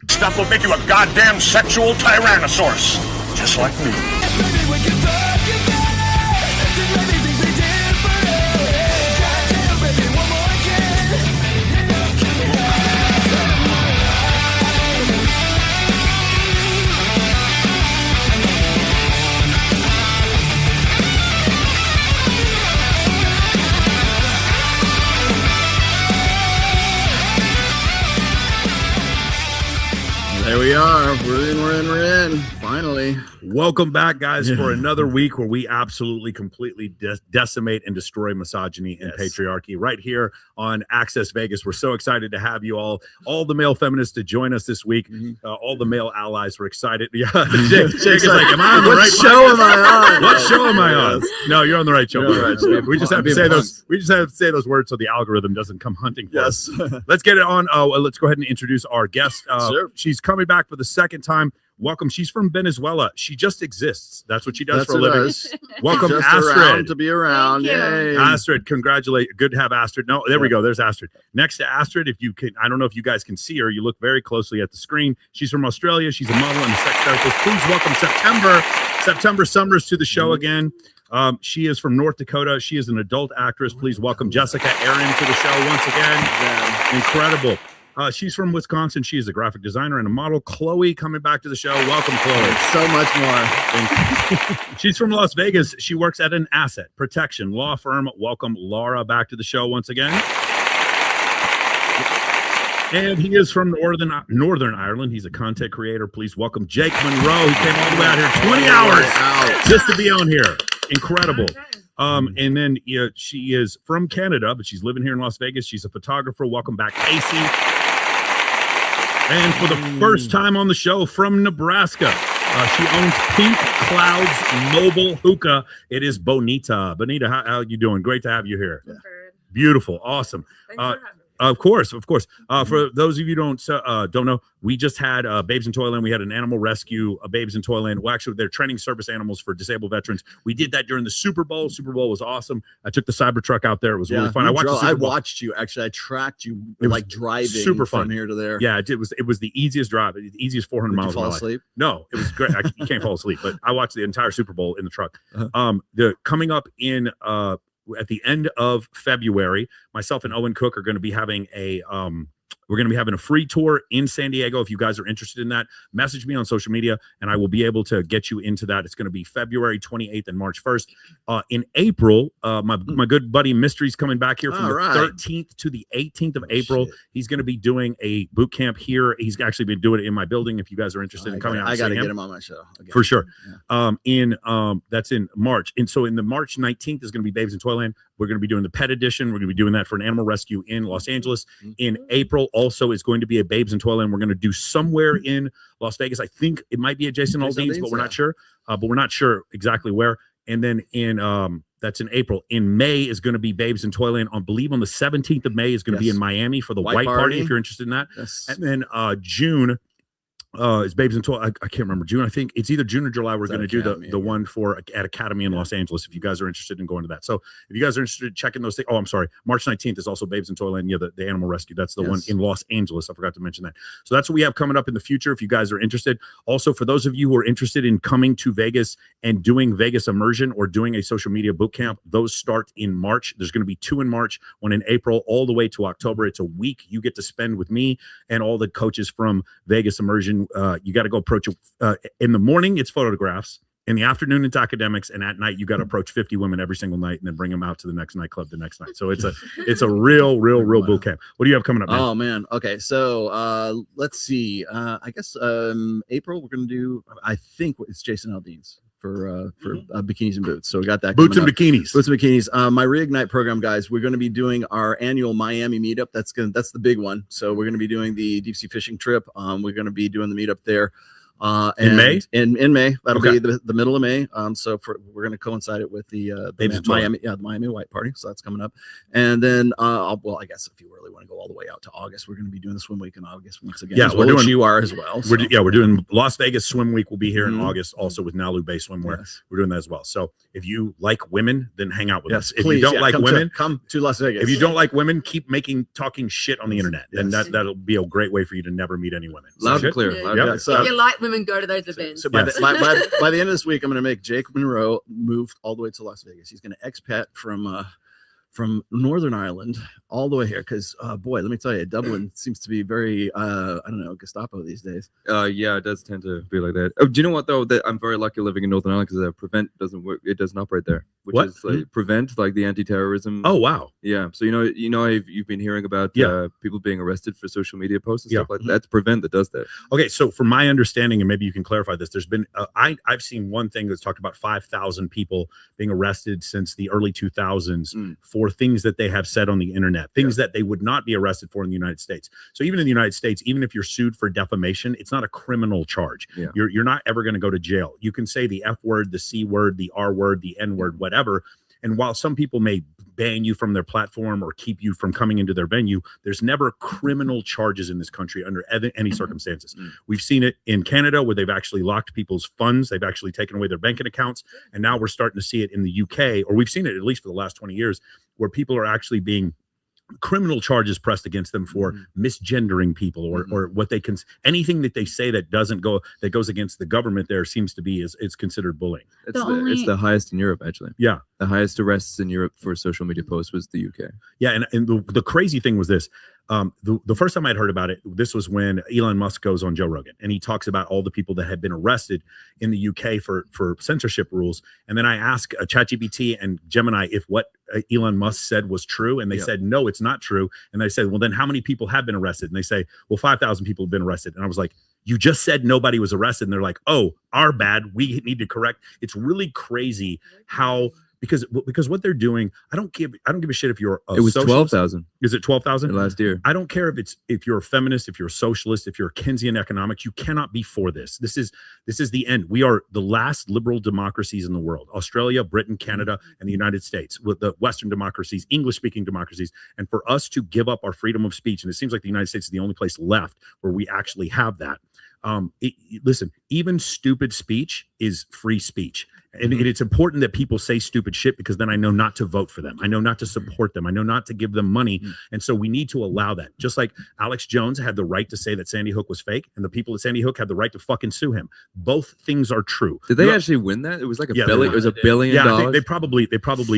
Stuff will make you a goddamn sexual tyrannosaurus, just like me. There we are. We're in. Finally. Welcome back, guys, for another week where we absolutely, completely decimate and destroy misogyny and patriarchy right here on Access Vegas. We're so excited to have you all the male feminists to join us this week. All the male allies were excited. Yeah, Jake's like, am I on the right show? Am I on? What show am I on? No, you're on the right show. We just have to say those. We just have to say those words so the algorithm doesn't come hunting for us. Let's get it on. Let's go ahead and introduce our guest. Sure. She's coming back for the second time. Welcome. She's from Venezuela. She just exists. That's what she does for a living. Welcome, just Astrid. To be around. Yay. Astrid, congratulate. Good to have Astrid. No, there we go. There's Astrid. Next to Astrid, if you can, I don't know if you guys can see her. You look very closely at the screen. She's from Australia. She's a model and a sex therapist. Please welcome September Summers to the show again. She is from North Dakota. She is an adult actress. Please welcome Jessica Aaron to the show once again. Incredible. She's from Wisconsin. She is a graphic designer and a model. Chloe coming back to the show. Welcome, Chloe. So much more. She's from Las Vegas. She works at an asset protection law firm. Welcome, Laura, back to the show once again. And he is from Northern Ireland. He's a content creator. Please welcome Jake Monroe. He came all the way out here 20 hours just to be on here. Incredible. And then she is from Canada, but she's living here in Las Vegas. She's a photographer. Welcome back, Casey. And for the first time on the show, from Nebraska, she owns Pink Clouds Mobile Hookah. It is Bonita. Bonita, how you doing? Great to have you here. Yeah. Beautiful, awesome. Thanks for having me. Of course. For those of you who don't know, we just had Babes in Toyland. We had an animal rescue, Babes in Toyland. Well, actually, they're training service animals for disabled veterans. We did that during the Super Bowl. Super Bowl was awesome. I took the Cybertruck out there. It was really fun. I watched you. Actually, I tracked you like driving super fun from here to there. Yeah, it was the easiest drive, the easiest 400 miles. Did you fall asleep? No, it was great. You can't fall asleep, but I watched the entire Super Bowl in the truck. Uh-huh. Coming up in at the end of February, myself and Owen Cook are going to be having a free tour in San Diego. If you guys are interested in that, message me on social media and I will be able to get you into that. It's going to be February 28th and March 1st. In April, my good buddy Mystery's coming back here from the 13th to the 18th of April. He's going to be doing a boot camp here. He's actually been doing it in my building. If you guys are interested in coming out, I got to get him on my show for sure. Yeah. That's in March. And so in the March 19th is going to be Babes in Toyland. We're going to be doing the pet edition. We're going to be doing that for an animal rescue in Los Angeles. In April also is going to be a Babes in Toyland. We're going to do somewhere in Las Vegas. I think it might be at Jason Aldean's, but we're not sure. But we're not sure exactly where. And then that's in April. In May is going to be Babes in Toyland. I believe on the 17th of May is going to be in Miami for the White Party, if you're interested in that. Yes. And then June is Babes in Toyland. I can't remember. June, I think it's either June or July. We're going to do the one at Academy in Los Angeles, if you guys are interested in going to that. So if you guys are interested in checking those things. Oh, I'm sorry. March 19th is also Babes in Toyland. Yeah, the animal rescue. That's the one in Los Angeles. I forgot to mention that. So that's what we have coming up in the future if you guys are interested. Also, for those of you who are interested in coming to Vegas and doing Vegas immersion or doing a social media boot camp, those start in March. There's going to be 2 in March, 1 in April, all the way to October. It's a week you get to spend with me and all the coaches from Vegas immersion. You got to go approach in the morning. It's photographs. In the afternoon, it's academics, and at night, you got to approach 50 women every single night, and then bring them out to the next nightclub the next night. So it's a real boot camp. What do you have coming up, man? Oh man, okay. So let's see. I guess April we're gonna do. I think it's Jason Aldean's for bikinis and boots. So we got that. Boots and bikinis. Boots and bikinis. My Reignite program, guys. We're going to be doing our annual Miami meetup. That's the big one. So we're going to be doing the deep sea fishing trip. We're going to be doing the meetup there In May? In May. That'll Okay. be the middle of May. So we're going to coincide it with the Miami, the Miami White Party. So that's coming up. And then, I guess if you really want to go all the way out to August, we're going to be doing the swim week in August once again. Yeah, we're doing. You are as well. So. We're doing Las Vegas Swim Week. Will be here in August, also with Nalu Bay Swimwear. Yes. We're doing that as well. So if you like women, then hang out with us. If please, you don't like women, come to Las Vegas. If you don't like women, keep talking shit on the internet, and that'll be a great way for you to never meet any women. Loud and clear. Yeah. So, if you like women, go to those events. So by the end of this week, I'm going to make Jake Monroe move all the way to Las Vegas. He's going to expat from Northern Ireland all the way here because boy, let me tell you, Dublin seems to be very I don't know, Gestapo these days. Yeah, it does tend to be like that. Oh, do you know what though? That I'm very lucky living in Northern Ireland because Prevent doesn't work. It doesn't operate there, which What? is like Prevent, like the anti-terrorism. Oh wow. Yeah. So you've been hearing about people being arrested for social media posts and stuff like that. That's Prevent that does that. Okay, so from my understanding, and maybe you can clarify this, there's been I've seen one thing that's talked about 5,000 people being arrested since the early 2000s for things that they have said on the internet, things that they would not be arrested for in the United States. So even in the United States, even if you're sued for defamation, it's not a criminal charge. Yeah. You're not ever going to go to jail. You can say the F word, the C word, the R word, the N word, whatever. And while some people may ban you from their platform or keep you from coming into their venue, there's never criminal charges in this country under any circumstances. We've seen it in Canada where they've actually locked people's funds. They've actually taken away their banking accounts. And now we're starting to see it in the UK, or we've seen it at least for the last 20 years, where people are actually being criminal charges pressed against them for misgendering people or what they can, anything that they say that goes against the government there seems to be is considered bullying. It's the highest in Europe, actually. Yeah. The highest arrests in Europe for social media posts was the UK. Yeah. And the crazy thing was this. The first time I'd heard about it, this was when Elon Musk goes on Joe Rogan and he talks about all the people that had been arrested in the UK for censorship rules. And then I asked ChatGPT and Gemini if what Elon Musk said was true. And they said, no, it's not true. And I said, well, then how many people have been arrested? And they say, well, 5,000 people have been arrested. And I was like, you just said nobody was arrested. And they're like, oh, our bad. We need to correct. It's really crazy how, because what they're doing, I don't give a shit if you're a it was socialist. 12,000. Is it 12,000 last year? I don't care if you're a feminist, if you're a socialist, if you're a Keynesian economics, you cannot be for this. This is the end. We are the last liberal democracies in the world. Australia, Britain, Canada, and the United States, with the Western democracies, English-speaking democracies. And for us to give up our freedom of speech, and it seems like the United States is the only place left where we actually have that. Listen, even stupid speech is free speech. And it's important that people say stupid shit because then I know not to vote for them. I know not to support them. I know not to give them money. And so we need to allow that. Just like Alex Jones had the right to say that Sandy Hook was fake and the people at Sandy Hook had the right to fucking sue him. Both things are true. Did they actually win that? It was like it was $1 billion. Yeah, I think they probably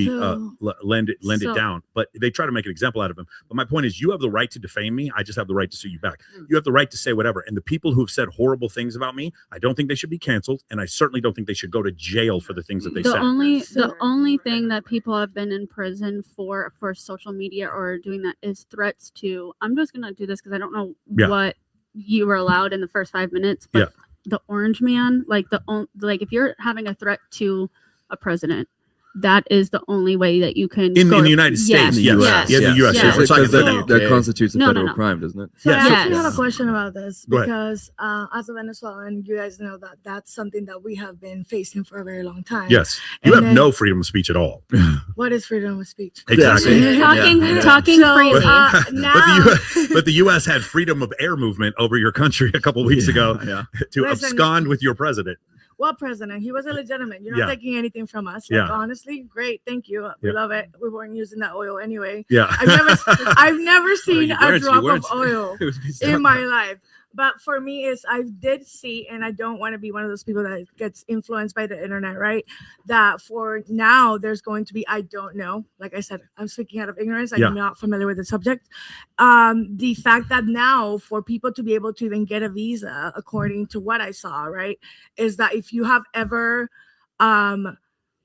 lend it down, but they try to make an example out of him. But my point is, you have the right to defame me. I just have the right to sue you back. You have the right to say whatever. And the people who have said horrible things about me, I don't think they should be canceled. And I certainly don't think they should go to jail for the things that they said. The only thing that people have been in prison for social media or doing that is threats to, I'm just gonna do this because I don't know what you were allowed in the first 5 minutes, but the Orange Man, like if you're having a threat to a president, that is the only way that you can in the United States. Yes. In the U.S. That constitutes a federal crime, doesn't it? So I actually have a question about this because as a Venezuelan, you guys know that that's something that we have been facing for a very long time. Yes, you have no freedom of speech at all. What is freedom of speech? Exactly. Talking freely. But the U.S. had freedom of air movement over your country a couple weeks ago to abscond with your president. What president? He was illegitimate. You're not taking anything from us. Like, honestly, great. Thank you. We love it. We weren't using that oil anyway. Yeah. I've never seen a drop of oil in my life. But for me, I did see, and I don't want to be one of those people that gets influenced by the internet, right? That for now, there's going to be, I don't know. Like I said, I'm speaking out of ignorance. I'm not familiar with the subject. The fact that now for people to be able to even get a visa, according to what I saw, right, is that if you have ever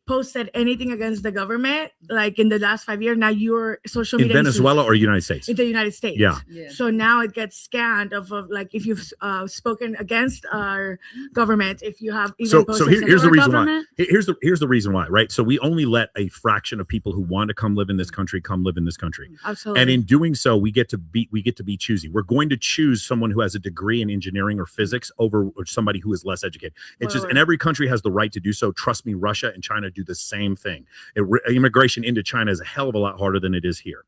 posted anything against the government, like in the last 5 years, now your social In media Venezuela or United States? in the United States. Yeah. So now it gets scanned of like if you've spoken against our government, if you have even So here's the reason why. government? Here's the reason why, right? So we only let a fraction of people who want to come live in this country come live in this country. Absolutely. And in doing so, we get to be choosy. We're going to choose someone who has a degree in engineering or physics over somebody who is less educated. It's just, and every country has the right to do so. Trust me, Russia and China do the same thing. Immigration into China is a hell of a lot harder than it is here.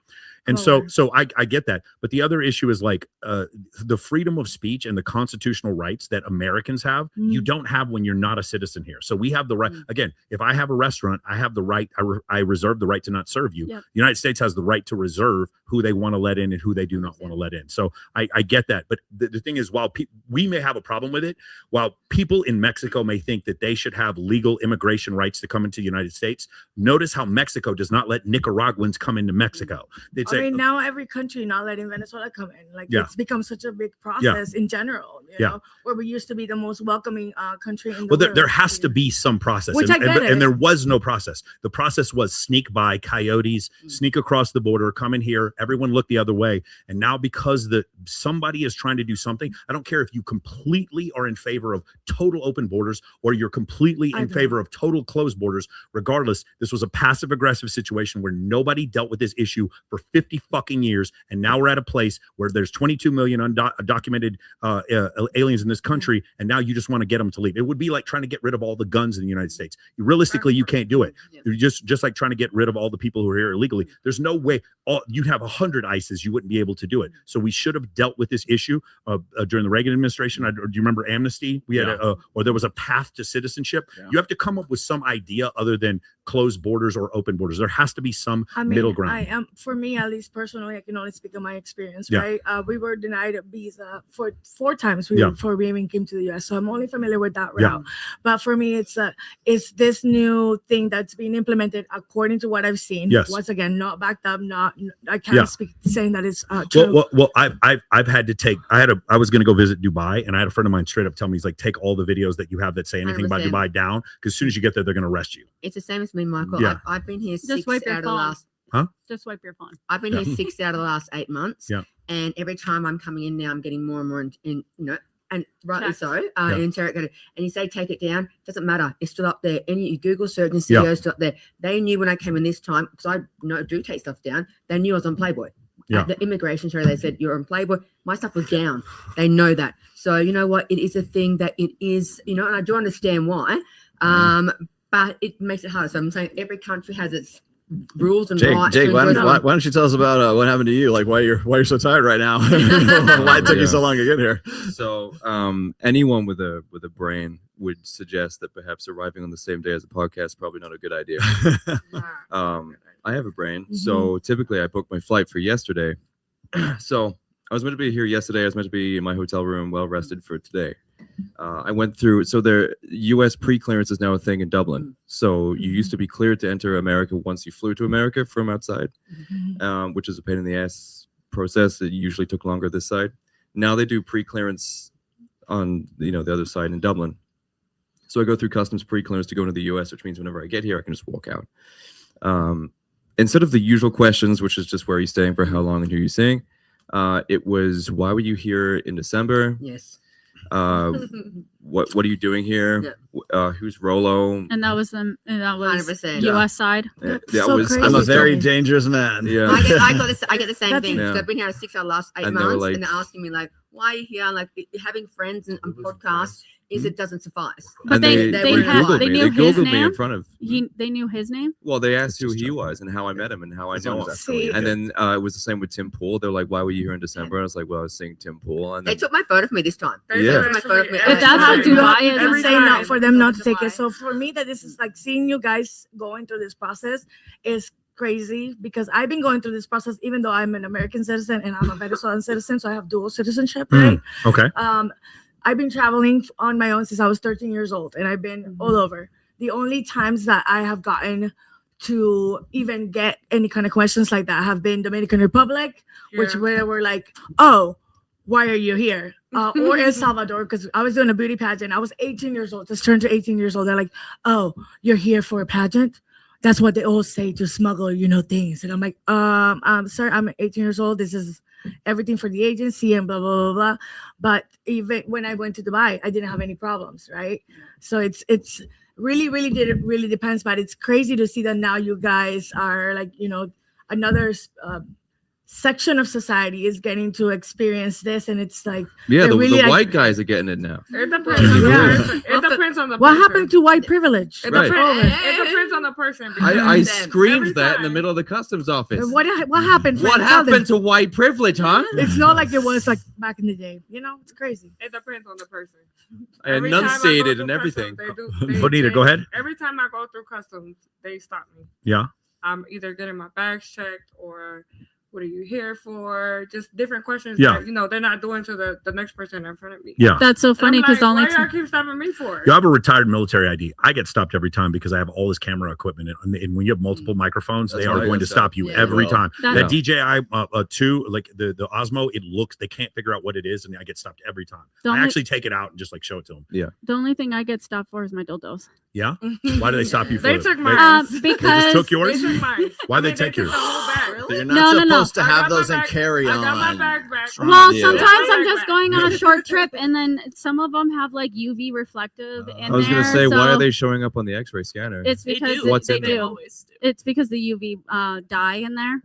And so I get that. But the other issue is like the freedom of speech and the constitutional rights that Americans have, you don't have when you're not a citizen here. So we have the right, again, if I have a restaurant, I have the right, I reserve the right to not serve you. Yep. The United States has the right to reserve who they want to let in and who they do not want to let in. So I get that. But the thing is, while we may have a problem with it, while people in Mexico may think that they should have legal immigration rights to come into the United States, notice how Mexico does not let Nicaraguans come into Mexico. I mean, now every country not letting Venezuela come in. Like it's become such a big process in general, you know, where we used to be the most welcoming country in the world. There has to be some process. Which I get and there was no process. The process was sneak by coyotes, sneak across the border, come in here, everyone look the other way. And now because somebody is trying to do something, I don't care if you completely are in favor of total open borders or you're completely in favor of total closed borders. Regardless, this was a passive aggressive situation where nobody dealt with this issue for 50 fucking years, and now we're at a place where there's 22 million undocumented aliens in this country, and now you just want to get them to leave. It would be like trying to get rid of all the guns in the United States. Realistically, you can't do it. You're just like trying to get rid of all the people who are here illegally. There's no way. You'd have 100 ICEs, you wouldn't be able to do it. So we should have dealt with this issue during the Reagan administration. Do you remember amnesty? We had or there was a path to citizenship. You have to come up with some idea other than closed borders or open borders. There has to be some middle ground. For me, at least personally, I can only speak of my experience, right? We were denied a visa for 4 times before we even came to the US. So I'm only familiar with that route. But for me, it's this new thing that's being implemented according to what I've seen. Once again, not backed up, I can't speak saying that it's true. Well, I've had to take, I was going to go visit Dubai, and I had a friend of mine straight up tell me, he's like, take all the videos that you have that say anything about Dubai down, because as soon as you get there, they're going to arrest you. It's the same as me, Michael. I've been here Just wipe your phone. Just wipe your phone. I've been here 6 out of the last 8 months. And every time I'm coming in now, I'm getting more and more in and rightly so, interrogated. And you say take it down, doesn't matter. It's still up there. Any Google search and CEOs still up there. They knew when I came in this time, because I do take stuff down. They knew I was on Playboy. At the immigration show, they said you're on Playboy. My stuff was down. They know that. So you know what? It is a thing that it is. And I do understand why. But it makes it hard. So I'm saying every country has its rules and rights. Jake, why don't you tell us about what happened to you? Like why you're so tired right now? Why it took you so long to get here? So anyone with a brain would suggest that perhaps arriving on the same day as a podcast is probably not a good idea. I have a brain, so typically I booked my flight for yesterday. So I was meant to be here yesterday. I was meant to be in my hotel room, well rested for today. I went through, so the U.S. pre-clearance is now a thing in Dublin. So you used to be cleared to enter America once you flew to America from outside, which is a pain in the ass process. It usually took longer this side. Now they do pre-clearance on the other side in Dublin. So I go through customs pre-clearance to go into the U.S., which means whenever I get here, I can just walk out. Instead of the usual questions, which is just where are you staying, for how long, and who are you seeing, it was, why were you here in December? Yes. What are you doing here? Who's Rolo? And that was 100%. US side. I'm a very dangerous man. I get the same thing. I've been here 6 out of the last 8 months, and they're asking me like, why are you here? Like having friends and podcasts it doesn't suffice. But they Googled me in front of. They knew his name. Well, they asked who he was and how I met him and how I know him. And then it was the same with Tim Pool. They're like, "Why were you here in December?" I was like, "Well, I was seeing Tim Pool." And they took my photo of me this time. But that's how Dubai is. Every day not for them not to take it. So for me, that this is like seeing you guys going through this process is crazy, because I've been going through this process even though I'm an American citizen and I'm a Venezuelan citizen, so I have dual citizenship, right? Okay. I've been traveling on my own since I was 13 years old, and I've been all over. The only times that I have gotten to even get any kind of questions like that have been Dominican Republic, where we're like, "Oh, why are you here?" or El Salvador, because I was doing a beauty pageant. I was 18 years old, just turned to 18 years old. They're like, "Oh, you're here for a pageant?" That's what they all say to smuggle, things. And I'm like, sir, I'm 18 years old. This is everything for the agency and blah, blah, blah, blah. But even when I went to Dubai, I didn't have any problems, right? So it's really depends. But it's crazy to see that now you guys are like, another section of society is getting to experience this, and it's like the really white guys are getting it now. It depends on the what person. happened to white privilege. It Right. depends on the person. I because screamed every that in the time- middle of the customs office. What happened? What Frank? Tell them. happened to white privilege, huh? It's not like it was like back in the day. It's crazy. It depends on the person. I Every time I go enunciated through and everything. customs, they Bonita, go ahead. Every time I go through customs, they stop me. Yeah. I'm either getting my bags checked or what are you here for? Just different questions Yeah. that, they're not doing to the next person in front of me. Yeah. That's so funny because like, only why y'all keep stopping me for? You have a retared military ID. I get stopped every time because I have all this camera equipment, and when you have multiple microphones, That's they why are I going got to stop you Yeah. every Well, time. that- That DJI 2, like the Osmo, they can't figure out what it is, and I get stopped every time. The I only- actually take it out and just like show it to them. the only thing I get stopped for is my dildos. Yeah. Why do they stop you for They it? took They- mine. They Because just took yours. They took mine. Why'd they They take took yours? the whole bag. You're No, not no, no. supposed to I have got my those in bag- carry on. I got my bag back. What's wrong well, with you? sometimes I'm Yeah. just going on a short trip, and then some of them have like UV reflective in I was gonna there, say, why so are they showing up on the X-ray scanner? It's because What's they in there? do. It's because the UV dye in there.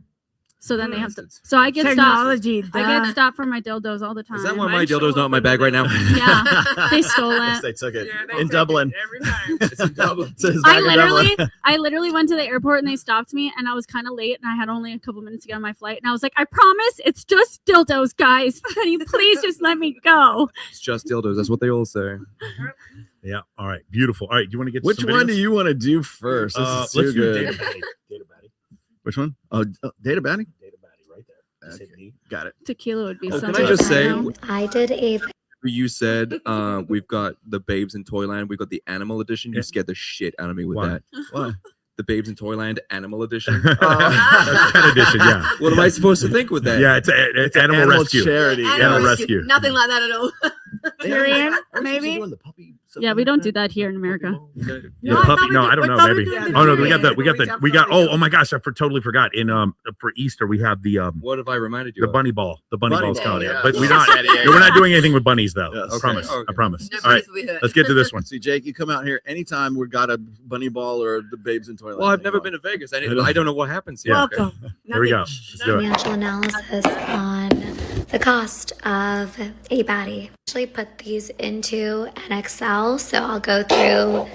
So then they have to. It's- So I get stopped. Technology. I get stopped for my dildos all the time. Is that why my dildo's not in my bag right now? Yeah, they stole Yes, it. they took it Yeah, they in take Dublin. it every time. It's in Dublin. It's his I bag in Dublin. literally went to the airport and they stopped me, and I was kind of late and I had only a couple minutes to get on my flight, and I was like, I promise it's just dildos, guys. Can you please just let me go? It's just dildos. That's what they all say. Yeah. All right. Beautiful. All right. Do you want to get to Which some one do videos? you want to do first? This is too Let's do good. Data Batty. Data Batty. Which one? Oh, Data Batty? Data Batty, right there. Just hit Okay. D. Got it. Tequila would be Oh, so can I just good say, right now. I did a you said we've got the Babes in Toyland. We've got the Animal Edition. You Yeah. scared the shit out of me with Why? that. What? The Babes in Toyland Animal Edition. That's pet edition. Yeah. What am I supposed to think with that? Yeah. It's animal rescue. charity. Animal rescue. Nothing like that at all. Tyrion, Aren't we maybe? doing the puppy Yeah, we don't do that here in America. The No, I puppy? thought we No, did- I don't I know. thought we Maybe. did Oh no, the we got the Tyrion. we got. Oh my gosh, I totally forgot. For Easter we have the What have I reminded you the of? bunny ball. The bunny Bunny ball's ball, coming. yeah. But we're Yeah. not. No, we're not doing anything with bunnies though. Yes. I Okay. promise. Okay. I promise. No All right, place will be hurt. let's get to this one. See, Jake, you come out here anytime we've got a bunny ball or the Babes in Toyland. Well, I've thing never on. been to Vegas. I don't know what happens here. Welcome. Here we go. Nothing. Let's do it. financial analysis on the cost of a baddie. Actually put these into an Excel, so I'll go through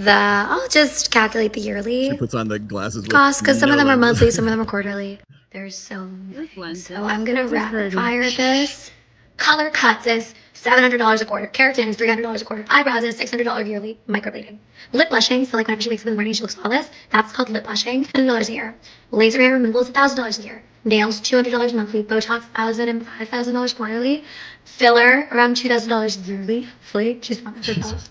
I'll just calculate the yearly She puts on the glasses. with costs because some of them are no monthly, lens. some of them are quarterly. There's so many. Blend. So I'm gonna rapid fire this. Color cuts is $700 a quarter. Keratin is $300 a quarter. Eyebrows is $600 yearly. Microblading. Lip blushing, so like whenever she wakes up in the morning, she looks flawless. That's called lip blushing. $100 a year. Laser hair removal is $1,000 a year. Nails $200 monthly. Botox $1,000 and $5,000 quarterly. Filler around $2,000 yearly. Fully, she's $100.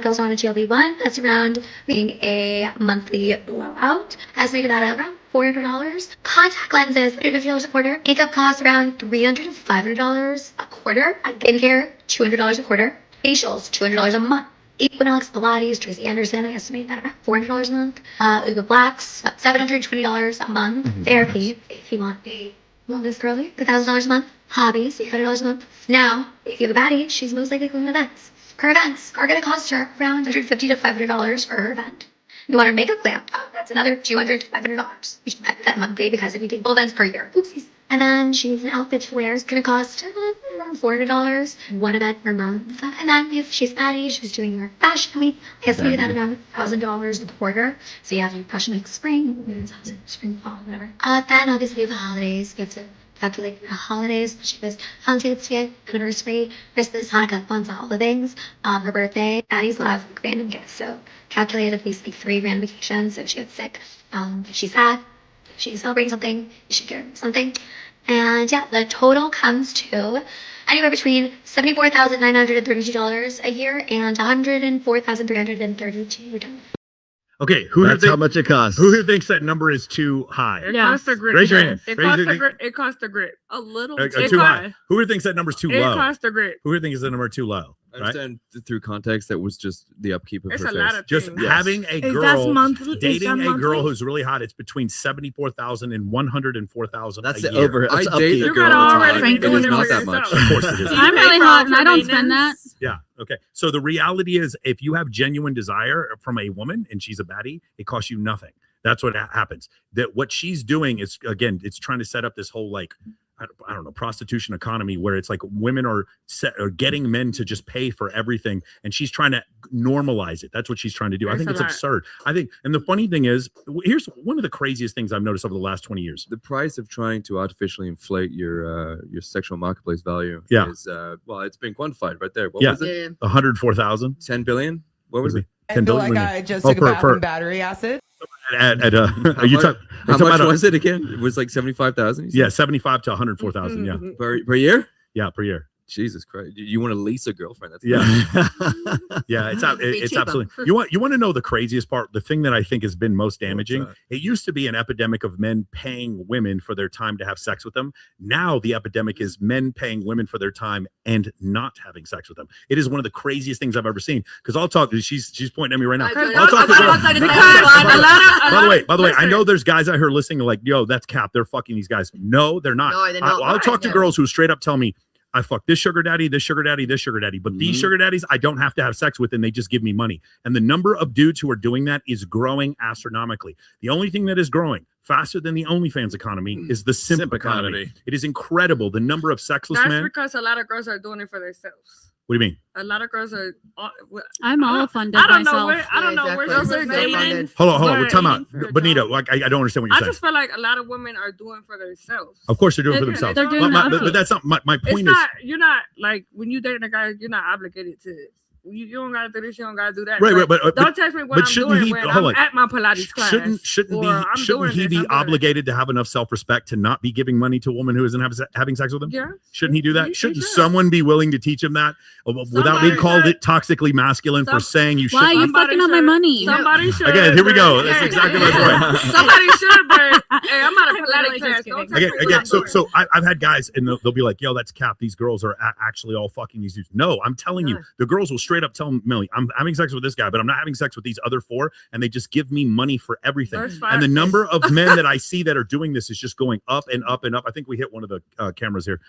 Pills on a GLP-1, that's around being a monthly blowout. Estimated at around $400. Contact lenses, $150 a quarter. Makeup costs around $300 to $500 a quarter. Skincare, $200 a quarter. Facials, $200 a month. Equinox, Pilates, Tracy Anderson, I estimate that around $400 a month. Uga Blacks, $720 a month. Therapy, if you want a wellness girly, $1,000 a month. Hobbies, $800 a month. Now, if you have a baddie, she's most likely going to events. Her events are going to cost her around $150 to $500 for her event. You want her makeup lamp? That's another $200 to $500. You should buy that monthly because if you take full events per year. Oopsies. And then she's an outfit to wear is going to cost around $400, one event per month. And then if she's baddie, she's doing her fashion week, I estimate that around $1,000 a quarter. So you have your fashion week spring, spring, fall, whatever. Then obviously you have the holidays. You have to calculate the holidays. She was Valentine's Day, anniversary, Christmas, Hanukkah, Kwanzaa, all the things. Her birthday, Addie's love, random gifts. So calculate at least like 3 random vacations. If she gets sick, if she's sad, if she's celebrating something, you should get her something. And yeah, the total comes to anywhere between $74,932 a year and $104,332. Okay, That's how much it costs. Who here thinks that number is too high? It costs the grip. Raise your hand. It costs the grip. A little Too high. Who here thinks that number's too low? It costs the grip. Who here thinks the number too low? I understand through context that was just the upkeep of It's her a lot face. of Just things. having a Is that girl monthly? Is dating that a girl monthly? who's really hot, it's between 74,000 and 100,000 That's a the year. over. That's I upkeep. date a You girl gotta all the already time. be It doing is it not for that much. yourself. Of course it is. I'm really hot and I don't spend that. Yeah. Okay. So the reality is, if you have genuine desire from a woman and she's a baddie, it costs you nothing. That's what happens. That what she's doing is, again, it's trying to set up this whole like, I don't know, prostitution economy where it's like women are getting men to just pay for everything, and she's trying to normalize it. That's what she's trying to do. I think it's absurd. I think, and the funny thing is, here's one of the craziest things I've noticed over the last 20 years. The price of trying to artificially inflate your sexual marketplace value is well, it's been quantified right there. What was it? 104,000. 10 billion. What was it? I feel like I just took a bath in battery acid. Are you talking? How much was it again? It was like 75,000. Yeah, 75 to 104,000. Yeah, per year. Yeah, per year. Jesus Christ! You want to lease a girlfriend? That's yeah. It's absolutely. You want to know the craziest part? The thing that I think has been most damaging. It used to be an epidemic of men paying women for their time to have sex with them. Now the epidemic is men paying women for their time and not having sex with them. It is one of the craziest things I've ever seen. Because I'll talk. She's pointing at me right now. I'll talk to girls. By the way, I know there's guys out here listening like, yo, that's cap. They're fucking these guys. No, they're not. No, they're not. I'll talk to girls who straight up tell me, I fuck this sugar daddy, this sugar daddy, this sugar daddy. But these sugar daddies, I don't have to have sex with, and they just give me money. And the number of dudes who are doing that is growing astronomically. The only thing that is growing faster than the OnlyFans economy is the simp economy. It is incredible. The number of sexless men. That's because a lot of girls are doing it for themselves. What do you mean? A lot of girls are. I'm all funded I don't myself. know where. I don't know where Girls she are was dating. Hold on. Time out. Benito, like, I don't understand what you're I saying. just feel like a lot of women are doing for themselves. Of course they're doing it for themselves. They're doing but that's not my It's point. not. You're not like when you dating a guy. You're not obligated to. You don't gotta do this. You don't gotta do that. Right. Don't text me what I'm doing when I'm at my Pilates class. Shouldn't he be obligated to have enough self-respect to not be giving money to a woman who isn't having sex with him? Yeah. Shouldn't he do that? Shouldn't someone be willing to teach him that without being called it toxically masculine for saying you shouldn't? Why are you fucking up my money? Somebody should. Again, here we go. That's exactly my point. Somebody should. Hey, I'm at a Pilates class. Don't text me what Again, I'm doing. so I've had guys and they'll be like, "Yo, that's cap. These girls are actually all fucking these dudes." No, I'm telling you, the girls will straight up tell Millie, "I'm having sex with this guy, but I'm not having sex with these other four," and they just give me money for everything. And the number of men that I see that are doing this is just going up and up and up. I think we hit one of the cameras here.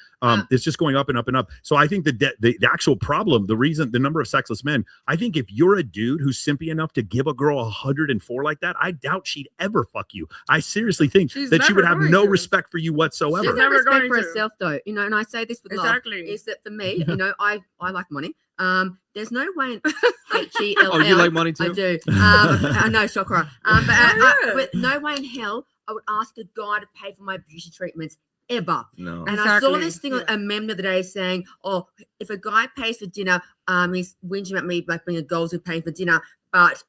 It's just going up and up and up. So I think the actual problem, the number of sexless men, I think if you're a dude who's simpy enough to give a girl 104 like that, I doubt she'd ever fuck you. I seriously think that she would have no respect for you whatsoever. She's never respect for herself, though. You know, and I say this with love. Is that for me? You know, I like money. There's no way in H-E-L-L. Oh, you like money too? I do. I know, Shokra. But with no way in hell I would ask a guy to pay for my beauty treatments ever. No. And I saw this thing on a meme the other day saying, "Oh, if a guy pays for dinner, he's whinging at me like being a girl who pays for dinner. But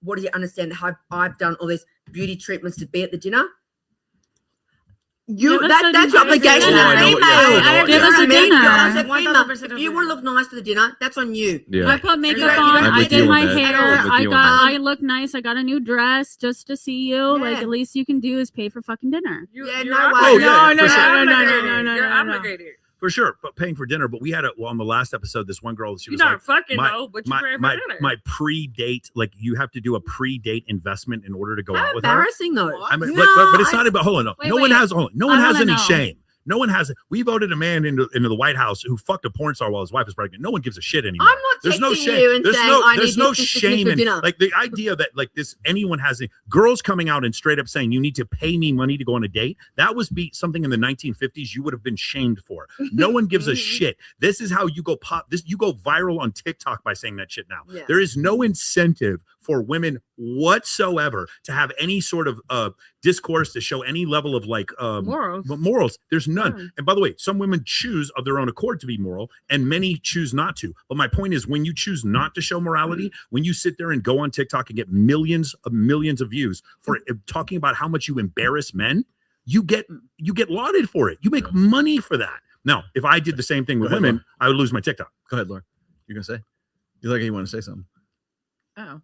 what does he understand? How I've done all these beauty treatments to be at the dinner." That's your obligation as a female. Give us a dinner. If you want to look nice for the dinner, that's on you. Yeah. I put makeup on. I did my hair. I look nice. I got a new dress just to see you. Yeah. Like at least you can do is pay for fucking dinner. No way. You're obligated. For sure, but paying for dinner. But we had on the last episode, this one girl, she was You're not like, fucking though, but you're paying for dinner. my pre-date, like you have to do a pre-date investment in order to go out with her. Embarrassing though. I mean, but it's not about. Hold on, no one has any shame. No one has. We voted a man into the White House who fucked a porn star while his wife was pregnant. No one gives a shit anymore. I'm not There's no texting shame. you and There's saying, no. "I There's need no this shame for in dinner." like the idea that like this anyone has girls coming out and straight up saying you need to pay me money to go on a date. That was something in the 1950s you would have been shamed for. No one gives a shit. This is how you go you go viral on TikTok by saying that shit now. Yeah. There is no incentive for women whatsoever to have any sort of discourse to show any level of like morals. There's none. And by the way, some women choose of their own accord to be moral and many choose not to. But my point is when you choose not to show morality, when you sit there and go on TikTok and get millions of views for talking about how much you embarrass men, you get lauded for it. You make money for that. Now, if I did the same thing with women, I would lose my TikTok. Go ahead, Laura. You're gonna say? You like you want to say something? Oh.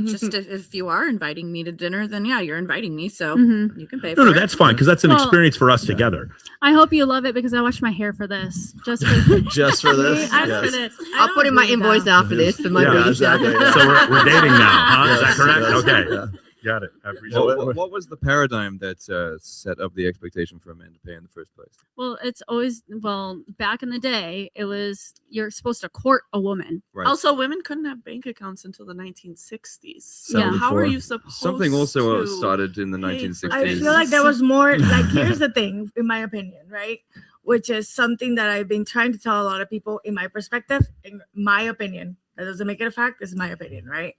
Just if you are inviting me to dinner, then yeah, you're inviting me, so you can pay for No, it. that's fine because that's an experience for us together. I hope you love it because I washed my hair for this. Just for this. for this. I'll put in my invoice after this for my beauty exactly. So we're dating now, huh? Is that correct? Okay. Yeah. Got it. I appreciate it. What was the paradigm that set up the expectation for a man to pay in the first place? Well, it's always back in the day, it was you're supposed to court a woman. Right. Also, women couldn't have bank accounts until the 1960s. So how are you supposed Something also to started in the 1960s. I feel like there was more. Like, here's the thing, in my opinion, right? Which is something that I've been trying to tell a lot of people in my perspective, in my opinion. That doesn't make it a fact. This is my opinion, right?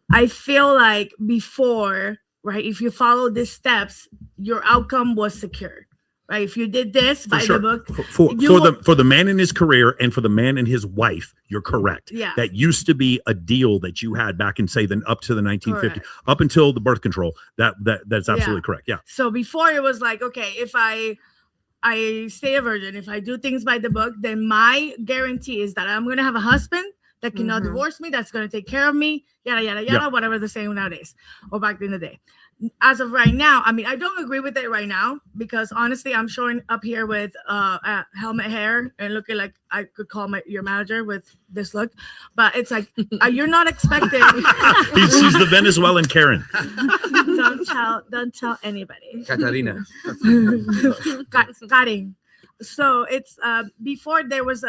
I feel like before, right, if you follow these steps, your outcome was secure, right? If you did this by the book, for the man in his career and for the man and his wife, you're correct. Yeah. That used to be a deal that you had back in say up to the 1950s, Correct. up until the birth control. That's absolutely correct. Yeah. So before it was like, okay, if I stay a virgin, if I do things by the book, then my guarantee is that I'm going to have a husband that cannot divorce me, that's going to take care of me, yada, yada, yada, whatever they're saying nowadays or back in the day. As of right now, I mean, I don't agree with it right now because honestly, I'm showing up here with helmet hair and looking like I could call your manager with this look, but it's like, you're not expecting. She's the Venezuelan Karen. Don't tell anybody. Catarina. Karin. So it's before there was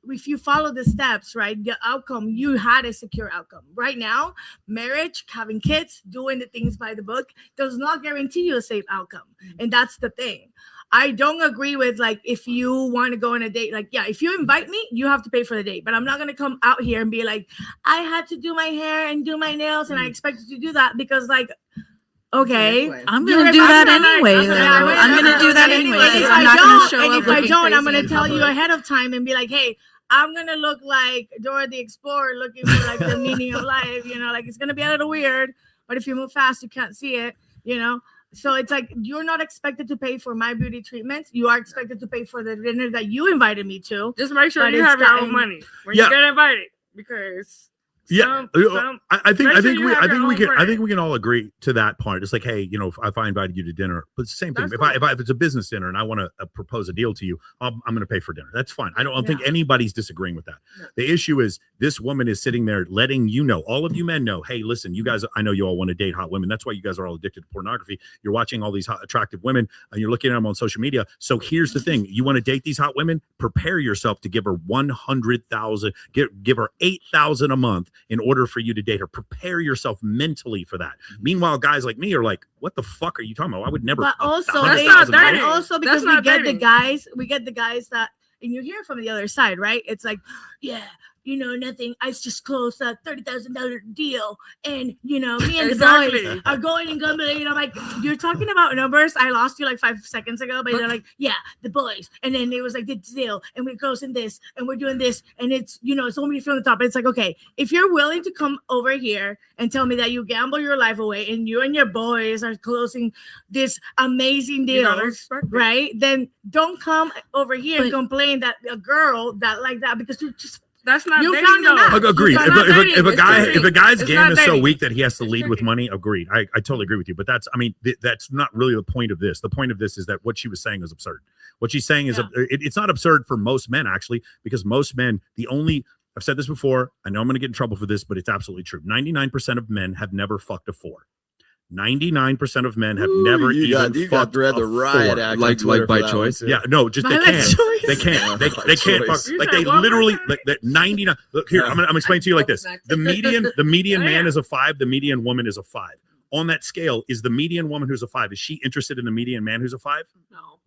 if you follow the steps, right, the outcome, you had a secure outcome. Right now, marriage, having kids, doing the things by the book does not guarantee you a safe outcome. And that's the thing. I don't agree with, like, if you want to go on a date, like, yeah, if you invite me, you have to pay for the date. But I'm not going to come out here and be like, I had to do my hair and do my nails and I expected to do that because, like, okay, I'm gonna do that anyway. I'm gonna do that anyway. I'm not gonna show up. If I don't, I'm gonna tell you ahead of time and be like, hey, I'm gonna look like Dora the Explorer looking for like the meaning of life, like it's gonna be a little weird, but if you move fast, you can't see it, So it's like you're not expected to pay for my beauty treatments. You are expected to pay for the dinner that you invited me to. Just make sure you have your own money when you get invited, because I think we can all agree to that part. It's like, hey, if I invited you to dinner, but it's the same thing. If it's a business dinner and I want to propose a deal to you, I'm going to pay for dinner. That's fine. I don't think anybody's disagreeing with that. No. The issue is this woman is sitting there letting all of you men know, hey, listen, you guys, I know you all want to date hot women. That's why you guys are all addicted to pornography. You're watching all these hot, attractive women and you're looking at them on social media. So here's the thing: you want to date these hot women? Prepare yourself to give her $100,000, give her $8,000 a month in order for you to date her. Prepare yourself mentally for that. Meanwhile, guys like me are like, what the fuck are you talking about? I would never. But also, because we get the guys that, and you hear from the other side, right? It's like, yeah, nothing. I just closed a $30,000 deal, and me and the boys are going and going. Like, you're talking about numbers. I lost you like 5 seconds ago, but they're like, yeah, the boys, and then it was like the deal, and we're closing this, and we're doing this, and it's it's only from the top. It's like, okay, if you're willing to come over here and tell me that you gamble your life away, and you and your boys are closing this amazing deal, right? Then don't come over here and complain that a girl that like that, because you just. That's not you dating, though. Agreed. If a guy's game is so weak that he has to lead with money, agreed. I totally agree with you. But that's not really the point of this. The point of this is that what she was saying is absurd. What she's saying is it's not absurd for most men, actually, because most men, I've said this before, I know I'm going to get in trouble for this, but it's absolutely true. 99% of men have never fucked a 4. 99% of men have never even fucked a 4. Like by choice. Yeah, no, just they can't. They can't fuck. Like they literally like that 99. Look here, I'm explaining to you like this. The median man is a 5. The median woman is a 5. On that scale, is the median woman who's a 5, is she interested in the median man who's a 5?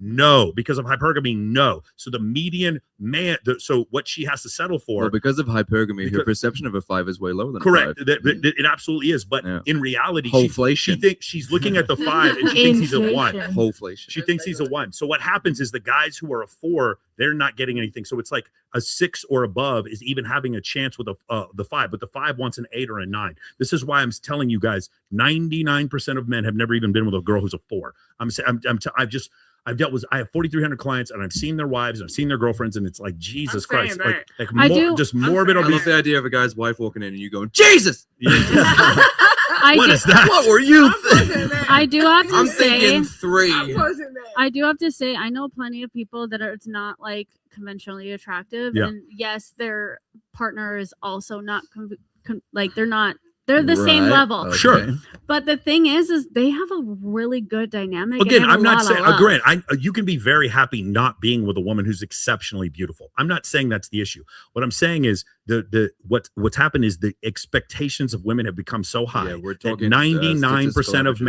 No, because of hypergamy, no. So the median man, so what she has to settle for. Well, because of hypergamy, her perception of a 5 is way lower than correct. A 5. It absolutely is. But in reality, she thinks she's looking at the 5 and she thinks he's a 1. Hoflation. She thinks he's a 1. So what happens is the guys who are a 4, they're not getting anything. So it's like a 6 or above is even having a chance with the 5, but the 5 wants an 8 or a 9. This is why I'm telling you guys, 99% of men have never even been with a girl who's a 4. I have 4,300 clients, and I've seen their wives, and I've seen their girlfriends, and it's like Jesus Christ, right. like more, just morbid I love obesity. the idea of a guy's wife walking in and you going, Jesus. What is that? What were you? I do have to I'm say, thinking 3. I do have to say, I know plenty of people that are, it's not like conventionally attractive, Yeah. and yes, their partner is also not like they're the same level. Okay. Sure. But the thing is they have a really good dynamic. Again, and they have I'm a not lot of saying, love. granted, you can be very happy not being with a woman who's exceptionally beautiful. I'm not saying that's the issue. What I'm saying is what's happened is the expectations of women have become so high we're that talking 99% of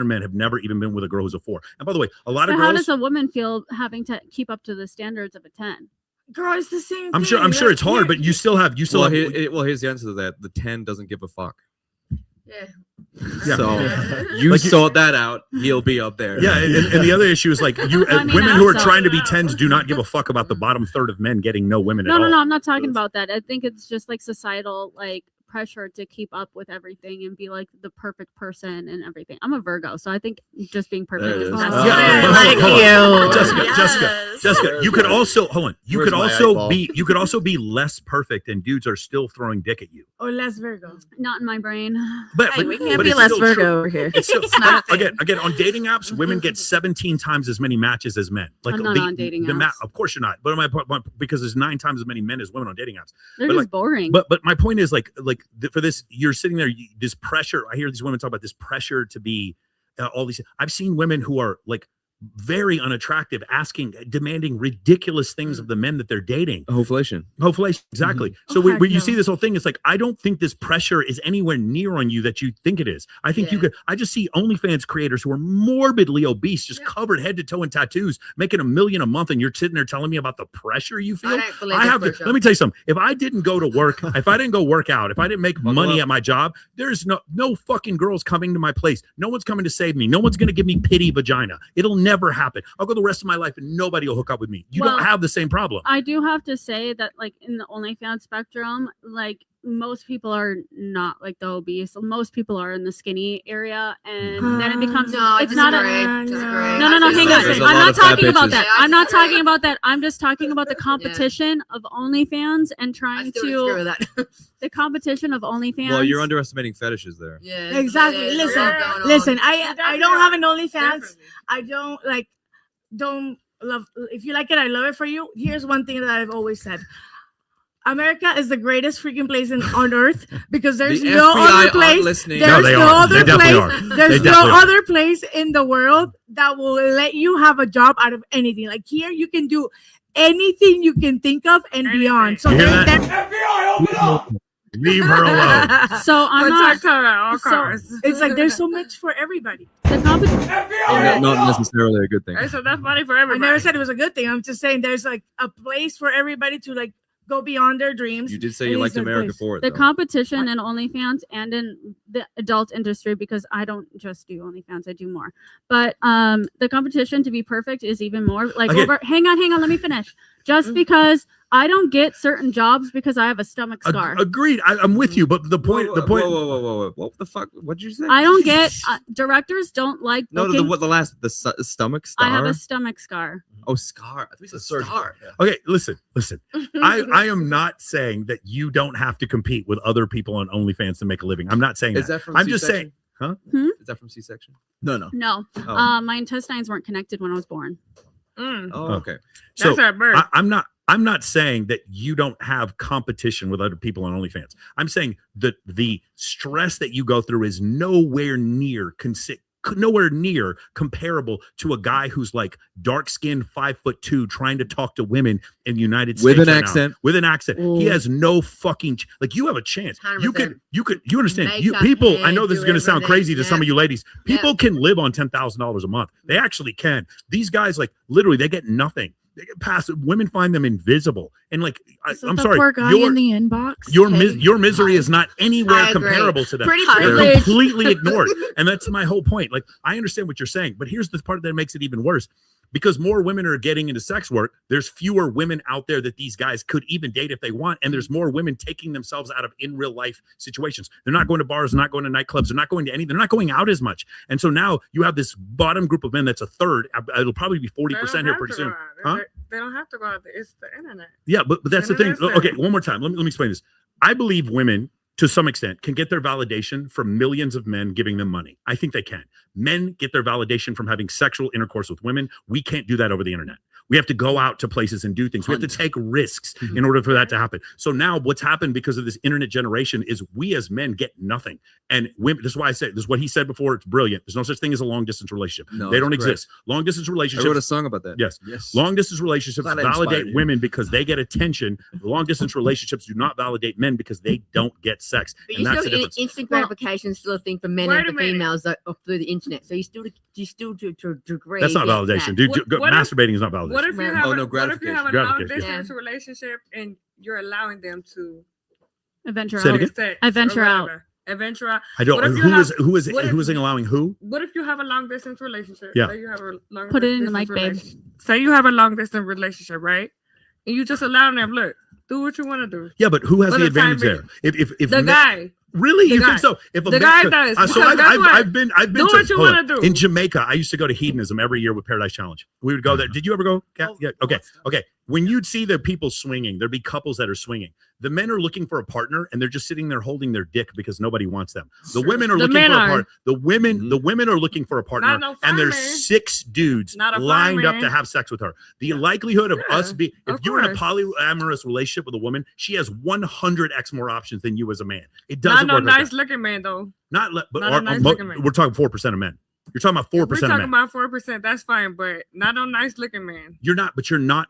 men have never even been with a girl who's a 4. And by the way, a lot of But how girls. does a woman feel having to keep up to the standards of a 10? Girl, it's the same. I'm sure it's hard, but you still have Well, here's the answer to that. The 10 doesn't give a fuck. Yeah. So you sort that out. He'll be up there. Yeah, and the other issue is like you I mean, women who are also- trying to be 10s do not give a fuck about the bottom third of men getting no women at all. No, I'm not talking about that. I think it's just like societal like pressure to keep up with everything and be like the perfect person and everything. I'm a Virgo, so I think just being perfect is not Yeah, but necessary. hold on. Jessica, you could also hold on. You Where's could my also eyeball? be less perfect, and dudes are still throwing dick at you. Or less Virgo. Not in my brain. But Hey, we can't but be it's less still Virgo true. over here. It's still, It's not a thing. again on dating apps, women get 17 times as many matches as men. Like I'm not on dating apps. Of course you're not. But because there's 9 times as many men as women on dating apps. They're But, just like, boring. But my point is for this, you're sitting there. This pressure. I hear these women talk about this pressure to be all these. I've seen women who are like very unattractive, demanding ridiculous things of the men that they're dating. Hoflation. Exactly. So heck when you no. see this whole thing, it's like, I don't think this pressure is anywhere near on you that you think it is. I think I just see OnlyFans creators who are morbidly obese, just covered head to toe in tattoos, making $1 million a month. And you're sitting there telling me about the pressure you feel. don't believe I the have to, pressure. let me tell you something. If I didn't go to work, if I didn't go work out, if I didn't make money at my job, there's no fucking girls coming to my place. No one's coming to save me. No one's going to give me pity vagina. It'll never happen. I'll go the rest of my life and nobody will hook up with me. You don't have the same problem. I do have to say that like in the OnlyFans spectrum, like most people are not like the obese. Most people are in the skinny area, and then it becomes No, it's not a disagree. no. Hang on. There's a I'm lot not of fat talking about bitches. that. Yeah, I I'm not disagree. talking about that. I'm just talking about the competition of OnlyFans and I trying still disagree with to that. the competition of OnlyFans. Well, you're underestimating fetishes there. Yeah. Exactly. there's a Listen, lot going on. listen. I don't have an OnlyFans. Definitely. I don't love. If you like it, I love it for you. Here's one thing that I've always said. America is the greatest freaking place on earth because there's The no FBI other aren't place. listening. There's they no are. other They definitely place. are. There's They no definitely are. other place in the world that will let you have a job out of anything. Like here, you can do anything you can think of and beyond. So You hear there- that? FBI, open up! Leave her alone. So I'm What's not. our color? All so- cars. it's like there's so much for everybody. The competition. FBI, Not necessarily a good thing. Hey, so that's money for I everybody. never said it was a good thing. I'm just saying there's like a place for everybody to like go beyond their dreams. You did say And you it's liked a America place. for it. The though. competition in OnlyFans and in the adult industry, because I don't just do OnlyFans, I do more. But the competition to be perfect is even more like Okay. hang on, let me finish. Just because I don't get certain jobs because I have a stomach scar. Agreed. I'm with you, but the point. Whoa. What the fuck? What did you say? I don't get directors don't like No, booking. the stomach star. I have a stomach scar. Oh, scar. I thought you said star. Okay, listen. I am not saying that you don't have to compete with other people on OnlyFans to make a living. I'm not saying Is that. that from I'm just C-section? saying, Is that from C-section? No. No, Oh. my intestines weren't connected when I was born. Oh, okay. So That's our birth. I'm not saying that you don't have competition with other people on OnlyFans. I'm saying that the stress that you go through is nowhere near comparable to a guy who's like dark skinned, 5'2", trying to talk to women in the United States With an right now. accent. With an accent. He Ooh. has no fucking like you have a chance. 100%. You understand. Makeup, People, I hair, know this is do gonna sound everything. crazy to some of Yeah. you ladies. People can live on $10,000 a month. They actually can. These guys, like literally, they get nothing. They get past. Women find them invisible. And like, I'm the sorry, poor guy in the inbox. your misery is not anywhere I agree. comparable to that. Pretty They're privileged. completely ignored. And that's my whole point. Like, I understand what you're saying, but here's the part that makes it even worse. because more women are getting into sex work, there's fewer women out there that these guys could even date if they want. And there's more women taking themselves out of in real life situations. They're not going to bars, they're not going to nightclubs, they're not going to they're not going out as much. And so now you have this bottom group of men that's a third. It'll probably be 40% here pretty soon. Huh? They don't have to go out there. It's the internet. Yeah, but that's the thing. Okay, one more time. Let me explain this. I believe women, to some extent, can get their validation from millions of men giving them money. I think they can. Men get their validation from having sexual intercourse with women. We can't do that over the internet. We have to go out to places and do things. We have to take risks in order for that to happen. So now what's happened because of this internet generation is we as men get nothing. And women, this is why I say, this is what he said before. It's brilliant. There's no such thing as a long distance relationship. No, they don't exist. Long distance relationships. I wrote a song about that. Yes. Long distance relationships validate women because they get attention. Long distance relationships do not validate men because they don't get sex. But And you that's the still difference. instant gratification is still a thing for men and for females through the internet. So you still to a degree. That's not get validation. that. Dude, masturbating is not validation. What if you have what if you have a long Gratification. distance relationship and you're allowing them to Adventure Say it out. again? Adventure out. Adventure out. I don't. What if you Who have- is what if- allowing who? What if you have a long distance relationship? Yeah. Say you have a long Put it in the distance mic, babe. relationship. Say you have a long distance relationship, right? And you just allow them, look, do what you want to do. Yeah, but who has For the the time advantage there? If The men- guy. Really? The You guy. think so? If a The man- guy does, So because guess what? I've been Do to what you hold wanna on. do. In Jamaica. I used to go to hedonism every year with Paradise Challenge. We would go there. Did you ever go? Kat? Yeah. Okay. When you'd see the people swinging, there'd be couples that are swinging. The men are looking for a partner, and they're just sitting there holding their dick because nobody wants them. The women are The looking men for a are. partner. The women are looking for a partner, no and there's fireman. 6 dudes Not a lined up fireman. to have sex with her. The likelihood of us being, if of you're in a course. polyamorous relationship with a woman, she has 100x more options than you as a man. It Not doesn't no work like nice that. looking man though. Not Not a nice looking man. we're talking 4% of men. You're talking about 4% We're of talking men. about 4%. That's fine, but not a nice looking man. You're not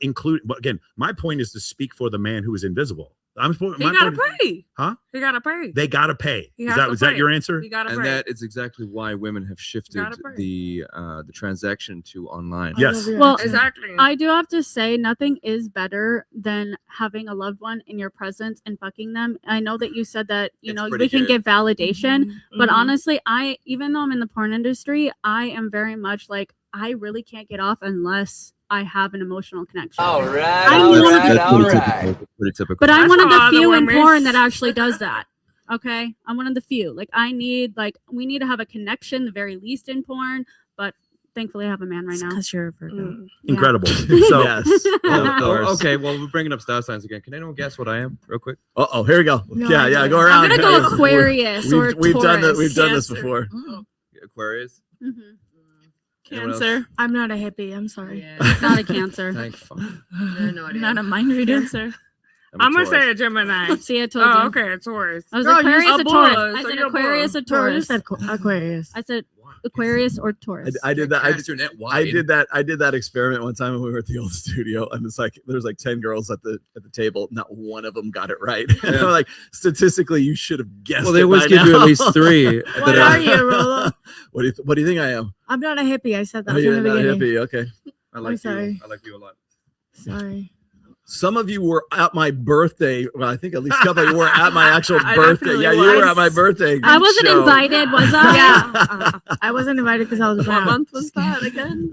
including. But again, my point is to speak for the man who is invisible. He gotta pay. Huh? He gotta pay. They gotta pay. He Is has that to was that pay. your answer? He gotta And pay. that is exactly why women have shifted Gotta pay. the transaction to online. Yes. Well, exactly. I do have to say, nothing is better than having a loved one in your presence and fucking them. I know that you said that, you know, pretty we can good. give validation, but Mhm. honestly, even though I'm in the porn industry, I am very much like, I really can't get off unless I have an emotional connection. All right, I'm all one of right, the- all Pretty right. typical. Pretty typical. But I'm That's one of how the other few in women- porn that actually does that. Okay, I'm one of the few. Like, we need to have a connection, the very least in porn. But thankfully, I have a man right now. Because you're a Virgo. Incredible. So Yes. Okay, well, we're bringing up star signs again. Can anyone guess what I am, real quick? Uh-oh, here we go. No, yeah, I go don't. around. I'm gonna go Aquarius or We've done that. Taurus. We've done this Cancer. before. Aquarius. Mhm. Anyone else? Cancer. I'm not a hippie. I'm sorry. Not a Cancer. Thank fuck. No idea. Not a mind reader. Cancer. I'm gonna Taurus. say a Gemini. See, I told you. Oh, okay, a Taurus. I was Girl, you Aquarius said or Taurus. bull, I so said you're a Aquarius or bull. Girl, you Taurus. said Aquarius. I said Aquarius or Taurus. I did that. Cast your net wide. I did that experiment one time when we were at the old studio, and it's like there's like 10 girls at the table. Not one of them got it right. And they're like, statistically, you should have guessed. Well, they it always by give you now. at least 3. What are you, Rolo? What do you think I am? I'm not a hippie. I said that Oh, from you're the not a beginning. hippie. Okay. I I'm like you. sorry. I like you a lot. Sorry. Some of you were at my birthday. Well, I think at least a couple of you were at my actual I birthday. definitely Yeah, you were was. at my birthday. I Good wasn't show. invited, was I? Yeah. I wasn't invited because I was What brown. month was that again?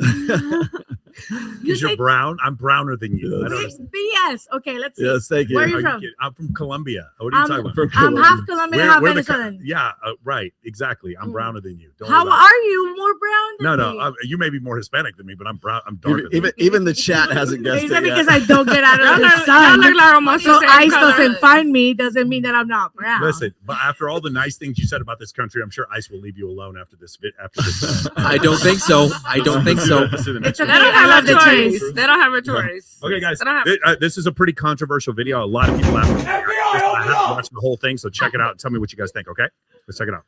Because you're brown. I'm browner than you. I don't understand. BS. Okay, let's see. Yes, thank you. Where are you Are from? kidding? I'm from Colombia. What are you talking about? From I'm Colombia. half Colombian, half We're the Venezuelan. yeah, right. Exactly. I'm browner than you. Don't How worry about are you? More brown it. than No, me? no. You may be more Hispanic than me, but I'm brown. I'm darker. Even the chat hasn't guessed Is it that yet. because I don't get out of Y'all the look sun? like almost So the same ICE color. doesn't find me doesn't mean that I'm not brown. Listen, but after all the nice things you said about this country, I'm sure ICE will leave you alone after this. I don't think so. I don't think so. It's okay. They don't I love have a the choice. chase. They don't have a choice. Okay, guys, They don't have- this is a pretty controversial video. A lot of people ask me. I haven't watched the whole thing, so check it out and tell me what you guys think. Okay, let's check it out.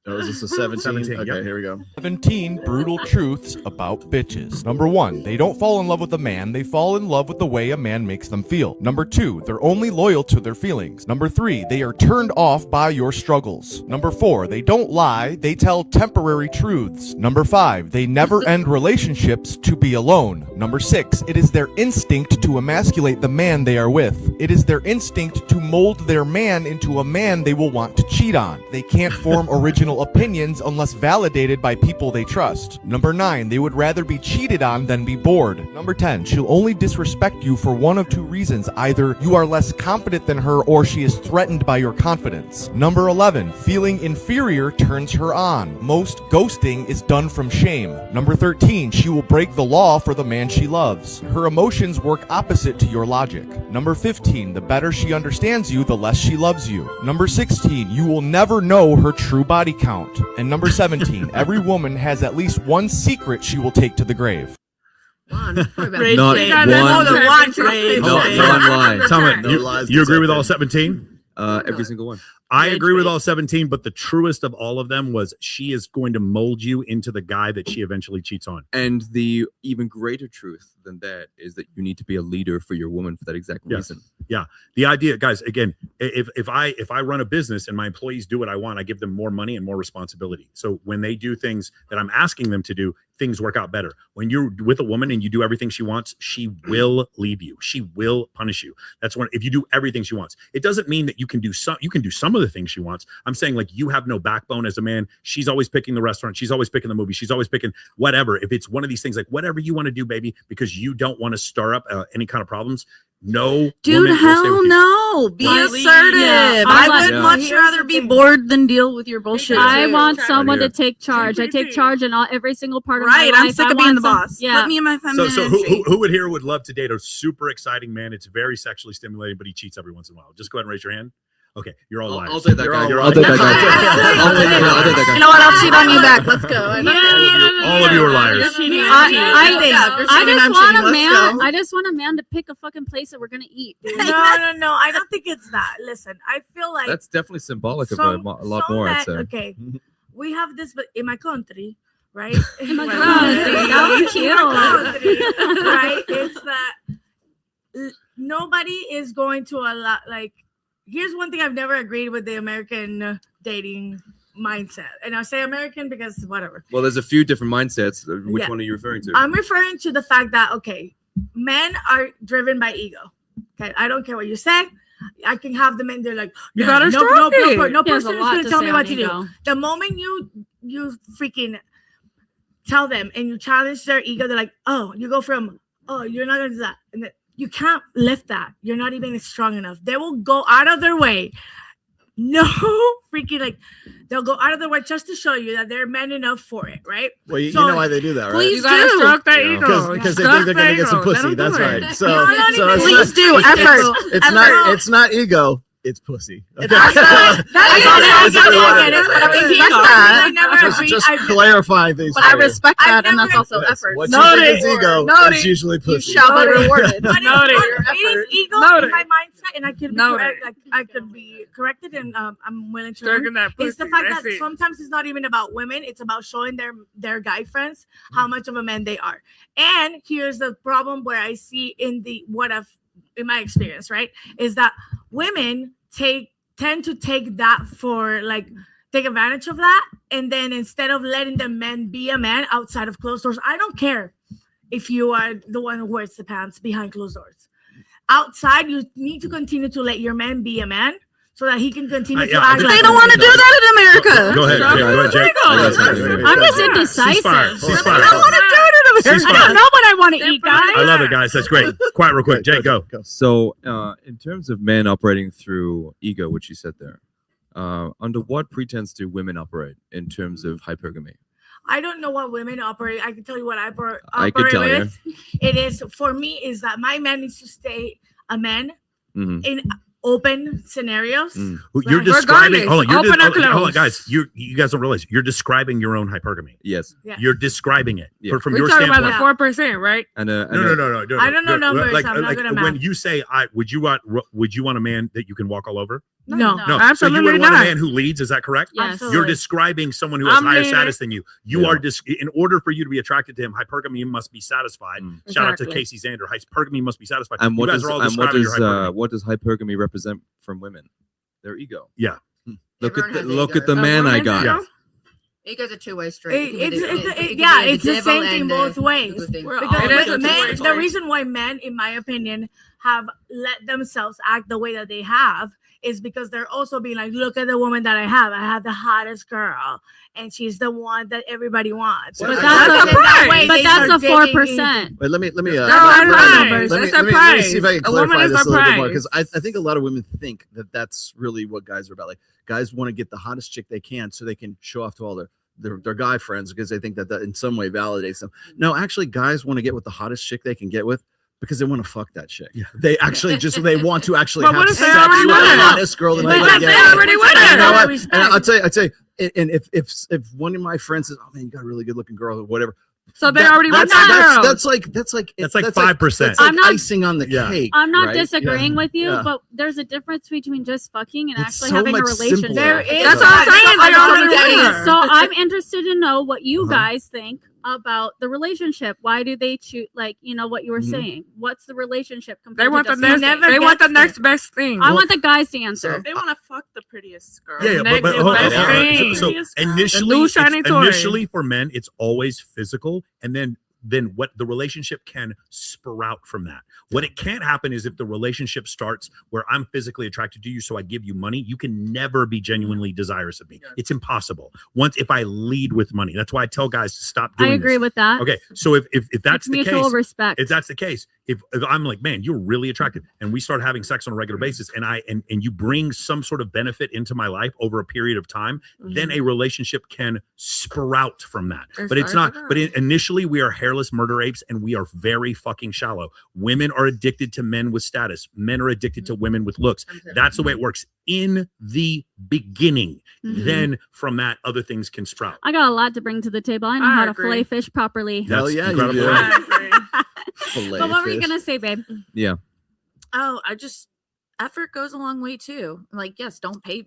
Oh, is this a 17? 17, Okay, yep. here we go. 17 brutal truths about bitches. Number 1, they don't fall in love with a man, they fall in love with the way a man makes them feel. Number 2, they're only loyal to their feelings. Number 3, they are turned off by your struggles. Number 4, they don't lie, they tell temporary truths. Number 5, they never end relationships to be alone. Number 6, it is their instinct to emasculate the man they are with. It is their instinct to mold their man into a man they will want to cheat on. They can't form original personal opinions unless validated by people they trust. Number 9, they would rather be cheated on than be bored. Number 10, she'll only disrespect you for one of two reasons. Either you are less confident than her or she is threatened by your confidence. Number 11, feeling inferior turns her on. Most ghosting is done from shame. Number 13, she will break the law for the man she loves. Her emotions work opposite to your logic. Number 15, the better she understands you, the less she loves you. Number 16, you will never know her true body count. And number 17, every woman has at least one secret she will take to the grave. Not one. You agree with all 17? Every single one. I agree with all 17, but the truest of all of them was she is going to mold you into the guy that she eventually cheats on. And the even greater truth than that is that you need to be a leader for your woman for that exact reason. Yeah. The idea, guys, again, if I run a business and my employees do what I want, I give them more money and more responsibility. So when they do things that I'm asking them to do, things work out better. When you're with a woman and you do everything she wants, she will leave you. She will punish you. That's when, if you do everything she wants, it doesn't mean that you can do some of the things she wants. I'm saying, like, you have no backbone as a man. She's always picking the restaurant. She's always picking the movie. She's always picking whatever. If it's one of these things, like, whatever you want to do, baby, because you don't want to stir up any kind of problems. No, dude, hell no. Be assertive. Yeah, I would much rather be bored than deal with your bullshit. I want someone to take charge. I take charge in every single part of my life. I'm sick of being the boss. Yeah. Put me in my feminine So who would here would love to date a super exciting man? It's very sexually stimulating, but he cheats every once in a while. Just go ahead and raise your hand. Okay, you're all liars. I'll take that guy. I'll take that guy. You know what? I'll cheat on you back. Let's go. All of you are liars. I just want a man to pick a fucking place that we're gonna eat. No. I don't think it's that. Listen, I feel like that's definitely symbolic of a lot more. I'd say. Okay, we have this, but in my country, right? In my country, that was cute. Right? It's that nobody is going to allow. Like, here's one thing I've never agreed with the American dating mindset, and I say American because whatever. Well, there's a few different mindsets. Which one are you referring to? I'm referring to the fact that, okay, men are driven by ego. Okay, I don't care what you say. I can have the men. They're like, you gotta no person is going to tell me what to do. The moment you freaking tell them and you challenge their ego, they're like, oh, you go from, oh, you're not gonna do that, and you can't lift that. You're not even strong enough. They will go out of their way. No freaking, like, they'll go out of their way just to show you that they're men enough for it, right? Well, you know why they do that, right? Please do. Stroke that ego. Because they think they're gonna get some pussy. That's right. So please do effort. It's not ego. It's pussy. Okay. Just clarifying things. But I respect that, and that's also effort. What you think is ego, it's usually pussy. You shall be rewarded. It is ego in my mindset, and I could be corrected, and I'm willing to learn. It's the fact that sometimes it's not even about women; it's about showing their guy friends how much of a man they are. And here's the problem where I see in my experience, right, is that women tend to take that for, like, take advantage of that, and then instead of letting the men be a man outside of closed doors, I don't care if you are the one who wears the pants behind closed doors. Outside, you need to continue to let your man be a man so that he can continue to act. They don't want to do that in America. Go ahead, Jake. I'm just indecisive. Ceasefire. I don't want to do it in America. I don't know what I want to eat, guys. I love it, guys. That's great. Quiet real quick. Jake, go. So, in terms of men operating through ego, which you said there, under what pretense do women operate in terms of hypergamy? I don't know what women operate. I can tell you what I operate with. It is, for me, is that my man needs to stay a man in open scenarios. You're describing. Hold on, guys. You guys don't realize you're describing your own hypergamy. Yes. You're describing it from your talking standpoint. about the 4%, right? No. I don't know numbers. Like, I'm not good at math. when you say, would you want a man that you can walk all over? No, absolutely so you would want not. a man who leads. Is that correct? Yes. You're describing someone who has higher status than you. You are in order for you to be attracted to him, hypergamy must be satisfied. Shout out to Casey Zander. Hypergamy must be satisfied. And what does hypergamy represent from women? Their ego. Yeah. Look at the man I got. Yeah. Ego's a two-way street. It's the same thing both ways. The reason why men, in my opinion, have let themselves act the way that they have is because they're also being like, look at the woman that I have the hottest girl, and she's the one that everybody wants. But that's a 4%. But let me see if I can clarify this a little bit more, because I think a lot of women think that that's really what guys are about. Like, guys want to get the hottest chick they can so they can show off to all their guy friends, because they think that in some way validates them. No, actually, guys want to get with the hottest chick they can get with because they want to fuck that chick. Yeah. They actually they want to actually have sex with the hottest girl that they can get. Already winning. And I'll tell you, and if one of my friends says, "Oh man, you got a really good looking girl," or whatever. So they already won that's like 5%. I'm not icing on the cake. I'm not disagreeing with you, but there's a difference between just fucking and actually having a relationship. That's what I'm saying. So I'm interested to know what you guys think about the relationship. Why do they choose, like, you know, what you were saying? What's the relationship compared They want to the next best thing. I want the guys to answer. They want to fuck the prettiest girl. Yeah, but so initially for men, it's always physical, and then what the relationship can sprout from that. What it can't happen is if the relationship starts where I'm physically attracted to you, so I give you money, you can never be genuinely desirous of me. It's impossible. Once if I lead with money, that's why I tell guys to stop doing. I agree with that. Okay, so if that's the mutual case, respect. if that's the case, if I'm like, man, you're really attractive, and we start having sex on a regular basis, and you bring some sort of benefit into my life over a period of time, then a relationship can sprout from that. But it's not. But initially, we are hairless murder apes, and we are very fucking shallow. Women are addicted to men with status. Men are addicted to women with looks. That's the way it works in the beginning. Then from that, other things can sprout. I got a lot to bring to the table. I know how to fillet fish properly. Hell yeah, you do. But what were you gonna say, babe? Yeah. Oh, effort goes a long way too. Like, yes, don't pay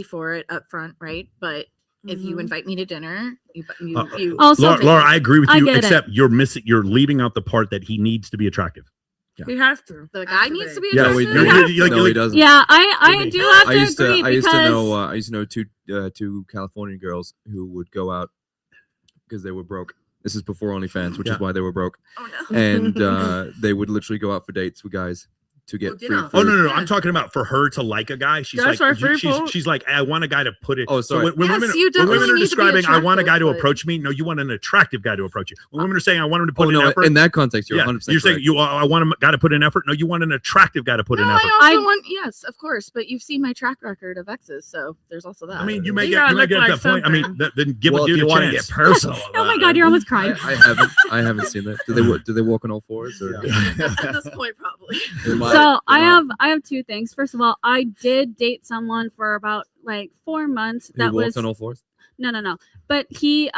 for it up front, right? But if you invite me to dinner, you also Laura, I agree with you, except you're leaving out the part that he needs to be attractive. Yeah. He has to. The guy needs to be attractive. No, he doesn't. Yeah, I do have to agree. I used to know two Californian girls who would go out because they were broke. This is before OnlyFans, which is why they were broke. Oh no! And they would literally go out for dates with guys to get free food. Oh no! I'm talking about for her to like a guy. She's like, I want a guy to put it. Oh, sorry. So when women are describing, I want a guy to approach me. No, you want an attractive guy to approach you. When women are saying, I want him to put in effort. In that context, you're 100%. You're saying I want a guy to put in effort. No, you want an attractive guy to put in effort. I also want, yes, of course. But you've seen my track record of exes, so there's also that. I mean, you may get at that point. I mean, then give a dude a chance. Get personal. Oh my God, you're almost crying. I haven't seen that. Do they walk on all fours? Or? At this point, probably. So I have two things. First of all, I did date someone for about like 4 months. That was on all fours? No. But he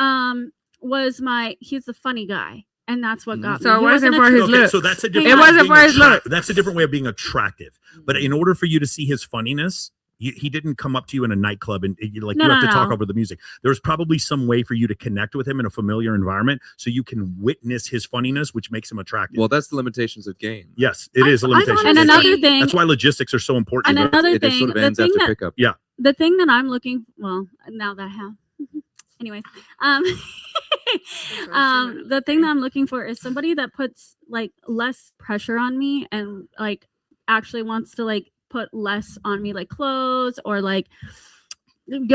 he's the funny guy. And that's what got me. So it wasn't for his look. So that's a different. It wasn't for his look. That's a different way of being attractive. But in order for you to see his funniness, he didn't come up to you in a nightclub and you have to talk over the music. There's probably some way for you to connect with him in a familiar environment so you can witness his funniness, which makes him attractive. Well, that's the limitations of game. Yes, it is a limitation. And another thing, that's why logistics are so important. And another thing, sort of ends after pickup. Yeah. The thing that I'm looking, well, now that I have, anyways, the thing that I'm looking for is somebody that puts like less pressure on me and like actually wants to like put less on me, like clothes or like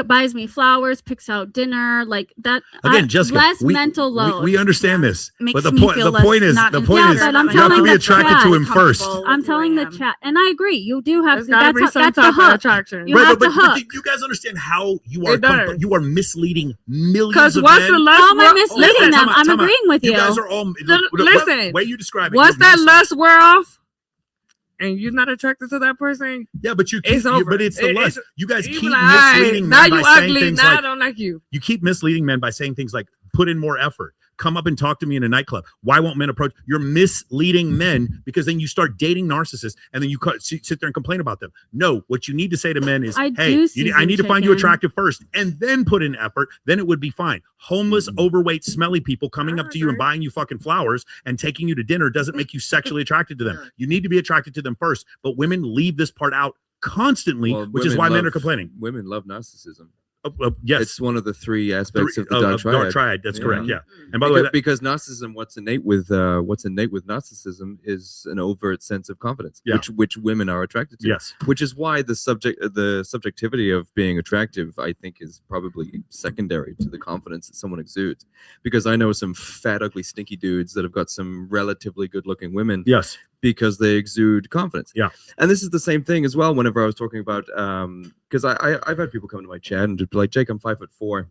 buys me flowers, picks out dinner, like that. Again, Jessica, less mental load. We understand this, but the point is you have to be attracted to him first. I'm telling the chat, and I agree. You do have to. That's the hook. Attraction. You have to hook. But you guys understand how you are misleading millions of men. How am I misleading them? I'm agreeing with you. You guys are all listen. The way you describe it. Once that lust wear off, and you're not attracted to that person, yeah, but it's the lust. You guys keep like, misleading men by saying things now like, I don't like you. You keep misleading men by saying things like, put in more effort. Come up and talk to me in a nightclub. Why won't men approach? You're misleading men because then you start dating narcissists and then you sit there and complain about them. No, what you need to say to men is, I need to find you attractive first and then put in effort. Then it would be fine. Homeless, overweight, smelly people coming up to you and buying you fucking flowers and taking you to dinner doesn't make you sexually attracted to them. You need to be attracted to them first. But women leave this part out constantly, which is why men are complaining. Women love narcissism. Yes, it's one of the three aspects of the dark triad. That's correct. Yeah, and by the way, because narcissism, what's innate with narcissism is an overt sense of confidence, which women are attracted to. Yes, which is why the subjectivity of being attractive, I think, is probably secondary to the confidence that someone exudes. Because I know some fat, ugly, stinky dudes that have got some relatively good-looking women. Yes. Because they exude confidence. Yeah. And this is the same thing as well. Whenever I was talking about, because I've had people come to my chat and just be like, Jake, I'm 5'4".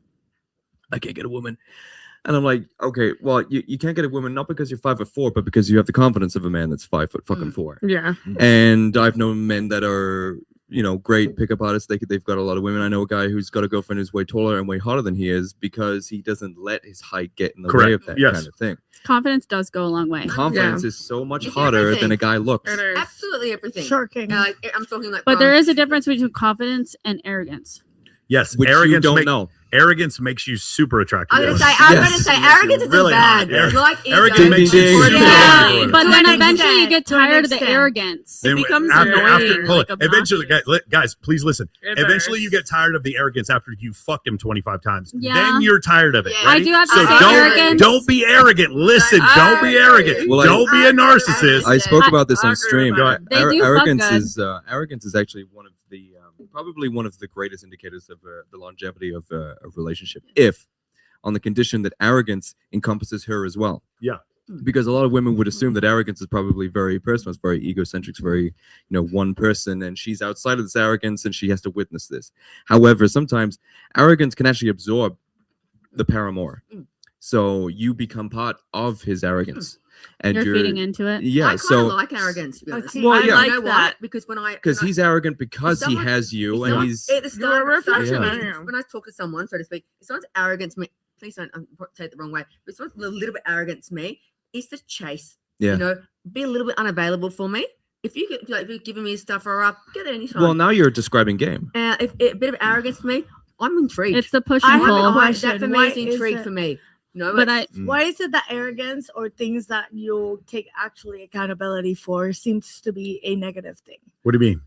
I can't get a woman. And I'm like, okay, well, you can't get a woman not because you're 5'4", but because you have the confidence of a man that's 5'4". Yeah. And I've known men that are, great pickup artists. They've got a lot of women. I know a guy who's got a girlfriend who's way taller and way hotter than he is because he doesn't let his height get in the way of that kind of thing. Confidence does go a long way. Confidence is so much hotter than a guy looks. Absolutely everything. Shocking. I'm talking like. But there is a difference between confidence and arrogance. Yes, which arrogance you don't know. Arrogance makes you super attractive. I'm gonna say arrogance is really bad. Like arrogance makes you super attractive. But then eventually you get tired of the arrogance. It becomes annoying. Eventually, guys, please listen. Eventually, you get tired of the arrogance after you fucked him 25 times. Yeah. Then you're tired of it. Yeah. I do have to say arrogance. Don't be arrogant. Listen, don't be arrogant. Well, don't be a narcissist. I spoke about this on stream. Arrogance is actually one of the probably one of the greatest indicators of the longevity of a relationship, if on the condition that arrogance encompasses her as well. Yeah. Because a lot of women would assume that arrogance is probably very personal, it's very egocentric, it's very, one person, and she's outside of this arrogance and she has to witness this. However, sometimes arrogance can actually absorb the paramour. So you become part of his arrogance. And you're feeding into it. Yeah, I kind of like arrogance. To be honest. Well, yeah, I like that because because he's arrogant because he has you, and he's you're a reflection. When I talk to someone, so to speak, if someone's arrogant to me, please don't take it the wrong way. But if someone's a little bit arrogant to me, it's the chase. Yeah. Be a little bit unavailable for me. If you're giving me stuff or up, get it anytime. Well, now you're describing game. If a bit of arrogance to me, I'm intrigued. It's the push and pull. That for me is intrigue for me. No, but why is it that arrogance or things that you take actually accountability for seems to be a negative thing? What do you mean?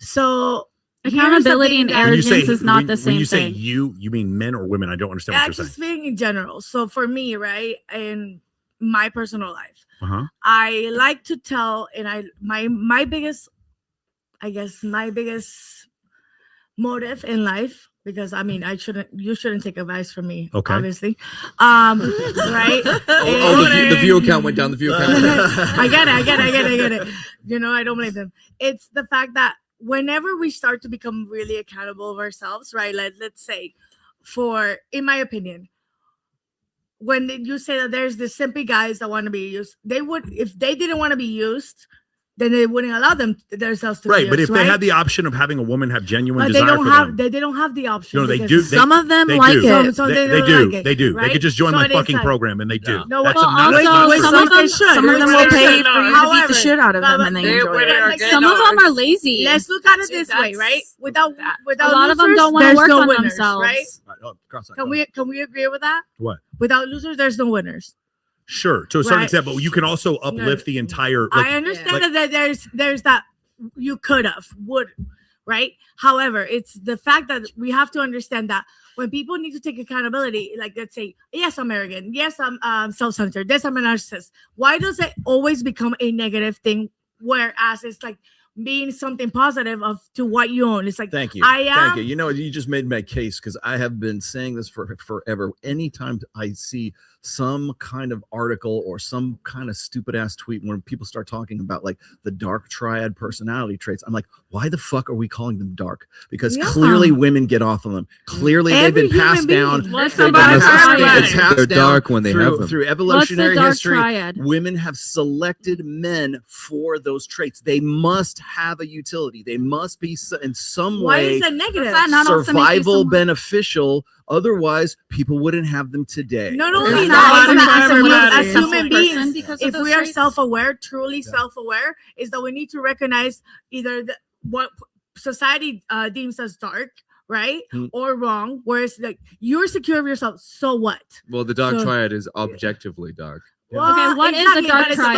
So accountability and arrogance is not the same thing. When you say thing. you mean men or women? I don't understand what you're saying. Just in general. So for me, right, in my personal life, uh-huh. I like to tell, and my biggest motive in life. Because you shouldn't take advice from me, obviously. Right? The view count went down. The view count went down. I get it. I don't blame them. It's the fact that whenever we start to become really accountable of ourselves, right? Let's say, in my opinion, when you say that there's the simpy guys that want to be used, if they didn't want to be used, then they wouldn't allow themselves to be used, but if they had the option of having a woman have genuine desire for them, they don't have the option. No, they do. Some of them like it. So they do. They do. Right? They could just join my fucking program, and they do. No, That's some of them will pay for you to beat the shit out of them, and they enjoy it. Some of them are lazy. Let's look at it this way, right? Without a lot of them don't want to work on themselves, right? Can we agree with that? What? Without losers, there's no winners. Sure, to a certain extent, but you can also uplift the entire. I understand that there's that you would, right? However, it's the fact that we have to understand that when people need to take accountability, like let's say, yes, I'm arrogant, yes, I'm self-centered, yes, I'm a narcissist. Why does it always become a negative thing? Whereas it's like being something positive to what you own. It's like, thank you. Thank you. You just made my case because I have been saying this for forever. Anytime I see some kind of article or some kind of stupid ass tweet when people start talking about like the dark triad personality traits, I'm like, why the fuck are we calling them dark? Because clearly women get off of them. Clearly they've been passed down. They're dark when they have them. Through evolutionary history. Women have selected men for those traits. They must have a utility. They must be in some way. Why is that negative? Survival beneficial. Otherwise, people wouldn't have them today. Not only that, as human beings, if we are self-aware, truly self-aware, is that we need to recognize either what society deems as dark, right, or wrong. Whereas, like, you're secure of yourself, so what? Well, the dark triad is objectively dark. Well, okay, what is the dark triad?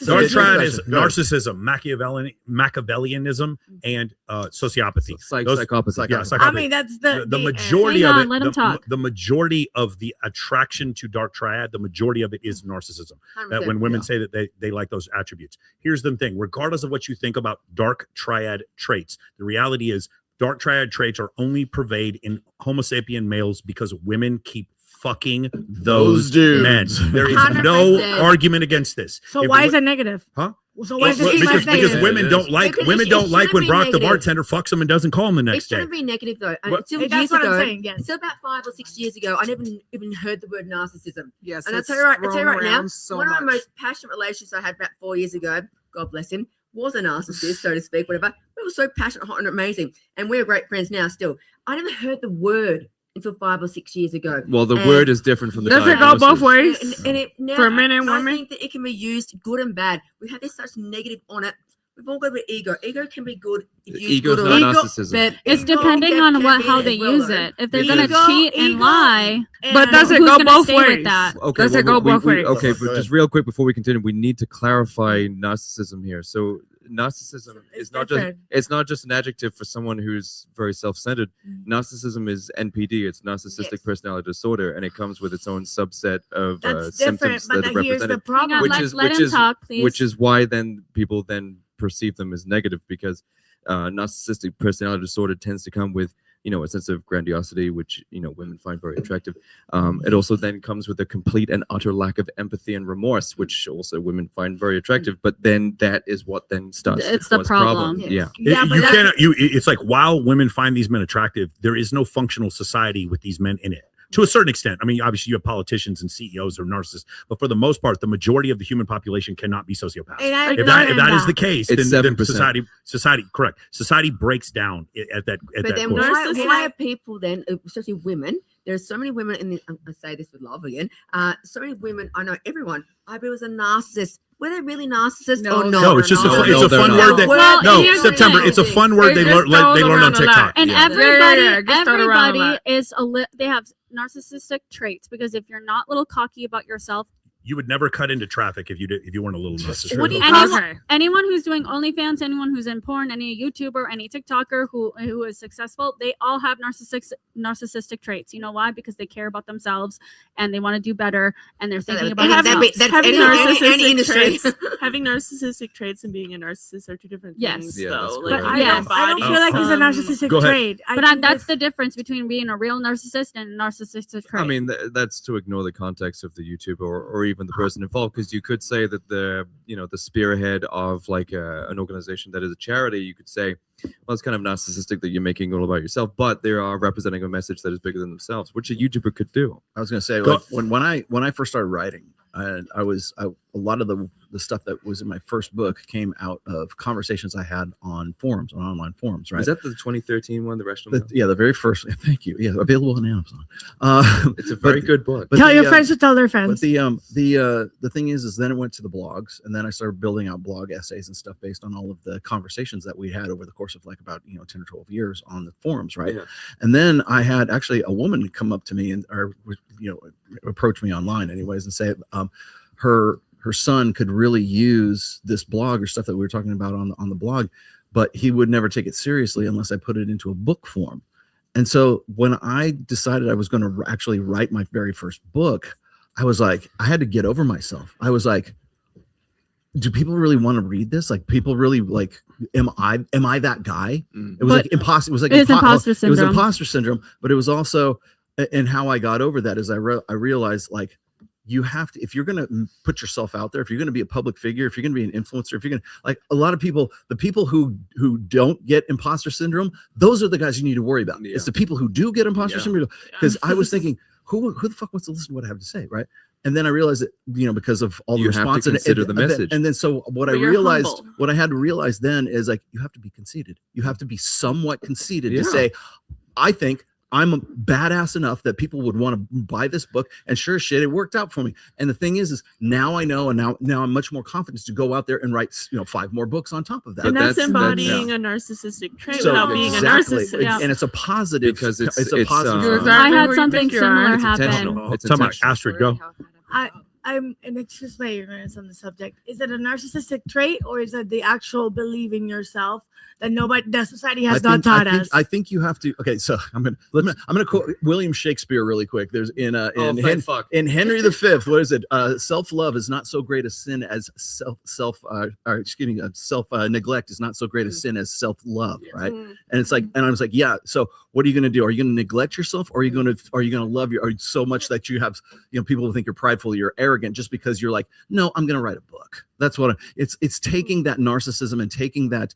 Dark triad is narcissism, Machiavellianism, and sociopathy. Psychopathy. Yeah, psychopathy. I mean, that's the majority of it. The majority of the attraction to dark triad, the majority of it is narcissism. That when women say that they like those attributes. Here's the thing: regardless of what you think about dark triad traits, the reality is dark triad traits are only pervade in Homo sapien males because women keep fucking those dudes. Men. There is 100%. no argument against this. So why is it negative? Huh? So why is it because women don't like when Brock the bartender fucks them and doesn't call him the next day. It shouldn't be negative though. Until that's years what ago, I'm saying. Yes. Until about 5 or 6 years ago, I never even heard the word narcissism. Yes, and I tell you right now, one of my most passionate relationships I had about 4 years ago, God bless him, was a narcissist, so to speak, whatever. We were so passionate, hot, and amazing, and we're great friends now. Still, I never heard the word until 5 or 6 years ago. Well, the word is different from the diagnosis. Does it go both ways? And it now, for men and women? I think that it can be used good and bad. We have this such negative on it. We've all got a bit of ego. Ego can be good if you use good or not narcissism. But it's depending on how they use it. If they're going to cheat and lie, but does it go both ways? Okay, does it go both ways? Okay, but just real quick before we continue, we need to clarify narcissism here. So narcissism is not just an adjective for someone who's very self-centered. Narcissism is NPD. It's narcissistic personality disorder, and it comes with its own subset of symptoms that are represented. Which is why then people then perceive them as negative, because narcissistic personality disorder tends to come with a sense of grandiosity, which women find very attractive. It also then comes with a complete and utter lack of empathy and remorse, which also women find very attractive. But then that is what then starts to cause problem. Yeah, it's like while women find these men attractive, there is no functional society with these men in it. To a certain extent. I mean, obviously you have politicians and CEOs who are narcissists, but for the most part, the majority of the human population cannot be sociopaths. If that is the case, then society breaks down at that course. Why are people then, especially women, there's so many women in the, I say this with love again, so many women, I know everyone, I was a narcissist. Were they really narcissists or not? No, it's just a fun word. September. It's a fun word they learned on TikTok. And everybody is they have narcissistic traits, because if you're not a little cocky about yourself, you would never cut into traffic if you weren't a little narcissistic. Anyone who's doing OnlyFans, anyone who's in porn, any YouTuber, any TikToker who is successful, they all have narcissistic traits. You know why? Because they care about themselves and they want to do better, and they're thinking about themselves. Having narcissistic traits and being a narcissist are two different things. Yeah, Like, I don't feel like it's a narcissistic trait. But that's the difference between being a real narcissist and a narcissistic trait. I mean, that's to ignore the context of the YouTuber or even the person involved, because you could say that the spearhead of like an organization that is a charity, you could say, well, it's kind of narcissistic that you're making it all about yourself, but they are representing a message that is bigger than themselves, which a YouTuber could do. I was going to say, like, when I first started writing, a lot of the stuff that was in my first book came out of conversations I had on forums, on online forums, right? Is that the 2013 one, the Rational? Yeah, the very first. Thank you. Yeah, available on Amazon. It's a very good book. Tell your friends to tell their friends. But the thing is then it went to the blogs, and then I started building out blog essays and stuff based on all of the conversations that we had over the course of like about 10 or 12 years on the forums, right? Yeah. And then I had actually a woman come up to me and approach me online anyways and say her son could really use this blog or stuff that we were talking about on the blog, but he would never take it seriously unless I put it into a book form. And so when I decided I was going to actually write my very first book, I was like, I had to get over myself. I was like, do people really want to read this? Like, people really like, am I that guy? It was like impossible. It was like imposter syndrome. It was imposter syndrome, but it was also, and how I got over that is I realized, like, you have to, if you're going to put yourself out there, if you're going to be a public figure, if you're going to be an influencer, if you're going to, like, a lot of people, the people who don't get imposter syndrome, those are the guys you need to worry about. Yeah. It's the people who do get imposter syndrome. Because I was thinking, who the fuck wants to listen to what I have to say, right? And then I realized that, because of all the response and consider the message. And then so what I realized, what I had to realize then is, like, you have to be conceited. You have to be somewhat conceited to say, I think I'm badass enough that people would want to buy this book, and sure as shit, it worked out for me. And the thing is now I know, and now I'm much more confident to go out there and write 5 more books on top of that. And that's embodying a narcissistic trait without being a narcissist. Yeah. And it's a positive, because it's a positive. I had something similar happen. It's Astrid, go. I and excuse my ignorance on the subject. Is it a narcissistic trait, or is it the actual believing yourself that society has not taught us? I think you have to. Okay, so I'm gonna quote William Shakespeare really quick. There's in Henry V. What is it? Self-love is not so great a sin as self neglect is not so great a sin as self-love, right? And it's like, and I was like, yeah. So what are you gonna do? Are you gonna neglect yourself, or are you gonna love you so much that you have, people will think you're prideful, you're arrogant, just because you're like, no, I'm gonna write a book. That's what it's taking that narcissism and taking that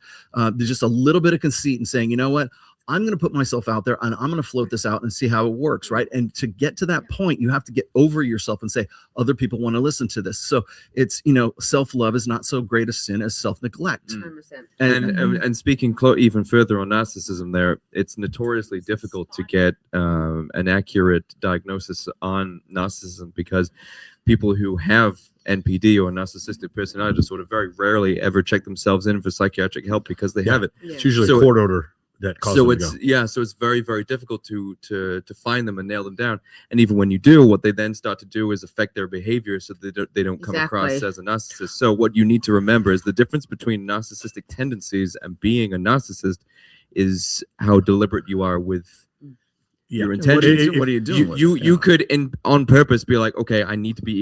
there's just a little bit of conceit and saying, you know what, I'm going to put myself out there and I'm going to float this out and see how it works, right? And to get to that point, you have to get over yourself and say, other people want to listen to this. So it's, self-love is not so great a sin as self-neglect. And speaking even further on narcissism there, it's notoriously difficult to get an accurate diagnosis on narcissism, because people who have NPD or narcissistic personality disorder very rarely ever check themselves in for psychiatric help because they have it. It's usually a court order that causes them to go. So it's very, very difficult to find them and nail them down. And even when you do, what they then start to do is affect their behavior so they don't come across as a narcissist. So what you need to remember is the difference between narcissistic tendencies and being a narcissist is how deliberate you are with your intentions. What are you doing? You could on purpose be like, okay, I need to be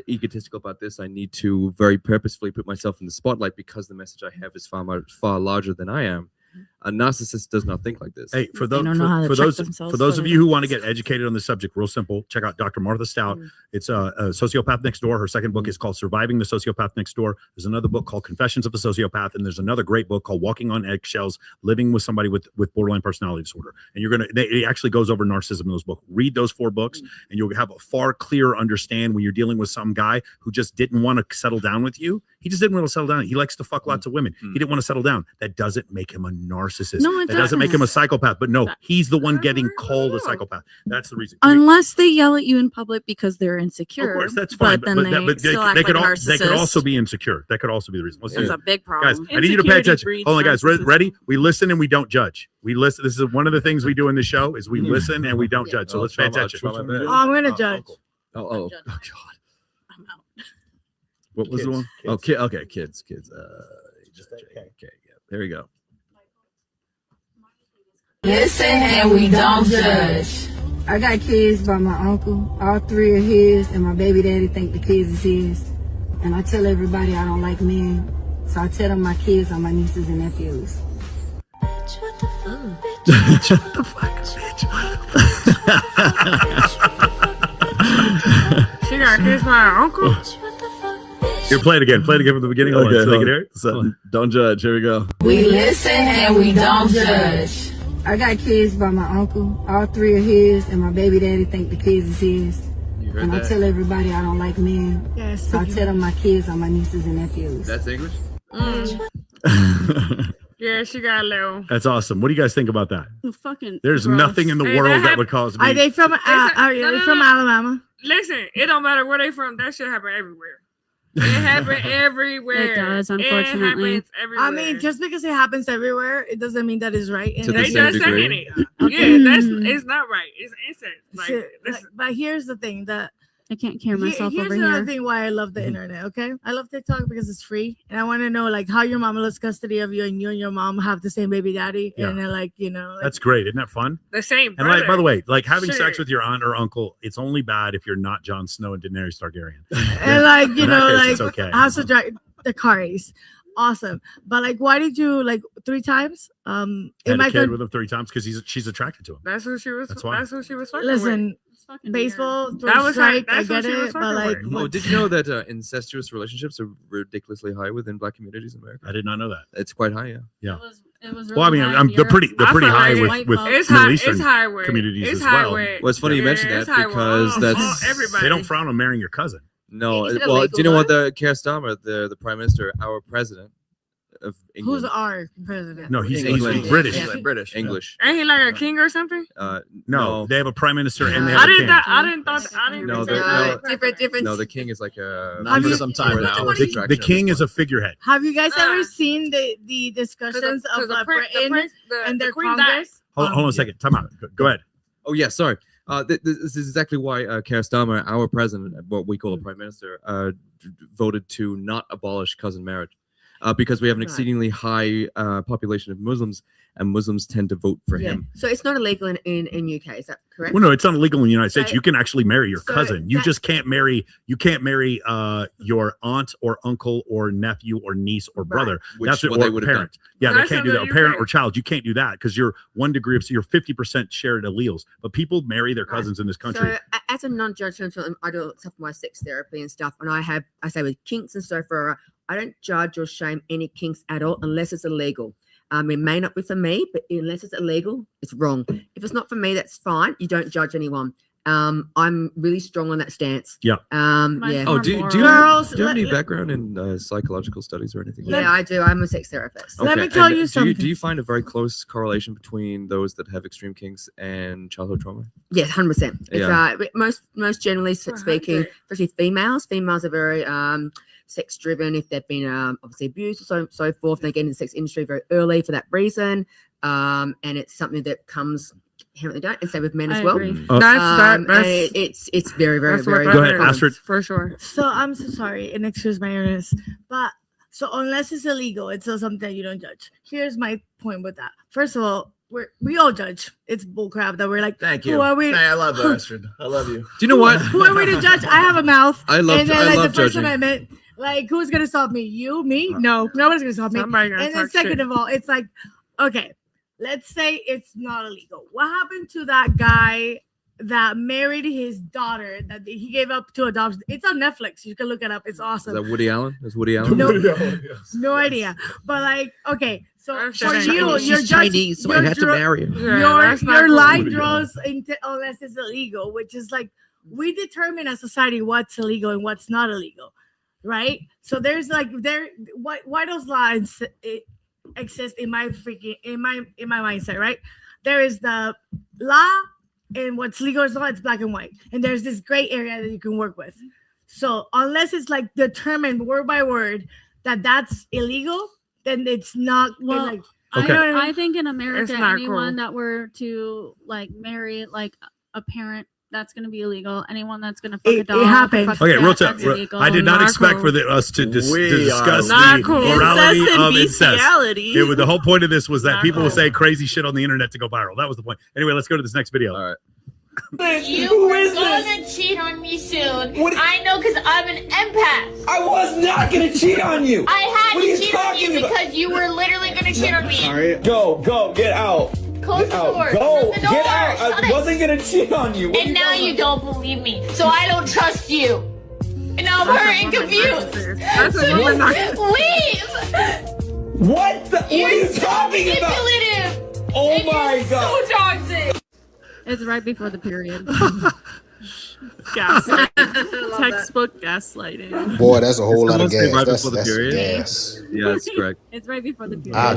egotistical about this. I need to very purposefully put myself in the spotlight because the message I have is far larger than I am. A narcissist does not think like this. Hey, for those of you who want to get educated on the subject, real simple, check out Dr. Martha Stout. It's a Sociopath Next Door. Her second book is called Surviving the Sociopath Next Door. There's another book called Confessions of a Sociopath, and there's another great book called Walking on Eggshells: Living with Somebody with Borderline Personality Disorder. And it actually goes over narcissism in those books. Read those 4 books, and you'll have a far clearer understand when you're dealing with some guy who just didn't want to settle down with you. He just didn't want to settle down. He likes to fuck lots of women. He didn't want to settle down. That doesn't make him a narcissist. No, that doesn't make him a psychopath. But no, he's the one getting called a psychopath. That's the reason. Unless they yell at you in public because they're insecure. Of course, that's fine. But then they could also be insecure. That could also be the reason. That's a big problem. Guys, I need you to pay attention. Hold on, guys. Ready? We listen and we don't judge. We listen. This is one of the things we do in the show is we listen and we don't judge. So let's pay attention. I'm gonna judge. Oh God. I'm out. What was the one? Kids. Okay, kids. Okay, yeah. There we go. Listen and we don't judge. I got kids by my uncle. All 3 are his, and my baby daddy think the kids is his. And I tell everybody I don't like men, so I tell them my kids are my nieces and nephews. Bitch, what the fuck, bitch? Shut the fuck up, She got kids by her uncle. Here, play it again. Play it again from the beginning. Okay, so they can hear it. So, don't judge. Here we go. We listen and we don't judge. I got kids by my uncle. All 3 are his, and my baby daddy think the kids is his. And I tell everybody I don't like men. Yes. So I tell them my kids are my nieces and nephews. That's English? Yeah, she got a little. That's awesome. What do you guys think about that? There's gross. nothing in the world that would cause me. Are they from Alabama? Listen, it don't matter where they from. That shit happen everywhere. It happens everywhere. It does, unfortunately. It happens everywhere. I mean, just because it happens everywhere, it doesn't mean that it's right. And They just saying it. Yeah, it's not right. It's incest. But here's the thing that I can't hear myself here's over another here. thing why I love the internet. Okay, I love TikTok because it's free, and I want to know like how your mama lost custody of you, and you and your mom have the same baby daddy, and then like that's great. Isn't that fun? The same. And like, by the way, like having sex with your aunt or uncle, it's only bad if you're not Jon Snow and Daenerys Targaryen. And like it's okay. House of the Caris. Awesome, but like, why did you like 3 times? Had a kid with him 3 times because she's attracted to him. That's who she was. That's why. That's who she was fucking Listen, with. baseball. That was strike. That's I get what she was it, but fucking like, with. Oh, did you know that incestuous relationships are ridiculously high within Black communities in America? I did not know that. It's quite high, yeah. It was Well, I mean, they're pretty high with It's Middle high. Eastern It's high with communities it's as high well. with- Well, it's funny you mentioned it's that high with because that's everybody. They don't frown on marrying your cousin. No, Is it well, illegal, do you know what though? the Keir Starmer, the Prime Minister, our president of England? who's our president? No, he's England. British. He's like British. English. Ain't he like a king or something? No, they have a prime minister and they have I a king. didn't. I didn't No, think the, different. no, the king is like a. Not for some time now. The king is a figurehead. Have you guys ever seen the discussions of Britain and their Congress? Hold on a second. Time out. Go ahead. Oh yeah, sorry. This is exactly why Keir Starmer, our president, what we call a prime minister, voted to not abolish cousin marriage, because we have an exceedingly high population of Muslims, and Muslims tend to vote for him. So it's not illegal in UK, is that correct? Well, no, it's not illegal in the United States. So- You can actually marry your so cousin. You that- just can't marry. You can't marry your aunt or uncle or nephew or niece or brother. Which That's what or they would have parent. done. Yeah, That's they can't do under that. A parent UK. or child, you can't do that because you're 1 degree of you're 50% shared alleles. But people marry their cousins in this country. So as a non-judgmental, I do stuff for my sex therapy and stuff, and I say with kinks and so forth, I don't judge or shame any kinks at all unless it's illegal. It may not be for me, but unless it's illegal, it's wrong. If it's not for me, that's fine. You don't judge anyone. I'm really strong on that stance. Yeah. Yeah. Oh, do you Girls, do you have any let- background in psychological studies or anything? Yeah, I do. I'm a sex therapist. Let me Okay, tell and you Do something. you find a very close correlation between those that have extreme kinks and childhood trauma? Yes, 100%. It's Yeah. Most generally speaking, especially females. Females are very sex driven if they've been obviously abused or so forth. They get in the sex industry very early for that reason, and it's something that comes inherently down. And same with men as I well. agree. And it's very That's what very that Go ahead, is, Astrid. for sure. So I'm so sorry, and excuse my ignorance, but so unless it's illegal, it's still something that you don't judge. Here's my point with that. First of all, we all judge. It's bullcrap that we're like, Thank who you. are we? Hey, I love you, Astrid. I love you. Do you know what? Who are we to judge? I have a mouth. I love- And then I like love the First judging. Amendment, like who's gonna stop me? You, me? No, nobody's gonna stop me. Somebody gonna And then talk second shit. of all, it's like, okay, let's say it's not illegal. What happened to that guy that married his daughter that he gave up to adoption? It's on Netflix. You can look it up. It's Is awesome. that Woody Allen? Is Woody Allen? No, no idea. But like, okay, so That's for just you, Chinese. you're She's judging- Chinese, so I you're had to dra- marry her. Yeah, that's not your cool. line Woody draws into unless it's illegal, which is like we determine as society what's illegal and what's not illegal, right? So there's like why those lines exist in my mindset, right? There is the law and what's legal is law, it's black and white, and there's this gray area that you can work with. So unless it's like determined word by word that that's illegal, then it's not. Well, like, Okay. you know what I mean? I think in America, It's not anyone cool. that were to like marry like a parent, that's going to be illegal. Anyone that's going to fuck a It dog, happens. fuck a Okay, cat, real talk. that's illegal. I did not Not expect cool. for us to, to We discuss are not the cool. morality Incest and of incest. bestiality. It was, the whole point of this was that Not people will cool. say crazy shit on the internet to go viral. That was the point. Anyway, let's go to this next video. All right. You were gonna cheat on me soon. I know, because I'm an empath. I was not gonna cheat on you. I had What are you to cheat on talking you about? because you were literally gonna cheat on me. Sorry. Go, get out. Close Get the out. door. Go, Close the door. get out. Shut I it. wasn't gonna cheat on you. What are And now talking you don't believe me, so I don't trust you. And now I'm hurt and confused. That's a woman not- Leave! What? What are you talking about? Manipulative. Oh And my you're god. So toxic. It's right before the period. Gaslighting. Textbook gaslighting. Boy, that's a whole It's lot of mostly gas. right That's before the period. gas. Yeah, that's correct. It's right before the period. I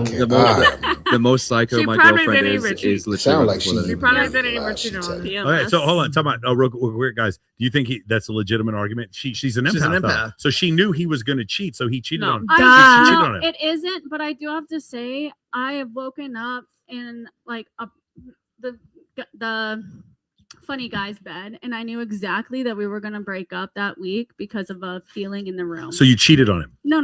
The most psycho She my probably girlfriend didn't is even cheat. is literally Sound right like before she- that. She probably Yeah. didn't even Wow, cheat she on said- me. Okay, so hold on, talk about real quick, guys. Do you think that's a legitimate argument? She's an empath. She's an though. empath. So she knew he was going to cheat, so he cheated No. on her. I, She cheated no, on him. it isn't, but I do have to say I have woken up in like the funny guy's bed, and I knew exactly that we were gonna break up that week because of a feeling in the room. So you cheated on him. No.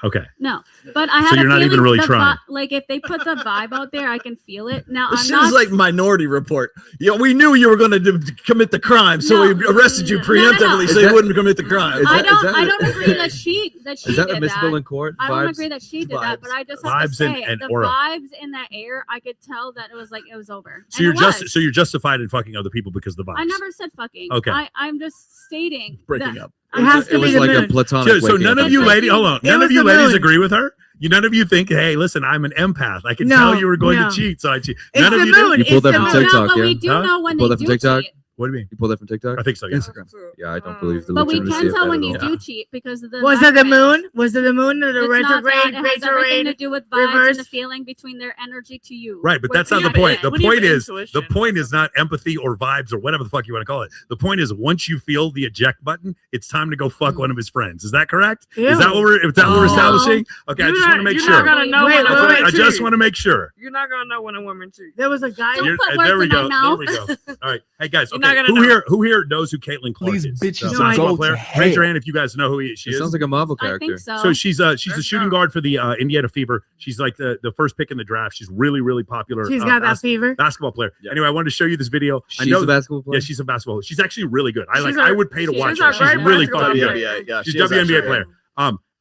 Okay. No, but I had So a you're not even feeling really the trying. like if they put the vibe out there, I can feel it. Now This I'm shit not is like Minority Report. We knew you were going to commit the crime, so No. we arrested you No. preemptively so Is you that- wouldn't commit the crime. is I that- don't. that- I don't agree that she Is that did admissible that. in court? I don't Vibes? agree that she did that, but I just have Vibes to and- say and the aura. vibes in that air. I could tell that it was like it was over. So And you're it just was. so you're justified in fucking other people because of the vibes. I never said fucking. Okay. I'm just stating Breaking that- up. It has to It be was the like a moon. platonic. So none waking of up you and ladies, hold on. It None was of you the ladies moon. agree with her. None of you think, hey, listen, I'm an empath. I can No, tell you were going no. to cheat, so I cheat. It's None the of you do. moon. You pulled that It's from the moon. TikTok, but we yeah? do Huh? know when Pull they that from do TikTok? cheat. What do you mean? You pulled that from TikTok? I think so. Yes. Yeah, I don't believe the But we legitimacy can of tell that when at you all. do cheat because of the Was it the environment. moon? Was it the moon or the It's not retrograde? that. It has everything to Retrograde. do with vibes reverse. and the feeling between their energy to you. Right, but With that's not the people. point. The When you have point is intuition. the point is not empathy or vibes or whatever the fuck you want to call it. The point is once you feel the eject button, it's time to go fuck one of his friends. Is that correct? Is that what we're No. establishing? Okay, I just want to make You're sure. not gonna know Wait, when a wait, woman wait. I just cheats. want to make sure. You're not gonna know when a woman cheats. There was a guy. Don't You're- put there words we in my go. mouth. There we go. All right. Hey guys, You're okay. who here knows who Caitlin Clark is? bitches Basketball player. Raise your hand if you guys know who she is. Sounds like a Marvel I character. think so. So she's a shooting guard for the Indiana Fever. She's like the first pick in the draft. She's really, really popular. She's got that fever. Basketball player. Yeah. Anyway, I wanted to show you this video. She's a basketball player? Yeah, she's a basketball player. She's actually really good. I would pay to watch she's a her. She's great really basketball fucking player. good. Yeah, She's she is WNBA actually. player.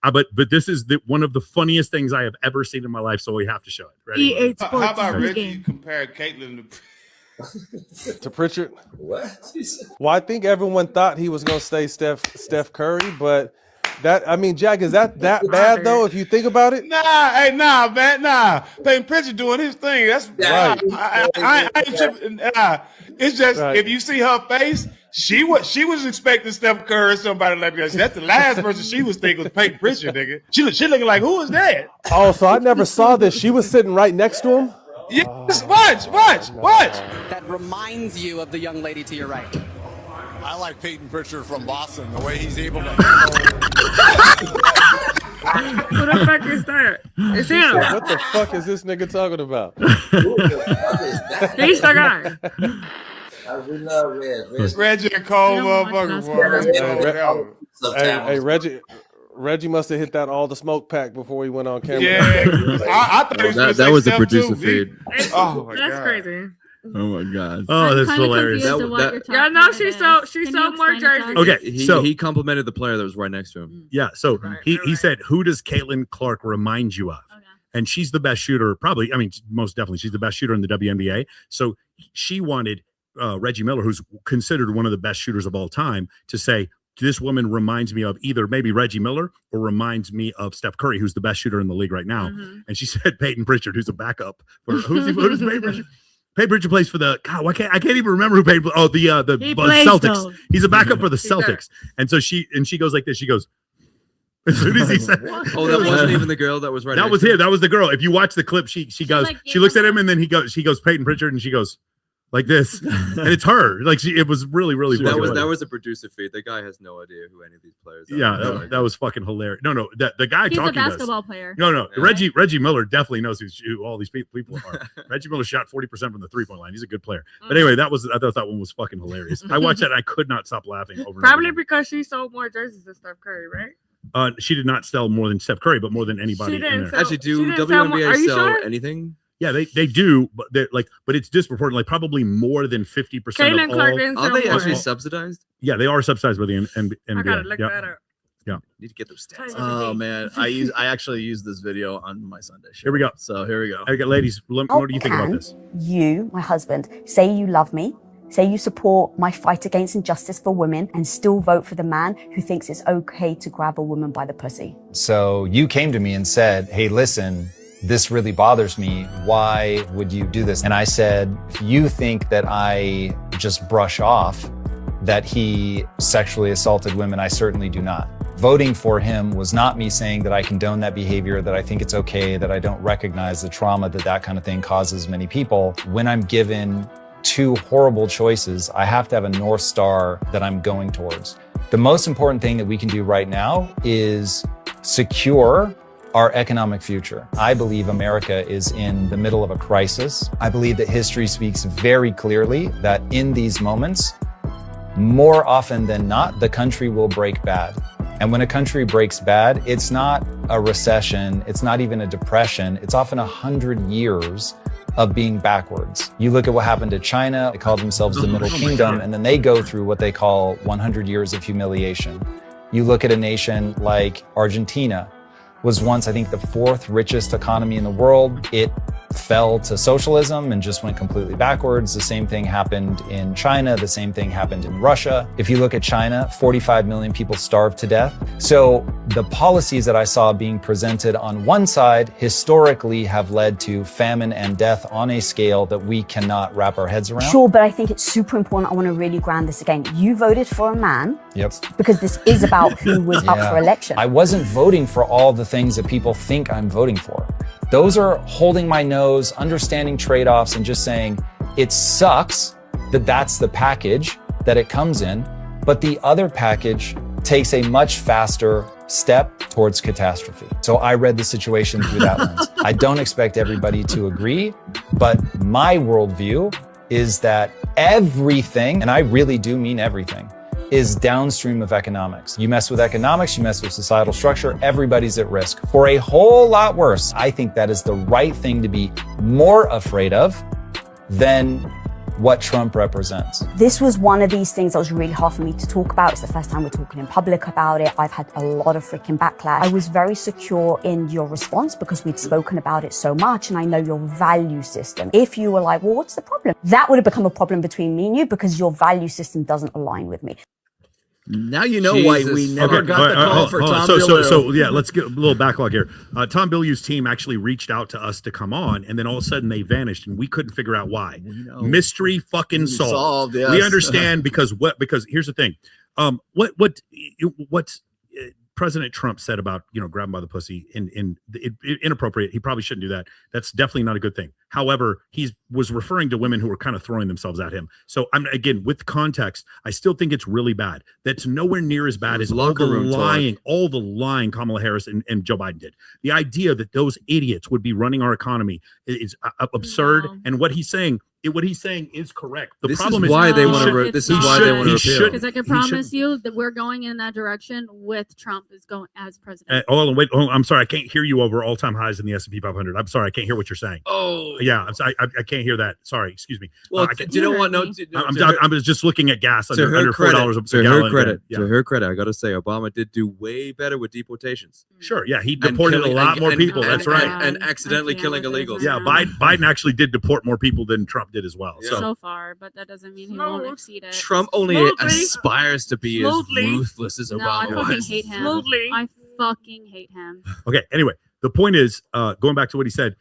But this is one of the funniest things I have ever seen in my life, so we have to show it. Ready? E8 Sports. How about is Reggie game. compare Caitlyn To Pritchard? What? Well, I think everyone thought he was going to stay Steph Curry, but Jack, is that bad though? If you think about it? Nah, man. Peyton Pritchard doing his thing. That's right. I ain't tripping. It's just if you see her face, she was expecting Steph Curry or somebody like that. That's the last person she was thinking was Peyton Pritchard, nigga. She looking like, who is that? Oh, so I never saw this. She was sitting right next to him? Yes, watch. That reminds you of the young lady to your right. I like Peyton Pritchard from Boston, the way he's able to. Who the fuck is that? It's him. What the fuck is this nigga talking about? He's the guy. We love Reggie and Cole, motherfucker. Hey, Reggie must have hit that all the smoke pack before he went on camera. Yeah, I thought he was that was the Steph producer too. feed. Oh my That's God. crazy. Oh my God. Oh, that's hilarious. Yeah, no, she sold more jerseys. Okay, he complimented the player that was right next to him. Yeah, so he said, "Who does Caitlin Clark remind you of?" And she's the best shooter, probably. I mean, most definitely, she's the best shooter in the WNBA. So she wanted Reggie Miller, who's considered one of the best shooters of all time, to say, this woman reminds me of either maybe Reggie Miller or reminds me of Steph Curry, who's the best shooter in the league right now. And she said Peyton Pritchard, who's a backup. Who's Peyton Pritchard? Peyton Pritchard plays for the I can't even remember who Peyton. Oh, the Celtics. Though. He's a backup for the Celtics. And so she goes like this. She goes, as soon as he said, "Oh, that wasn't even the girl that was right." That was him. That was the girl. If you watch the clip, she goes, she looks at him, and then she goes Peyton Pritchard, and she goes like this, and it's her. Like it was really that funny. was a producer feed. The guy has no idea who any of these players are. Yeah, that was fucking hilarious. No, the guy He's talking a basketball player. No. Reggie Miller definitely knows who all these people are. Reggie Miller shot 40% from the 3-point line. He's a good player. But anyway, I thought that one was fucking hilarious. I watched that and I could not stop laughing over. Probably because she sold more jerseys than Steph Curry, right? She did not sell more than Steph Curry, but more than anybody in there. Actually, do WNBA sell anything? Yeah, they do, but but it's disproportionate. Like probably more than 50% of all. Are they actually subsidized? Yeah, they are subsidized by the NBA. I gotta look that up. Yeah, need to get those stats. Oh man, I actually used this video on my Sunday show. Here we go. So here we go. Okay, ladies, what do you think about this? You, my husband, say you love me, say you support my fight against injustice for women, and still vote for the man who thinks it's okay to grab a woman by the pussy? So you came to me and said, hey, listen, this really bothers me. Why would you do this? And I said, if you think that I just brush off that he sexually assaulted women, I certainly do not. Voting for him was not me saying that I condone that behavior, that I think it's okay, that I don't recognize the trauma that kind of thing causes many people. When I'm given two horrible choices, I have to have a North Star that I'm going towards. The most important thing that we can do right now is secure our economic future. I believe America is in the middle of a crisis. I believe that history speaks very clearly that in these moments, more often than not, the country will break bad. And when a country breaks bad, it's not a recession, it's not even a depression, it's often 100 years of being backwards. You look at what happened to China, they call themselves the Middle Kingdom, and then they go through what they call 100 years of humiliation. You look at a nation like Argentina, was once, I think, the 4th richest economy in the world. It fell to socialism and just went completely backwards. The same thing happened in China. The same thing happened in Russia. If you look at China, 45 million people starved to death. So the policies that I saw being presented on one side historically have led to famine and death on a scale that we cannot wrap our heads around. Sure, but I think it's super important. I want to really ground this again. You voted for a man. Yep. Because this is about who was up for election. I wasn't voting for all the things that people think I'm voting for. Those are holding my nose, understanding trade-offs, and just saying, it sucks that that's the package that it comes in, but the other package takes a much faster step towards catastrophe. So I read the situation through that lens. I don't expect everybody to agree, but my worldview is that everything, and I really do mean everything, is downstream of economics. You mess with economics, you mess with societal structure, everybody's at risk. For a whole lot worse, I think that is the right thing to be more afraid of than what Trump represents. This was one of these things that was really hard for me to talk about. It's the first time we're talking in public about it. I've had a lot of freaking backlash. I was very secure in your response because we'd spoken about it so much and I know your value system. If you were like, well, what's the problem? That would have become a problem between me and you because your value system doesn't align with me. Now you know why we never got the call for Tom Bilyeu. So yeah, let's get a little backlog here. Tom Bilyeu's team actually reached out to us to come on, and then all of a sudden they vanished, and we couldn't figure out why. Mystery fucking solved. Yes. We understand because here's the thing. What President Trump said about grabbing by the pussy inappropriate. He probably shouldn't do that. That's definitely not a good thing. However, he was referring to women who were kind of throwing themselves at him. So I'm again with context, I still think it's really bad. That's nowhere near as bad as all the lying Kamala Harris and Joe Biden did. The idea that those idiots would be running our economy is absurd. And what he's saying is correct. The problem is why they want to. This is why they want to repeal. Because I can promise you that we're going in that direction with Trump is going as president. Hold on, I'm sorry, I can't hear you over all-time highs in the S&P 500. I'm sorry, I can't hear what you're saying. Oh, yeah, I'm sorry, I can't hear that. Sorry, excuse me. Well, do you know what? I'm just looking at gas under $4 a gallon. To her credit, I got to say, Obama did do way better with deportations. Sure, yeah, he deported a lot more people. That's right, and accidentally killing illegals. Yeah, Biden actually did deport more people than Trump did as well. So far, but that doesn't mean he won't exceed it. Trump only aspires to be as ruthless as Obama I fucking hate him. I fucking hate him. Okay, anyway, the point is, going back to what he said,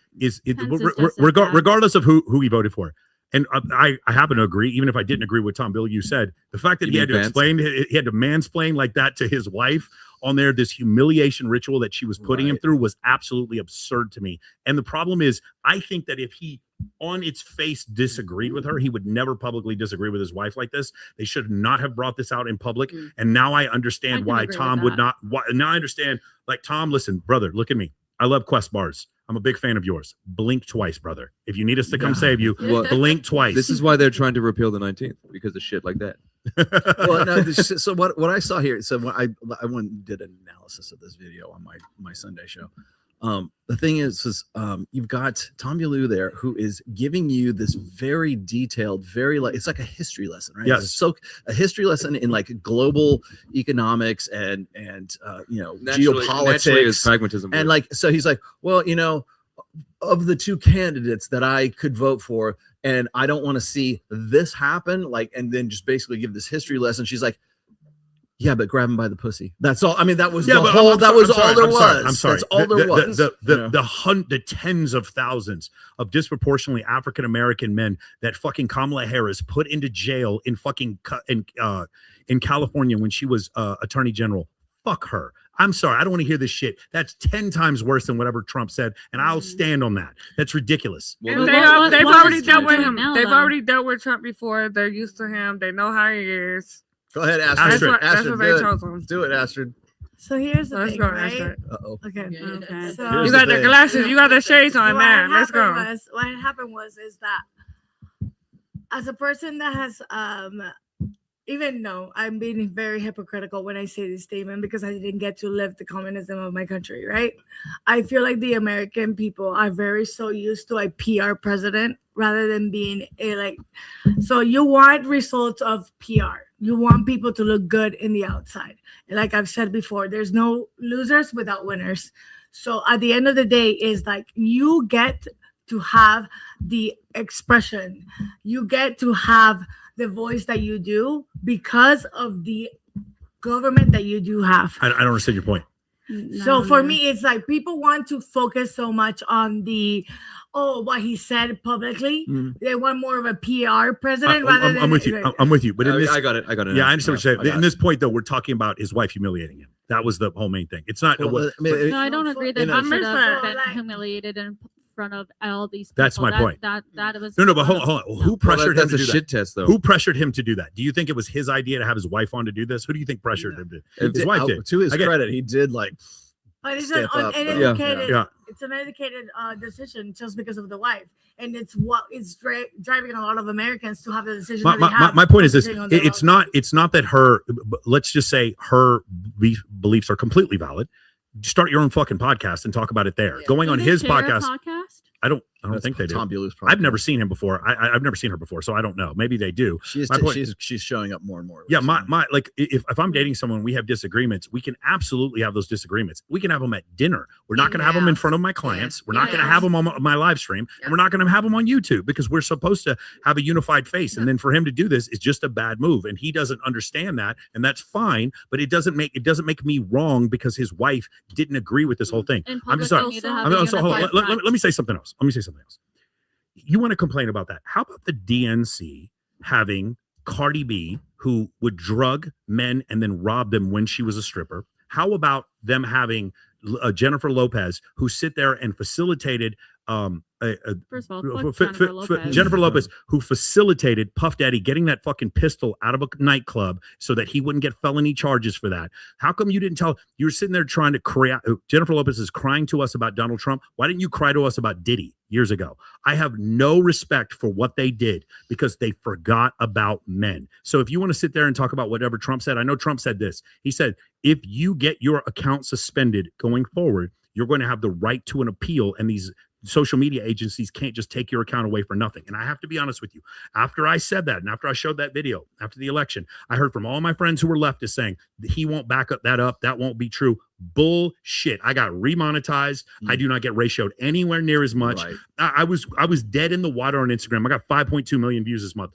regardless of who he voted for, and I happen to agree, even if I didn't agree with Tom Bilyeu said, the fact that he had to mansplain like that to his wife on there, this humiliation ritual that she was putting him through was absolutely absurd to me. And the problem is, I think that if he on its face disagreed with her, he would never publicly disagree with his wife like this. They should not have brought this out in public. And now I understand why Tom would not. Now I understand, like, Tom, listen, brother, look at me. I love Quest bars. I'm a big fan of yours. Blink twice, brother. If you need us to come save you, blink twice. This is why they're trying to repeal the 19th, because of shit like that. Well, no, so what I saw here, so when I went and did an analysis of this video on my Sunday show. The thing is you've got Tom Bilyeu there who is giving you this very detailed, it's like a history lesson, right? Yes. So a history lesson in like global economics and geopolitics is pragmatism. And like, so he's like, well, of the two candidates that I could vote for, and I don't want to see this happen, like, and then just basically give this history lesson. She's like, yeah, but grab him by the pussy. That's all. I mean, that was the whole. That was all there was. I'm sorry. That's all there was. The tens of thousands of disproportionately African American men that fucking Kamala Harris put into jail in fucking in California when she was Attorney General. Fuck her. I'm sorry. I don't want to hear this shit. That's 10 times worse than whatever Trump said, and I'll stand on that. That's ridiculous. And they've already dealt with him. They've already dealt with Trump before. They're used to him. They know how he is. Go ahead, Astrid. That's what they chose him. Do it, Astrid. So here's the thing, right? Uh-oh. Okay. So you got the glasses. You got the shades on, man. Let's go. What happened was that as a person that has even though I'm being very hypocritical when I say this statement because I didn't get to live the communism of my country, right? I feel like the American people are very so used to a PR president rather than being so you want results of PR. You want people to look good in the outside. And like I've said before, there's no losers without winners. So at the end of the day is like you get to have the expression. You get to have the voice that you do because of the government that you do have. I don't understand your point. So for me, it's like people want to focus so much on what he said publicly. They want more of a PR president rather than. I'm with you. I'm with you. But I got it. Yeah, I understand what you're saying. In this point, though, we're talking about his wife humiliating him. That was the whole main thing. It's not. No, I don't agree that he should have been humiliated in front of all these people. That's my point. That was no, but hold on. Who pressured him to do that? That's a shit test, though. Who pressured him to do that? Do you think it was his idea to have his wife on to do this? Who do you think pressured him to? His wife did. To his credit, he did But it's step an up. uneducated, Yeah. it's an educated decision just because of the wife, and it's what is driving a lot of Americans to have the decision. My point is this: focusing on their it's not that her. Let's just say her beliefs are completely valid. Start your own fucking podcast and talk about it there. Going on his podcast. I don't think they do. Tom Bueller's I've never seen him before. I've never seen her before, so I don't know. Maybe they do. She's showing up more and more. Yeah, my like if I'm dating someone, we have disagreements. We can absolutely have those disagreements. We can have them at dinner. We're not going to have them in front of my clients. We're not going to have them on my live stream, and we're not going to have them on YouTube because we're supposed to have a unified face. And then for him to do this is just a bad move, and he doesn't understand that, and that's fine. But it doesn't make me wrong because his wife didn't agree with this whole thing. I'm just sorry. Let me say something else. You want to complain about that? How about the DNC having Cardi B, who would drug men and then rob them when she was a stripper? How about them having Jennifer Lopez, who sit there and facilitated First of all, Jennifer Lopez, who facilitated Puff Daddy getting that fucking pistol out of a nightclub so that he wouldn't get felony charges for that. How come you didn't tell? You were sitting there trying to create. Jennifer Lopez is crying to us about Donald Trump. Why didn't you cry to us about Diddy years ago? I have no respect for what they did because they forgot about men. So if you want to sit there and talk about whatever Trump said, I know Trump said this. He said, if you get your account suspended going forward, you're going to have the right to an appeal, and these social media agencies can't just take your account away for nothing. And I have to be honest with you. After I said that, and after I showed that video, after the election, I heard from all my friends who were leftists saying he won't back up that up. That won't be true. Bullshit. I got remonetized. I do not get ratioed anywhere near as much. Right. I was dead in the water on Instagram. I got 5.2 million views this month.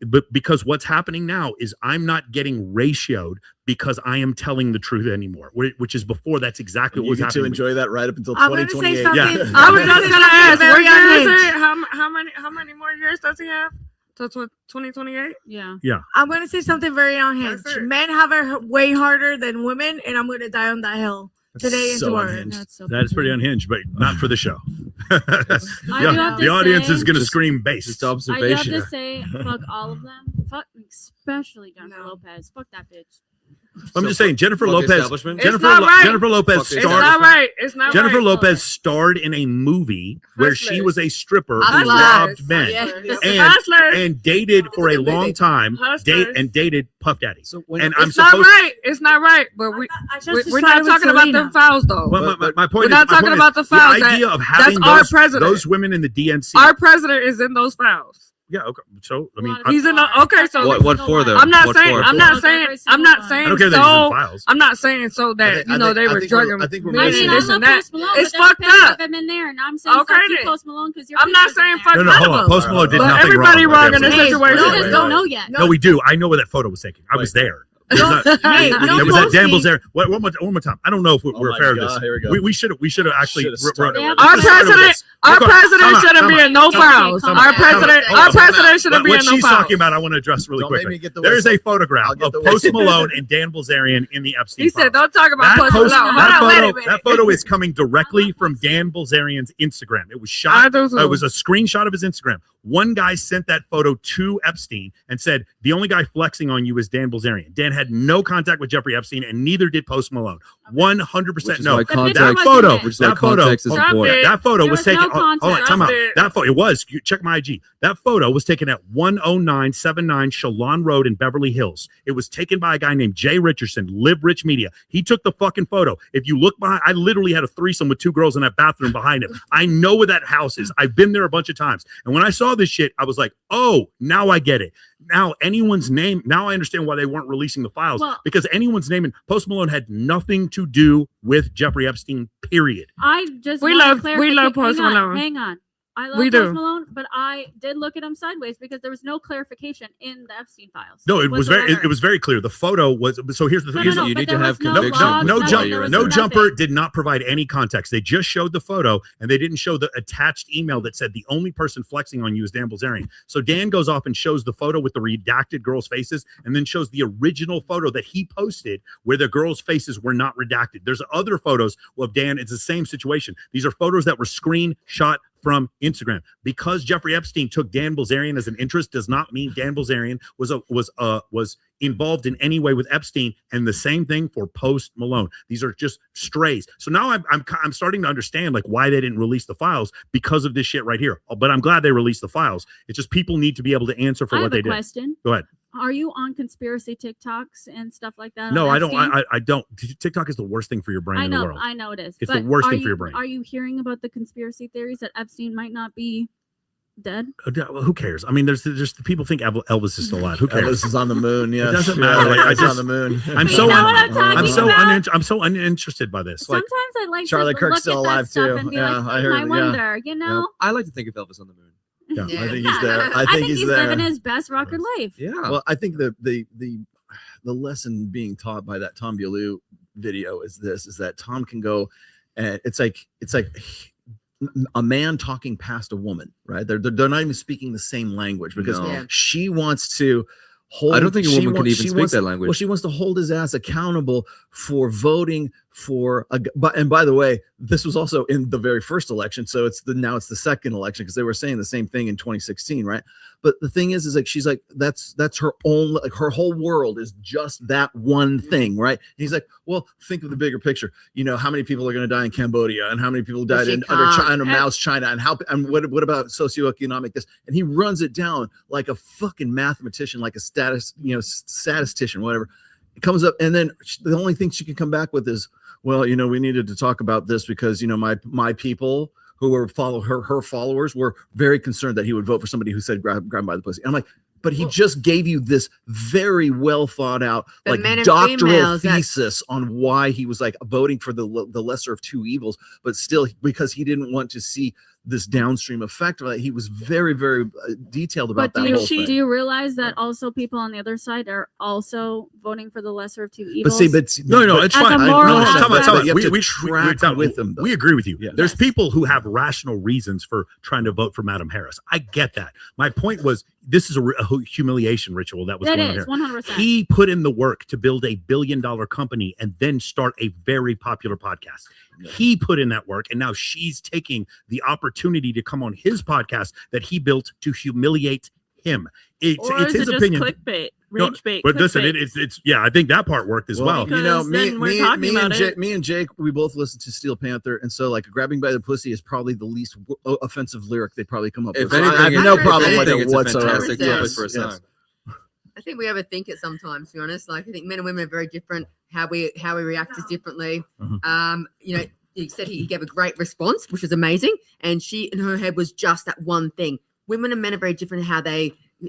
But because what's happening now is I'm not getting ratioed because I am telling the truth anymore, which is before that's exactly what was happening. To enjoy that right up until I'm gonna say 2028. something. I was just gonna ask, what year is Unhinged. it? How many more years does he have? Till 2028? Yeah. I'm going to say something very unhinged. Men have it way harder than women, and I'm going to die on that hill today and tomorrow. That is pretty unhinged, but not for the show. have the to audience say- is going to scream bass. Just I have observation. to say, fuck all of them. Fuck, especially Jennifer Lopez. Fuck that bitch. I'm just saying, Jennifer fuck Lopez. establishment? It's not right. Jennifer Lopez Fuck It's starred. not right. It's not Jennifer right. Lopez starred in a movie where she Hustlers. was a stripper who Hustlers. robbed men Hustlers. and dated for a long time, Hustlers. dated Puff Daddy. So when And I'm It's not supposed. right. It's not right. But we're not talking about the fouls though. Well, my point We're is, not my talking point about the is fouls. The idea of having that's our president. those women in the DNC. Our president is in those fouls. Yeah. Okay. So I mean, He's in the okay. So What for though? I'm not What saying. for? I'm not saying. I'm not saying. I don't care that he's in So files. I'm not saying so that you know they were drugging. I think we're men and missing- I this love and that. Post Malone, It's but there's a fucked picture up. of him in there, and I'm saying Okay, fuck you, then. Post Malone, because I'm not saying fuck No, none hold of on. them. Post Malone did But nothing everybody wrong. wrong in this Hey, situation. we just don't know yet. No, we do. I know where that photo was taken. I was there. It was at Dan Bilzerian. One more time. I don't know if we're my fair to God, this. here we go. We should have actually. Should've started with Our this. president shouldn't be in no fouls. Our president shouldn't be in What no she's fouls. talking about, I want to address really Don't make quickly. me get the There is a whistle. photograph I'll get of the Post whistle. Malone and Dan Bilzerian in the Epstein He said, files. "Don't talk about That Post Malone." Hold on, wait a minute. that photo is coming directly from Dan Bilzerian's Instagram. It was shot. It was a screenshot of his Instagram. One guy sent that photo to Epstein and said, the only guy flexing on you is Dan Bilzerian. Dan had no contact with Jeffrey Epstein, and neither did Post Malone. 100% no. why That context- photo, which is why that photo, context is important. that photo There was was no taken. Hold on, context. time out. Trust it. That photo, it was. You check my IG. That photo was taken at 10979 Shalon Road in Beverly Hills. It was taken by a guy named Jay Richardson, Live Rich Media. He took the fucking photo. If you look behind, I literally had a threesome with two girls in that bathroom behind him. I know where that house is. I've been there a bunch of times. And when I saw this shit, I was like, oh, now I get it. Now anyone's name, now I understand why they weren't releasing the files, Well- because anyone's name, and Post Malone had nothing to do with Jeffrey Epstein, period. I just We want love clarification. Post Hang on, Malone. Hang on. I love We Post do. Malone, but I did look at him sideways because there was no clarification in the Epstein files. No, it was very whatsoever. it was very clear. The photo was so here's the No, here's no, the- You but need there to have was no conviction. logs, no nothing, jump, there was no nothing. jumper did not provide any context. They just showed the photo and they didn't show the attached email that said the only person flexing on you is Dan Bilzerian. So Dan goes off and shows the photo with the redacted girls' faces and then shows the original photo that he posted where the girls' faces were not redacted. There's other photos of Dan. It's the same situation. These are photos that were screenshot from Instagram. Because Jeffrey Epstein took Dan Bilzerian as an interest does not mean Dan Bilzerian was involved in any way with Epstein, and the same thing for Post Malone. These are just strays. So now I'm starting to understand like why they didn't release the files because of this shit right here. But I'm glad they released the files. It's just people need to be able to answer for what they did. Question. Go ahead. Are you on conspiracy TikToks and stuff like that? No, on I don't. Epstein? I don't. TikTok is the worst thing for your brain in the world. I know it is. It's but the worst are thing you, for your brain. Are you hearing about the conspiracy theories that Epstein might not be dead? Who cares? I mean, there's the people think Elvis is still alive. Who cares? Elvis is on the moon. Yeah, It doesn't matter. Like, I Elvis is just on the moon. I'm You know what I'm talking about? I'm so uninterested by this. Like, Sometimes I like Charlie to Kirk's look still at that alive, stuff too. and be Yeah, like, I heard I it, wonder, you know? I like to think of Elvis on the moon. Yeah, I think he's there. I think he's there. living his best rocker life. Yeah. Well, I think the lesson being taught by that Tom Bialu video is that Tom can go, and it's like a man talking past a woman, right? They're not even speaking the same language because she wants to hold. I don't think a woman can even speak that language. Well, she wants to hold his ass accountable for voting for and by the way, this was also in the very first election, so now it's the second election because they were saying the same thing in 2016, right? But the thing is like she's like that's her own, like her whole world is just that one thing, right? And he's like, well, think of the bigger picture. You know how many people are going to die in Cambodia, and how many people died under Mao's China, and what about socioeconomic this? And he runs it down like a fucking mathematician, like a statistician, whatever. It comes up, and then the only thing she can come back with is, well, we needed to talk about this because my people who were her followers were very concerned that he would vote for somebody who said grab by the pussy. I'm like, but he just gave you this very well thought out like doctoral thesis on why he was like voting for the lesser of two evils, but still because he didn't want to see this downstream effect. He was very, very detailed about that whole thing. Do you realize that also people on the other side are also voting for the lesser of two evils? No, it's fine. We agree with you. Yeah. There's people who have rational reasons for trying to vote for Madam Harris. I get that. My point was, this is a humiliation ritual that was going on here. 100%. He put in the work to build a $1 billion company and then start a very popular podcast. Yeah. He put in that work, and now she's taking the opportunity to come on his podcast that he built to humiliate him. It's his opinion. Clickbait. But listen, it's I think that part worked as well. Me and Jake, we both listened to Steel Panther, and so like grabbing by the pussy is probably the least offensive lyric they'd probably come up with. I have no problem with it whatsoever. For a song. I think we overthink it sometimes, to be honest. Like I think men and women are very different. How we react is differently. He said he gave a great response, which was amazing, and she in her head was just that one thing. Women and men are very different.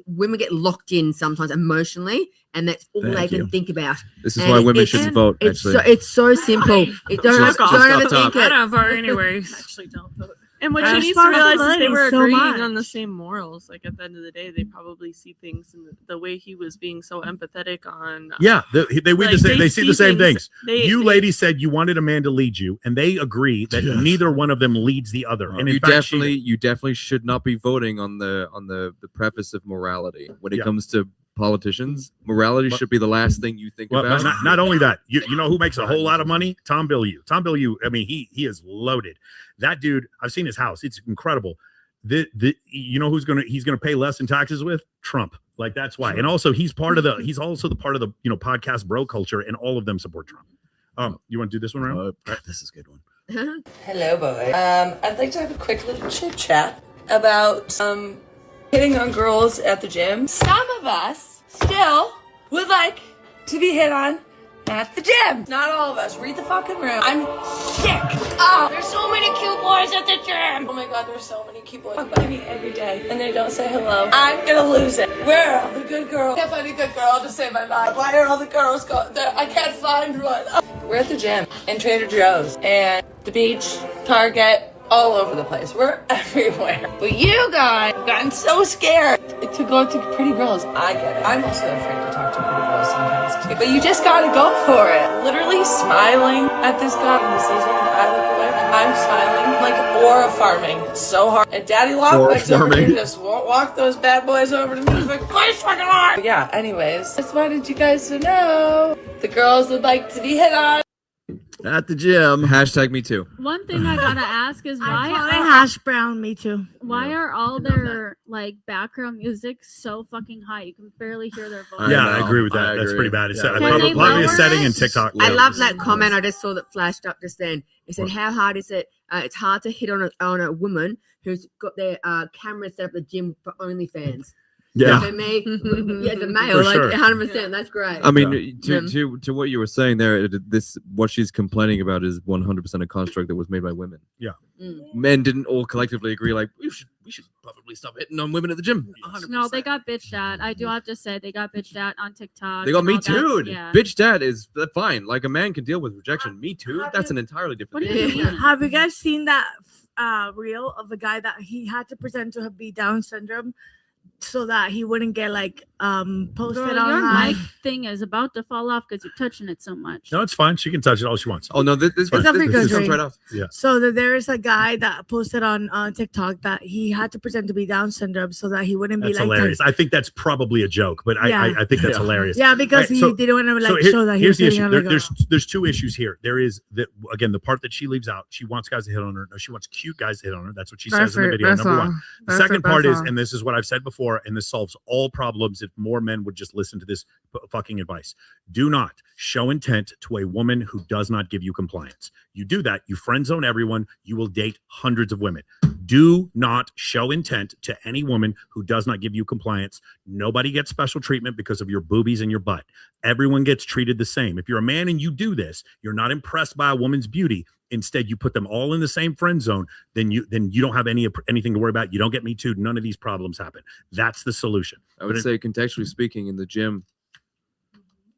Women get locked in sometimes emotionally, and that's all they can think about. This is why women shouldn't vote. It's so simple. Don't overthink it. I don't vote anyways. Actually, don't vote. And what you need to realize is they were agreeing on the same morals. Like at the end of the day, they probably see things in the way he was being so empathetic on. They see the same things. You ladies said you wanted a man to lead you, and they agree that neither one of them leads the other. And you definitely should not be voting on the preface of morality when it comes to politicians. Morality should be the last thing you think about. Not only that, you know who makes a whole lot of money? Tom Bilyeu. I mean, he is loaded. That dude, I've seen his house. It's incredible. You know who's he's gonna pay less in taxes with? Trump. Like that's why. And also he's also the part of the podcast bro culture, and all of them support Trump. You want to do this one, Ryan? This is a good one. Hello, boy. I'd like to have a quick little chit chat about hitting on girls at the gym. Some of us still would like to be hit on at the gym. Not all of us. Read the fucking room. I'm sick. Oh, There's so many cute boys at the gym. oh my god, there's so many cute boys by me every day, and they don't say hello. I'm gonna lose it. Where are all the good girls? I can't find a good girl to save my life. Why are all the girls going there? I can't find one. We're at the gym and Trader Joe's and the beach, Target, all over the place. We're everywhere. But you guys have gotten so scared to go to pretty girls. I get it. I'm also afraid to talk to pretty girls sometimes. But you just gotta go for it. Literally smiling at this guy in the season. I look away. I'm smiling like aura farming so hard. And Daddy Longlegs over here just won't walk those bad boys over to me. He's like, "Please fucking hard." But yeah, anyways, just wanted you guys to know the girls would like to be hit on. At the gym. Hashtag me too. One thing I gotta ask is why hash brown, me too. Why are all their like background music so fucking high? You can barely hear their voice. Yeah, I agree with that. That's pretty bad. It's Can probably they a setting in TikTok. I love that comment. I just saw that flashed up just then. It said, "How hard is it? It's hard to hit on a woman who's got their camera set up at the gym for OnlyFans." Yeah. For me, as a male, like 100%. That's great. I mean, to what you were saying there, what she's complaining about is 100% a construct that was made by women. Yeah. Men didn't all collectively agree like we should probably stop hitting on women at the gym. 100%. No, they got bitched at. I do have to say they got bitched at on TikTok. They got me and all too. that. Yeah. Bitch dad is fine. Like a man can deal with rejection. Me too. That's an entirely different thing. Have you guys seen that reel of a guy that he had to pretend to be Down syndrome so that he wouldn't get like posted Girl, online? your mic thing is about to fall off because you're touching it so much. No, it's fine. She can touch it all she wants. Oh no, this It's a free comes country. right off. Yeah. So that there is a guy that posted on TikTok that he had to pretend to be Down syndrome so that he wouldn't That's be like hilarious. I think that's probably a joke, but Yeah. I think that's hilarious. Yeah, because Right, he didn't want to like show that he here's was the hitting issue. on a girl. There's two issues here. There is that again, the part that she leaves out. She wants guys to hit on her. No, she wants cute guys to hit on her. That's what she says in the video. Number one. The second part is, and this is what I've said before, and this solves all problems if more men would just listen to this fucking advice. Do not show intent to a woman who does not give you compliance. You do that, you friend zone everyone. You will date hundreds of women. Do not show intent to any woman who does not give you compliance. Nobody gets special treatment because of your boobies and your butt. Everyone gets treated the same. If you're a man and you do this, you're not impressed by a woman's beauty. Instead, you put them all in the same friend zone. Then you don't have anything to worry about. You don't get Me Too. None of these problems happen. That's the solution. I would say, contextually speaking, in the gym,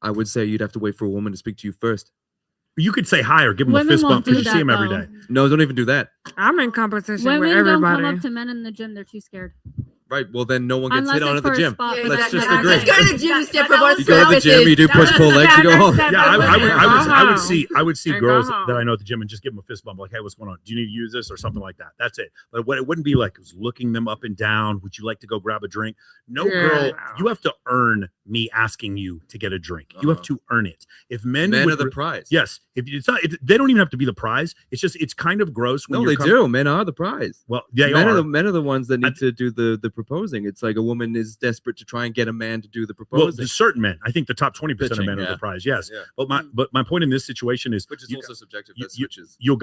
I would say you'd have to wait for a woman to speak to you first. You could say hi or give them a fist bump because you see them every day. No, don't even do that. I'm in competition with Women don't everybody. come up to men in the gym. They're too scared. Right. Well, then no one gets Unless hit on it's at the for a gym. spot. Let's just Exactly. agree. Just go to the gym and step up. You go to the gym, you do push pull legs, you go home. Yeah, I would see And girls go home. that I know at the gym and just give them a fist bump, like, "Hey, what's going on? Do you need to use this or something like that?" That's it. But what it wouldn't be like is looking them up and down. Would you like to go grab a drink? No, girl, you have to earn me asking you to get a drink. You have to earn it. If men are would the prize. yes, if it's not, they don't even have to be the prize. It's kind of gross. When No, they do. Men are the prize. Well, they men are. Men are the ones that need to do the proposing. It's like a woman is desperate to try and get a man to do the Well, proposing. certain men. I think the top 20% of Pitching, men are yeah. the prize. Yes, Yeah. but my point in this situation is, Which is you- also subjective. you- That switches. you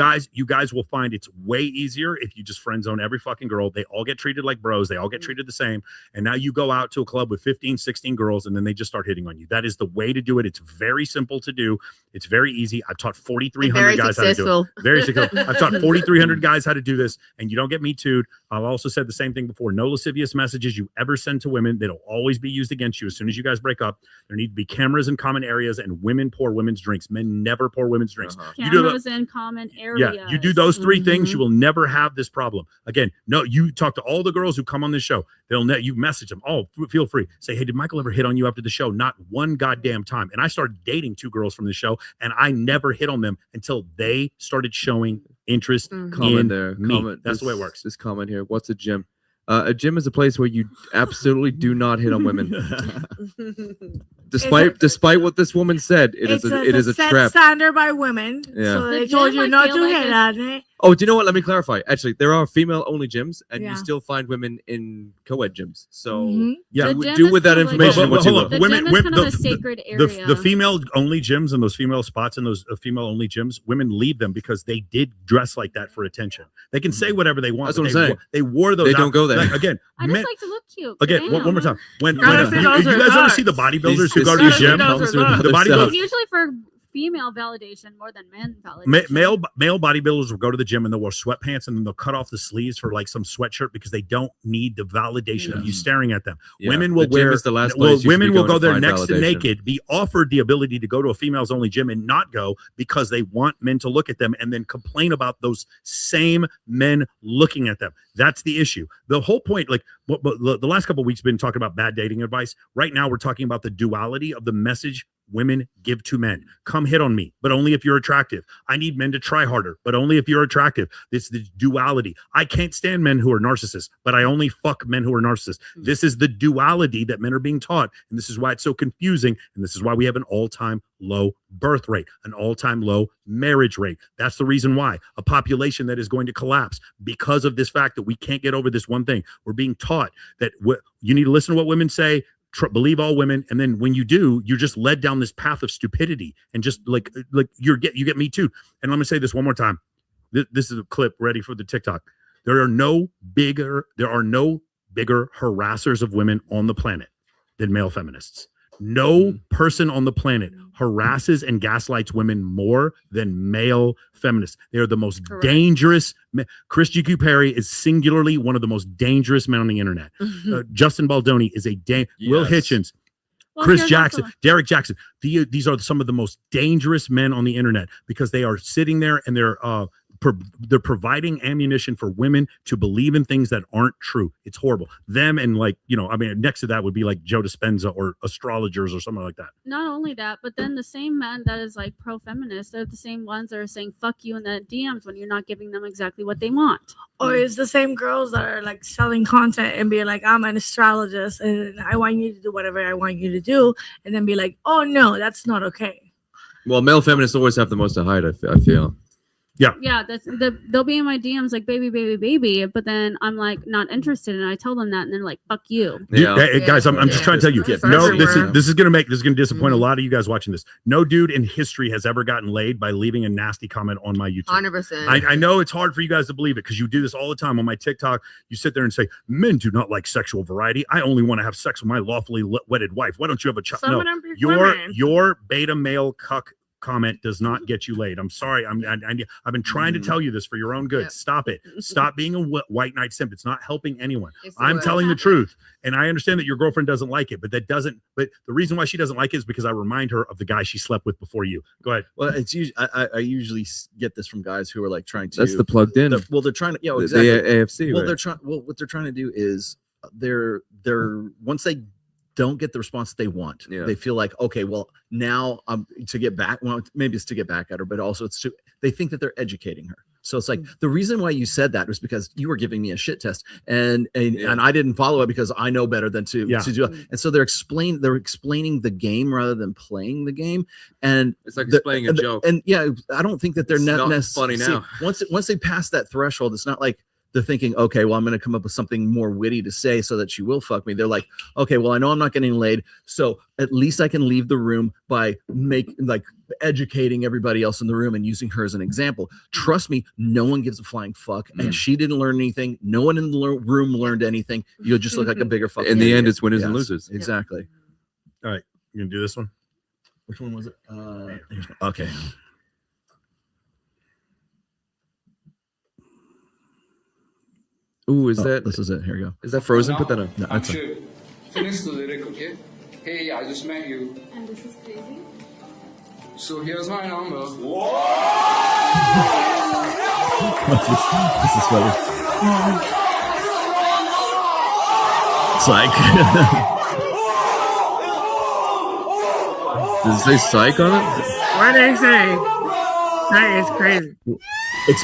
guys will find it's way easier if you just friend zone every fucking girl. They all get treated like bros. They all get treated the same. And now you go out to a club with 15, 16 girls and then they just start hitting on you. That is the way to do it. It's very simple to do. It's very easy. I've taught 4,300 Very guys how to do successful. it. Very successful. I've taught 4,300 guys how to do this, and you don't get Me Too'd. I've also said the same thing before. No lascivious messages you ever send to women. That'll always be used against you as soon as you guys break up. There need to be cameras in common areas, and women pour women's drinks. Men never pour women's drinks. You do the- Cameras in common areas. yeah, you do those three things, you will never have this problem. Again, no, you talk to all the girls who come on this show. You message them. Oh, feel free. Say, hey, did Michael ever hit on you after the show? Not one goddamn time. And I started dating 2 girls from the show, and I never hit on them until they started showing interest Comment in there. me. Comment. That's the way it works. This comment here. What's a gym? A gym is a place where you absolutely do not hit on women. Despite what this woman said, it is a set trap. standard by women. Yeah. So they The told gym, you I not feel to like hit is- on it. Oh, do you know what? Let me clarify. Actually, there are female-only gyms, and Yeah. you still find women in co-ed gyms. So Mhm. Yeah. The gym do is with that kind of like- information what you hold will. on. The gym is kind of a sacred area. The female-only gyms and those female spots and those female-only gyms, women leave them because they did dress like that for attention. They can say whatever they want. That's but what I'm they saying. They wore those. They don't out. go there. Like, again, I just like to look cute. Again, one more time. When Gotta you see those guys ever results. see the bodybuilders These- who go to this- the gym, Gotta see those the results. bodybuilders, It's usually for female validation more than men validation. male bodybuilders will go to the gym and they'll wear sweatpants and then they'll cut off the sleeves for like some sweatshirt because they don't need the validation of you staring at them. Yeah. Women will The gym wear is the last well, place you should women be will going go to there find next to validation. naked, be offered the ability to go to a females only gym and not go because they want men to look at them and then complain about those same men looking at them. That's the issue. The whole point, like the last couple of weeks, been talking about bad dating advice. Right now, we're talking about the duality of the message women give to men. Come hit on me, but only if you're attractive. I need men to try harder, but only if you're attractive. It's the duality. I can't stand men who are narcissists, but I only fuck men who are narcissists. This is the duality that men are being taught, and this is why it's so confusing, and this is why we have an all-time low birth rate, an all-time low marriage rate. That's the reason why. A population that is going to collapse because of this fact that we can't get over this one thing. We're being taught that you need to listen to what women say, believe all women, and then when you do, you're just led down this path of stupidity and just like you get me too. And let me say this one more time. This is a clip ready for the TikTok. There are no bigger harassers of women on the planet than male feminists. No person on the planet harasses and gaslights women more than male feminists. They are the most dangerous. Chris GQ Perry is singularly one of the most dangerous men on the internet. Justin Baldoni is Will Hitchens, Chris Jackson, Derek Jackson. These are some of the most dangerous men on the internet because they are sitting there and they're providing ammunition for women to believe in things that aren't true. It's horrible. Them and next to that would be like Joe Dispenza or astrologers or something like that. Not only that, but then the same men that is like pro-feminist, they're the same ones that are saying fuck you in the DMs when you're not giving them exactly what they want. Or it's the same girls that are like selling content and being like, I'm an astrologist and I want you to do whatever I want you to do, and then be like, oh no, that's not okay. Well, male feminists always have the most to hide, I feel. Yeah, they'll be in my DMs like baby, but then I'm like not interested, and I tell them that, and they're like, "Fuck you." Hey, guys, I'm just trying to tell you. No, this is gonna disappoint a lot of you guys watching this. No dude in history has ever gotten laid by leaving a nasty comment on my YouTube. 100%. I know it's hard for you guys to believe it because you do this all the time on my TikTok. You sit there and say, "Men do not like sexual variety. I only want to have sex with my lawfully wedded wife. Why don't you have a child?" No, your beta male cuck comment does not get you laid. I'm sorry. I've been trying to tell you this for your own good. Stop it. Stop being a white knight simp. It's not helping anyone. I'm telling the truth, and I understand that your girlfriend doesn't like it, but that doesn't. But the reason why she doesn't like it is because I remind her of the guy she slept with before you. Go ahead. Well, it's usually I usually get this from guys who are like trying to. That's the plugged in. They're trying to. Exactly. The AFC. Well, right? they're trying. Well, what they're trying to do is they're once they don't get the response they want. They feel like, okay, well, now to get back. Well, maybe it's to get back at her, but also it's to. They think that they're educating her. So it's like the reason why you said that was because you were giving me a shit test, and I didn't follow it because I know better than to do it. And so they're explaining the game rather than playing the game, and it's like explaining a joke. And I don't think that they're not funny now. Once they pass that threshold, it's not like they're thinking, okay, well, I'm going to come up with something more witty to say so that she will fuck me. They're like, okay, well, I know I'm not getting laid, so at least I can leave the room by educating everybody else in the room and using her as an example. Trust me, no one gives a flying fuck, and she didn't learn anything. No one in the room learned anything. You'll just look like a bigger fuck. In the end, it's winners and losers. Exactly. All right, you gonna do this one? Which one was it? Okay. Ooh, this is it. Here we go. Is that Frozen? Put that on. No, I should finish the lyric, okay? Hey, I just met you. And this is crazy. So here's my number. This is funny. Psych. Does it say psych on it? What did they say? That is crazy. It's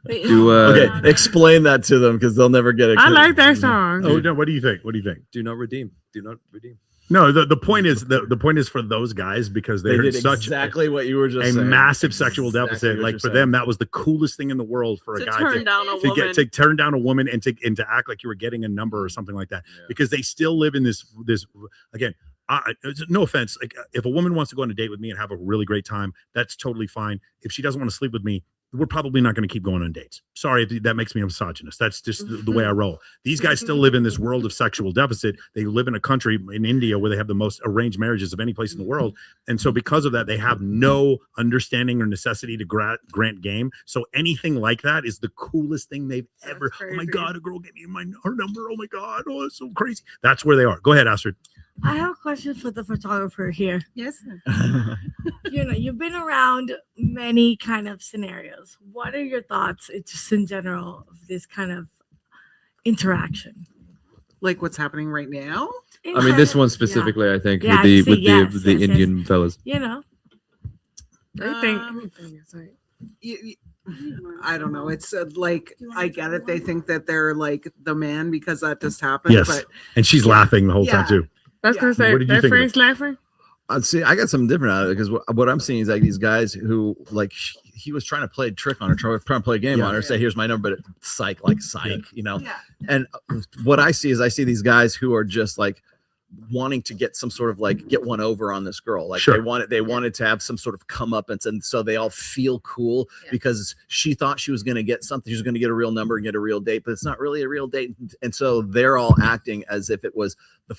okay, explain that to them because they'll never get it. I like that song. Oh no, what do you think? What do you think? Do not redeem. Do not redeem. No, the point is the point is for those guys because they did such exactly what you were just saying. Massive sexual deficit. Like for them, that was the coolest thing in the world for a guy to turn down a woman and to act like you were getting a number or something like that. Because they still live in this again. No offense. Like if a woman wants to go on a date with me and have a really great time, that's totally fine. If she doesn't want to sleep with me, we're probably not going to keep going on dates. Sorry if that makes me a misogynist. That's just the way I roll. These guys still live in this world of sexual deficit. They live in a country in India where they have the most arranged marriages of any place in the world. And so because of that, they have no understanding or necessity to grant game. So anything like that is the coolest thing they've ever. Oh my God, a girl gave me her number. Oh my God. Oh, it's so crazy. That's where they are. Go ahead, Astrid. I have a question for the photographer here. Yes. You've been around many kind of scenarios. What are your thoughts, just in general, of this kind of interaction? Like what's happening right now? I mean, this one specifically, I think, Yeah, with the yes, Indian fellas. I think. I don't know. It's like I get it. They think that they're like the man because that just happened. Yes, but and she's laughing the whole time too. That's gonna say that friend's laughing. See, I got something different out of it because what I'm seeing is like these guys who like he was trying to play a trick on her, trying to play a game on her, say here's my number, but psych, And what I see is I see these guys who are just like wanting to get some sort of like get one over on this girl, like they wanted to have some sort of comeuppance, and so they all feel cool because she thought she was going to get something, she was going to get a real number and get a real date, but it's not really a real date, and so they're all acting as if it was the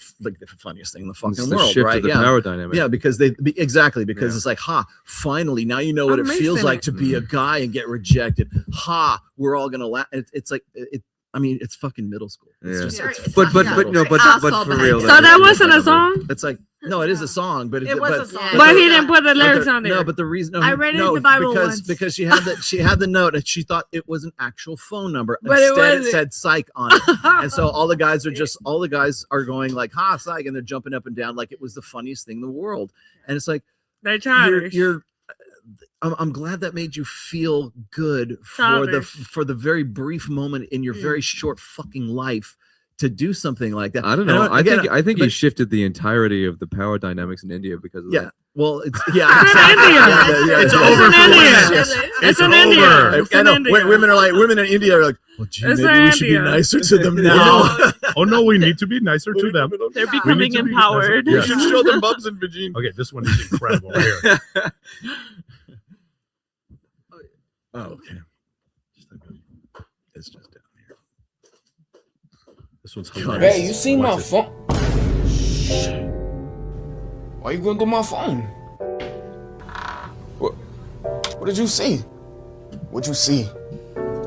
funniest thing in the fucking world, shift right? of the power dynamic. Yeah, because it's like, finally now you know what it feels like to be a guy and get rejected. We're all gonna laugh. It's like it. I mean, it's fucking middle school. It's just, but for real. So that wasn't a song. It's like no, it is a song, but it was a song. But he didn't put the lyrics on there. No, but the reason I read it in the Bible because she had the note and she thought it was an actual phone number. But instead, it said psych on it, and so all the guys are going like psych, and they're jumping up and down like it was the funniest thing in the world. And it's like I'm glad that made you feel good for the very brief moment in your very short fucking life to do something like that. I don't know. I think he shifted the entirety of the power dynamics in India because of that. Well, it's in India. Women in India are like, well, gee, maybe we should be nicer to them now. Oh no, we need to be nicer to them. They're becoming empowered. We should show them bubs and vagina. Okay, this one is incredible right here. Oh, okay. It's just down here. This one's hilarious. Hey, you seen my phone? Why you going to my phone? What did you see? What'd you see?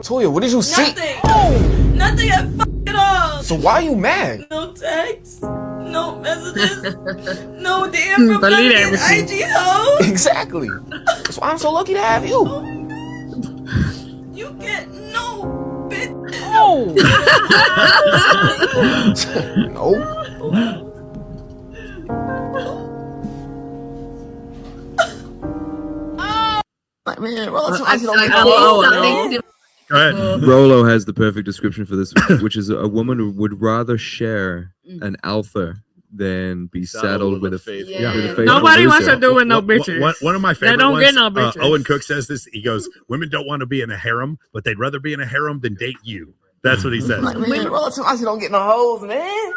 Toya, what did you see? Nothing. Nothing at fucking all. So why are you mad? No text. No messages. No damn from IG hoe. Exactly. That's why I'm so lucky to have you. You get no bitch. No. No. Go ahead. Rolo has the perfect description for this, which is a woman who would rather share an alpha than be saddled with a faith. Nobody wants to do with no bitches. One of my favorite don't ones, get no bitches. Owen Cook says this. He goes, women don't want to be in a harem, but they'd rather be in a harem than date you. That's what he says. Man, I don't get no hoes, man.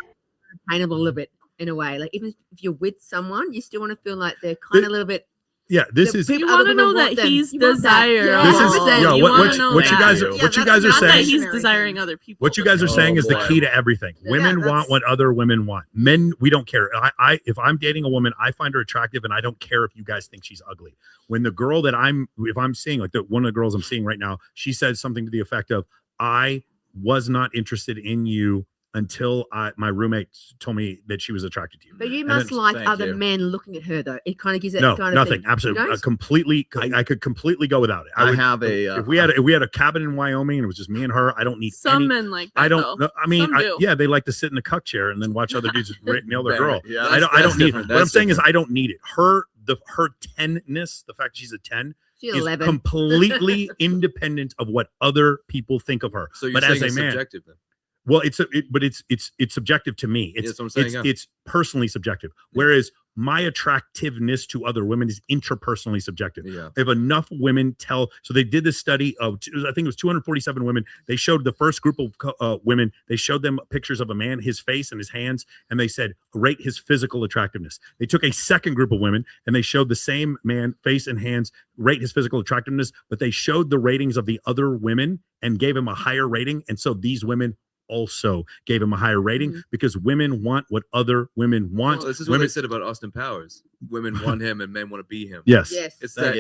Kind of a little bit in a way. Like even if you're with someone, you still want to feel like they're kind of a little bit. Yeah, this is. You want to know that he's desiring. This is what you guys are saying. That he's desiring other people. What you guys are saying is the key to everything. Women want what other women want. Men, we don't care. If I'm dating a woman, I find her attractive, and I don't care if you guys think she's ugly. When the girl that if I'm seeing, like one of the girls I'm seeing right now, she said something to the effect of, "I was not interested in you until my roommate told me that she was attracted to you." But you must like other men looking at her, though. It kind of gives it no, kind of nothing. thing. Absolutely, completely. I could completely go without it. If we had a cabin in Wyoming and it was just me and her, I don't need some men like that. I don't. Though. I mean, they like to sit in the cuck chair and then watch other dudes nail their girl. Yeah, I don't need. What I'm saying is, I don't need it. Her 10-ness, the fact she's a 10. She's is 11. Completely independent of what other people think of her. So you're but saying as a man, subjective then? Well, it's subjective to me. It's personally subjective. Whereas my attractiveness to other women is interpersonally subjective. Yeah. If enough women so they did this study of, I think it was 247 women. They showed the first group of women, they showed them pictures of a man, his face and his hands, and they said, rate his physical attractiveness. They took a second group of women and they showed the same man, face and hands, rate his physical attractiveness, but they showed the ratings of the other women and gave him a higher rating. And so these women also gave him a higher rating because women want what other women want. Well, this is women, what they said about Austin Powers. Women want him and men want to be him. Yes. It's that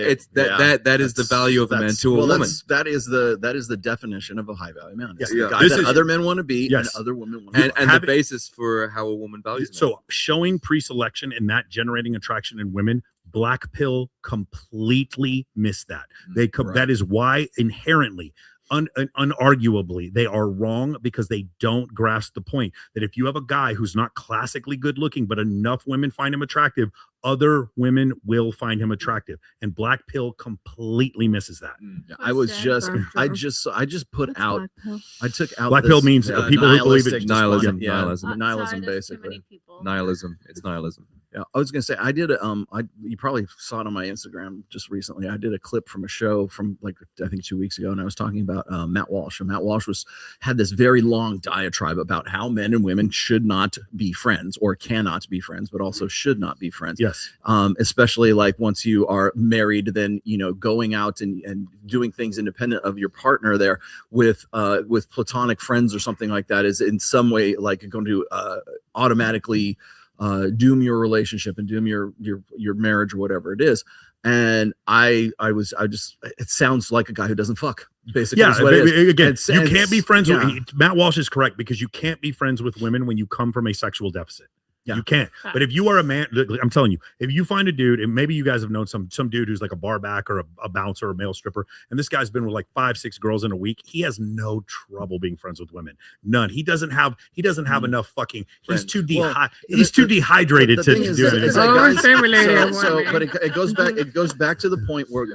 is the value of a man to a woman. That is the definition of a high value man. It's Yeah. the guy that other men want to be and Yes. other women want to be. And the basis for how a woman values men. So showing pre-selection and that generating attraction in women, Black Pill completely missed that. That is why inherently, unarguably, they are wrong because they don't grasp the point that if you have a guy who's not classically good looking, but enough women find him attractive, other women will find him attractive. And Black Pill completely misses that. I just put out. I took out. Black Pill means people who believe it. Nihilism. Nihilism, basically. Nihilism. It's nihilism. Yeah, I was gonna say I did you probably saw it on my Instagram just recently. I did a clip from a show from like I think 2 weeks ago, and I was talking about Matt Walsh. And Matt Walsh had this very long diatribe about how men and women should not be friends or cannot be friends, but also should not be friends. Yes. Especially like once you are married, then going out and doing things independent of your partner there with platonic friends or something like that is in some way like going to automatically doom your relationship and doom your marriage or whatever it is. And it sounds like a guy who doesn't fuck, basically. Yeah, again, you And can't be friends yeah. with Matt Walsh is correct because you can't be friends with women when you come from a sexual deficit. Yeah. You can't. But if you are a man, I'm telling you, if you find a dude, and maybe you guys have known some dude who's like a bar back or a bouncer or a male stripper, and this guy's been with like 5-6 girls in a week, he has no trouble being friends with women. None. He doesn't have enough fucking. He's too dehydrated to do it. But it goes back to the point where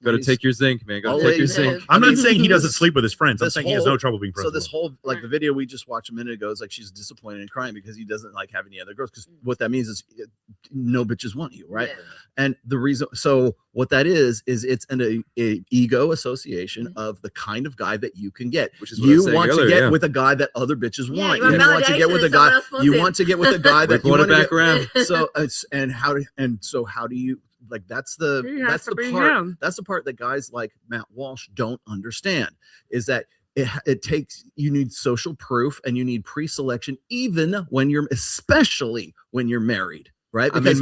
Gotta take your zinc, man. Gotta take your zinc. I'm not saying he doesn't sleep with his friends. I'm saying he has no trouble being friends. So this whole like the video we just watched a minute ago is like she's disappointed and crying because he doesn't like have any other girls, because what that means is no bitches want you, right? And the reason, so what that is it's an ego association of the kind of guy that you can get, which is you want to get with a guy that other bitches want. You want to get with a guy. You want to get with a guy that you want to back around. So how do you like? That's the part that guys like Matt Walsh don't understand, is that it takes, you need social proof and you need pre-selection, especially when you're married, right? Because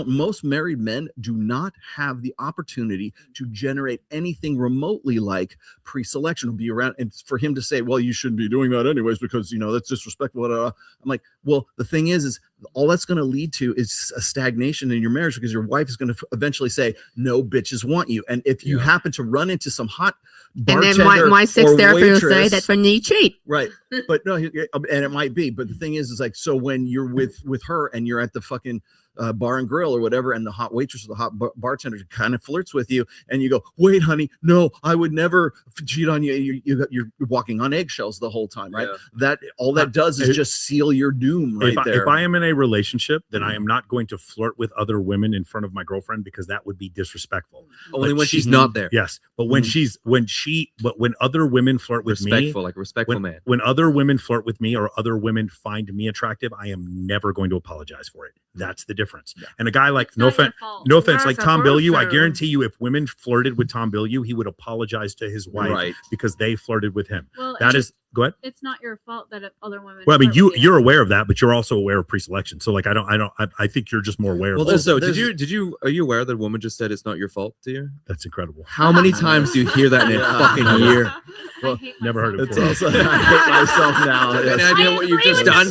most married men do not have the opportunity to generate anything remotely like pre-selection will be around. And for him to say, well, you shouldn't be doing that anyways, because that's disrespectful. I'm like, well, the thing is all that's going to lead to is a stagnation in your marriage, because your wife is going to eventually say, no bitches want you. And if you happen to run into some hot bartender, and then my sex therapist will say that's when you cheat, right? But no, and it might be, but the thing is like, so when you're with her and you're at the fucking bar and grill or whatever, and the hot waitress or the hot bartender kind of flirts with you, and you go, wait, honey, no, I would never cheat on you. You're walking on eggshells the whole time, right? That all that does is just seal your doom right there. If I am in a relationship, then I am not going to flirt with other women in front of my girlfriend, because that would be disrespectful. Only when she's not there. Yes, but when when other women flirt with me, like a respectful man. When other women flirt with me or other women find me attractive, I am never going to apologize for it. That's the difference. And a guy like, no offense, like Tom Bilyeu, I guarantee you, if women flirted with Tom Bilyeu, he would apologize to his wife because they flirted with him. Well, go ahead. It's not your fault that other women. Well, I mean, you're aware of that, but you're also aware of pre-selection. So like, I think you're just more aware. Well, are you aware that a woman just said it's not your fault to you? That's incredible. How many times do you hear that in a fucking year? Well, never heard it It's before. also, I hate myself now. Any idea what you've just done?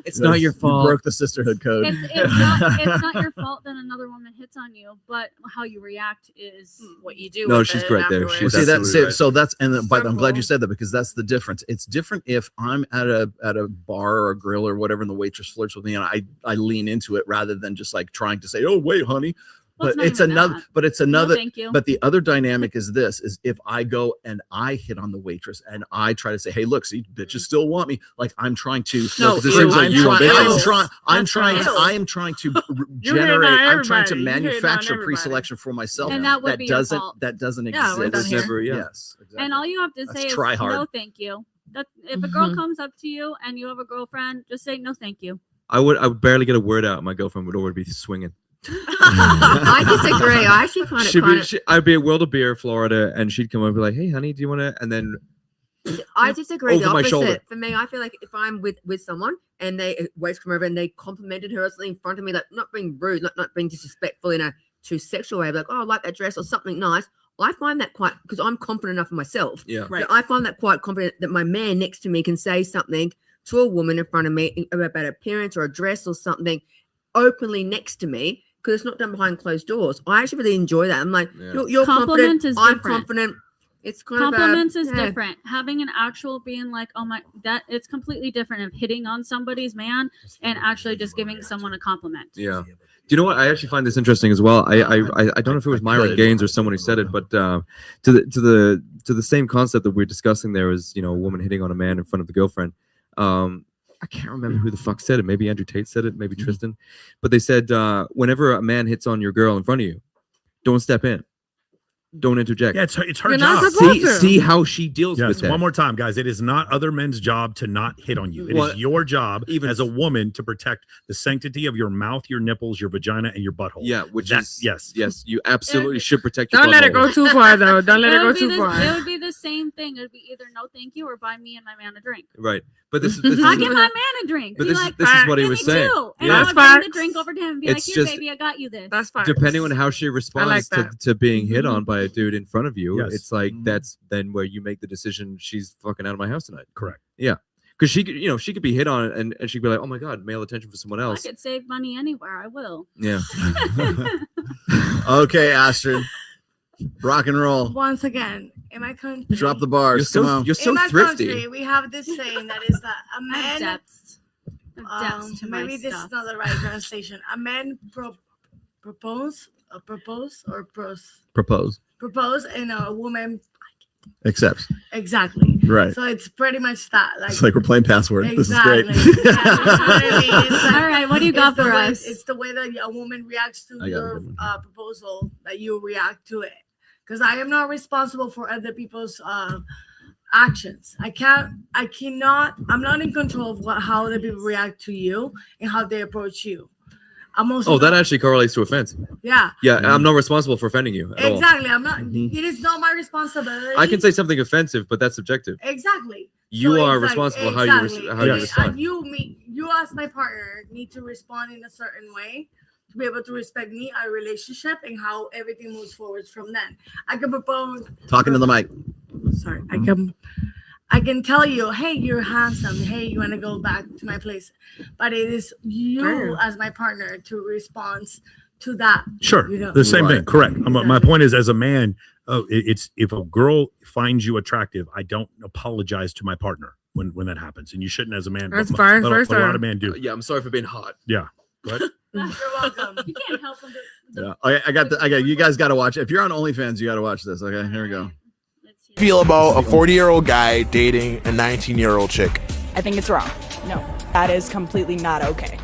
It's not your fault. You broke the sisterhood code. It's not your fault that another woman hits on you, but how you react is what you do. No, she's great there. She's so that's but I'm glad you said that, because that's the difference. It's different if I'm at a bar or a grill or whatever, and the waitress flirts with me, and I lean into it rather than just like trying to say, oh wait, honey. But it's another. No, thank you. But the other dynamic is this: is if I go and I hit on the waitress and I try to say, "Hey, look, see, bitches still want me." Like I'm trying to. I am trying to generate. I'm trying to manufacture pre-selection for myself. And that would be your fault. That doesn't Yeah, exist. never. Yes. Exactly. And all you have to say is try hard. no, thank you. That if a girl comes up to you and you have a girlfriend, just say no, thank you. I would barely get a word out. My girlfriend would already be swinging. I disagree. I actually find it I'd be at World of Beer, Florida, and she'd come over and be like, "Hey, honey, do you want to?" And then I disagree. Over The my shoulder. opposite. For me, I feel like if I'm with someone and they waist come over and they complimented her or something in front of me, like not being rude, not being disrespectful in a too sexual way, like, oh, I like that dress or something nice. I find that quite, because I'm confident enough in myself. Yeah. Right. I find that quite confident that my man next to me can say something to a woman in front of me about appearance or a dress or something openly next to me, because it's not done behind closed doors. I actually really enjoy that. I'm like, you're Compliment confident. is I'm different. confident. It's kind Compliments of is different. Having an actual being like, oh my, that it's completely different of hitting on somebody's man and actually just giving someone a compliment. Yeah. Do you know what? I actually find this interesting as well. I don't know if it was Myron Gaines or someone who said it, but to the same concept that we're discussing there is, a woman hitting on a man in front of the girlfriend. I can't remember who the fuck said it. Maybe Andrew Tate said it, maybe Tristan. But they said whenever a man hits on your girl in front of you, don't step in. Don't interject. Yeah, it's her You're job. not supposed to. See how she deals with that. One more time, guys. It is not other men's job to not hit on you. It is your job as a woman to protect the sanctity of your mouth, your nipples, your vagina, and your butthole. Yeah, which is yes, you absolutely should protect your Don't let it butthole. go too far, though. Don't let it go would be too the- far. It would be the same thing. It would be either no thank you or buy me and my man a drink. Right. But this is I give my man a drink. But Be this is- like, this is what he "Give was me saying. two." And Yeah. I That's would bring facts. the drink over to him and be It's like, here, just- baby, I got you this. That's fine. depending on how she responds that. to being hit on by a dude in front of you, Yes. it's like that's then where you make the decision. She's fucking out of my house tonight. Correct. Yeah, because she could, she could be hit on and she'd be like, oh my god, male attention for someone I else. could save money anywhere. I will. Yeah. Okay, Astrid. Rock and roll. Once again, in my country, Drop the bars. Come on. in my country, we have this saying that is that a I have man. depths to my Maybe this stuff. is not the right translation. A man propose, Propose. and a woman Accepts. exactly. Right. So it's pretty much that. It's like we're playing password. Exactly. This is great. All right, what do you got for us? It's the way that a woman reacts to I got your it. proposal that you react to it. Because I am not responsible for other people's actions. I'm not in control of how the people react to you and how they approach you. I'm also Oh, that actually correlates to offense. yeah. Yeah, I'm not responsible for offending you at all. Exactly. I'm not. It is not my responsibility. I can say something offensive, but that's subjective. Exactly. You So are it's like- responsible how exactly. you respond. And you as my partner need to respond in a certain way to be able to respect me, our relationship, and how everything moves forward from then. I can propose. Talking to the mic. Sorry, I can tell you, hey, you're handsome. Hey, you want to go back to my place, but it is you as my partner to respond to that. Sure. The same thing. Correct. My point is, as a man, it's if a girl finds you attractive, I don't apologize to my partner when that happens, and you shouldn't as a man. That's but fine. a First lot time. of men do. Yeah, I'm sorry for being hot. Yeah. What? You're welcome. You can't help them. Yeah. I got you guys got to watch it. If you're on OnlyFans, you got to watch this. Okay, here we go. Feel about a 40-year-old guy dating a 19-year-old chick? I think it's wrong. No, that is completely not okay.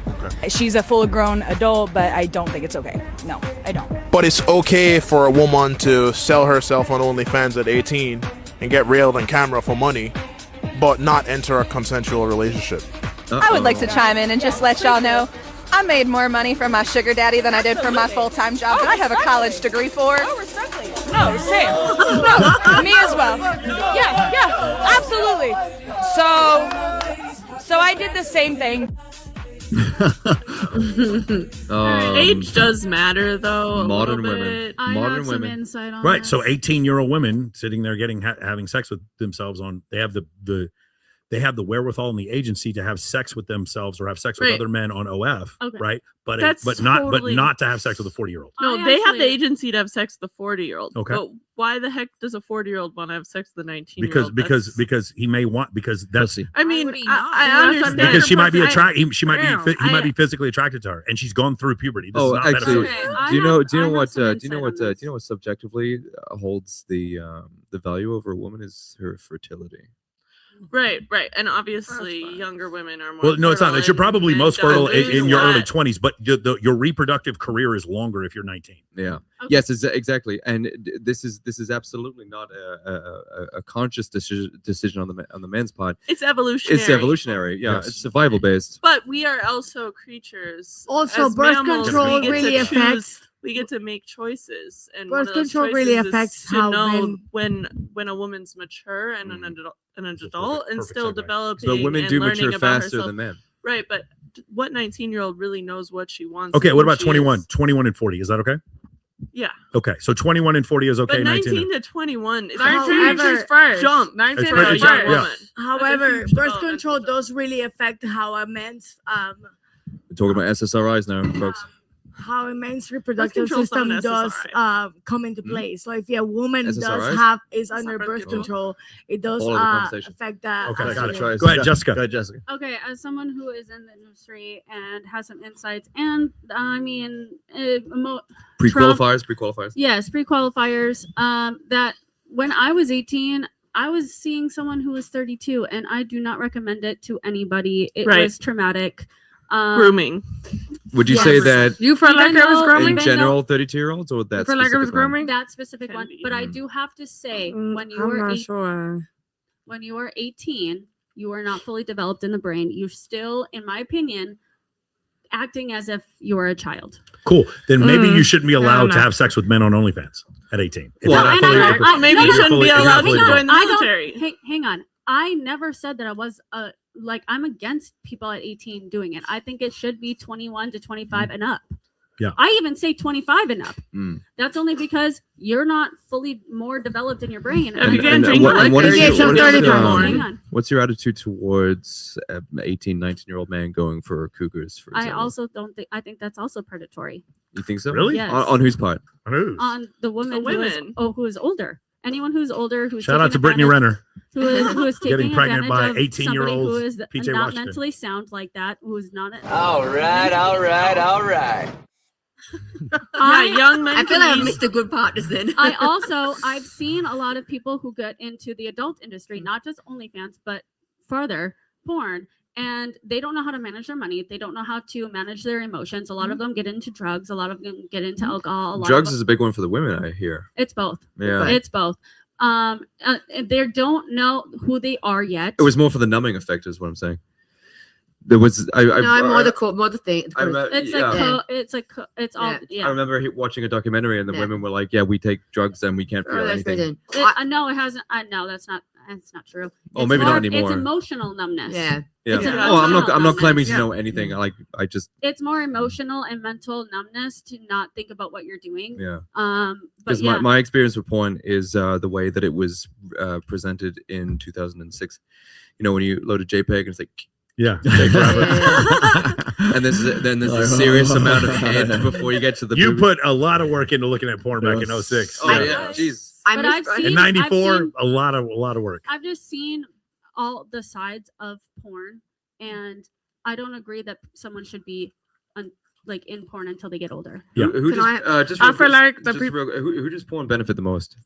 She's a full-grown adult, but I don't think it's okay. No, I don't. But it's okay for a woman to sell herself on OnlyFans at 18 and get railed on camera for money, but not enter a consensual relationship. I would like to chime in and just let y'all know I made more money from my sugar daddy than I did from my full-time job that I have a college degree for. No, same. No, me as well. Yeah, absolutely. So I did the same thing. Age does matter, though. Modern little women. bit. I Modern have some women. insight on Right. this. So 18-year-old women sitting there having sex with themselves on. They have they have the wherewithal and the agency to have sex with themselves or have sex with Right. other men on OF. Okay. Right. But That's but not totally- to have sex with a 40-year-old. No, I they have the actually- agency to have sex with the 40-year-old. Okay. But why the heck does a 40-year-old want to have sex with a 19-year-old? Because he may want that's I mean, would he not? I understand. because she might be I- attracted. She might Damn, be he might I- be physically attracted to her, and she's gone through puberty. This Oh, is not actually, metaphorical. Okay, do you know? Do you I know have what? some Do you know insight what? on Do this. you know what subjectively holds the value over a woman is her fertility. Right, and obviously younger women are more. Well, no, it's not. You're probably most fertile in your early 20s, but your reproductive career is longer if you're 19. Yeah. Okay. Yes, exactly. And this is absolutely not a conscious decision on the man's part. It's evolutionary. It's evolutionary. Yeah, Yes. it's survival based. But we are also creatures. Also, As birth mammals, control we get really to affects. choose- We get to make choices, and Birth one of those control really choices is affects to how know men- when a woman's mature and an adult, and still developing. So women and do learning mature about faster herself. than men. Right, but what 19-year-old really knows what she wants? Okay, and what who about she 21? is? 21 and 40. Is that okay? Yeah. Okay, so 21 and 40 is okay. But 19 19 to 21 is 19 a is first jump. 19 It's is a pretty young jump, yeah. woman. However, huge birth development. control does really affect how a man's We're talking about SSRIs now, folks. how a man's reproductive control's not system an does SSRI. come into play. So if a woman SSRIs? is under birth control, it does Whole other conversation. affect that. Okay, got it. actually. Go ahead, Jessica. Go ahead, Jessica. Okay, as someone who is in the industry and has some insights, and I mean, Pre-qualifiers. Yes, pre-qualifiers. That when I was 18, I was seeing someone who was 32, and I do not recommend it to anybody. It Right. was traumatic. Grooming. Would you Yes. say that You felt like Even it was though- grooming? in even general, 32-year-olds, or that felt like it was specific one? grooming? that specific Can one, be. but I do have to say, when you I'm were not 18, sure. when you are 18, you are not fully developed in the brain. You're still, in my opinion, acting as if you are a child. Cool. Then maybe you shouldn't be I don't allowed to know. have sex with men on OnlyFans at 18. If Well, you're not and fully I- developed. Maybe no, you no, shouldn't no, be you're not allowed to fully join the I don't- military. Hang on. I never said that I was like I'm against people at 18 doing it. I think it should be 21 to 25 and up. Yeah. I even say 25 and up. Mm. That's only because you're not fully more developed in your brain. If you And can't drink what is liquor, your- you should what be is able to your, porn. Hang on. What's your attitude towards an 18, 19-year-old man going for cougars, for I example? also don't think. I think that's also predatory You think so? Really? Yes. On whose part? On whose? on the woman, women. who is older. Anyone who's older, who's Shout out taking to Brittany advantage- Renner. who is taking Getting pregnant advantage by of 18-year-old somebody who is PJ not Washington. mentally sound like that, who is not. All right. Yeah, young men. I feel like I missed a good part just then. I've seen a lot of people who get into the adult industry, not just OnlyFans, but further porn, and they don't know how to manage their money. They don't know how to manage their emotions. A lot of them get into drugs. A lot of them get into alcohol. A lot Drugs of is a big one for the women, I hear. It's both. Yeah. It's both. They don't know who they are yet. It was more for the numbing effect, is what I'm saying. There was No, more the thing. I remember- It's yeah. it's all yeah. I remember watching a documentary, and the women were like, "Yeah, we take drugs and we can't feel anything." No, it hasn't. No, that's not true. Oh, It's maybe not more- anymore. It's emotional numbness. Yeah. Yeah. It's Oh, I'm emotional not claiming to numbness. know anything. Like I just It's more emotional and mental numbness to not think about what you're doing. yeah. But Because yeah. my experience with porn is the way that it was presented in 2006. You know, when you load a JPEG and it's like, yeah, take forever. And then there's a serious amount of head before you get to the. You booby. put a lot of work into looking at porn back in 06. Oh yeah, jeez. But I've seen, In I've 94, seen- a lot of work. I've just seen all the sides of porn, and I don't agree that someone should be like in porn until they get older. Yeah. Who just I feel like the who does porn benefit the most?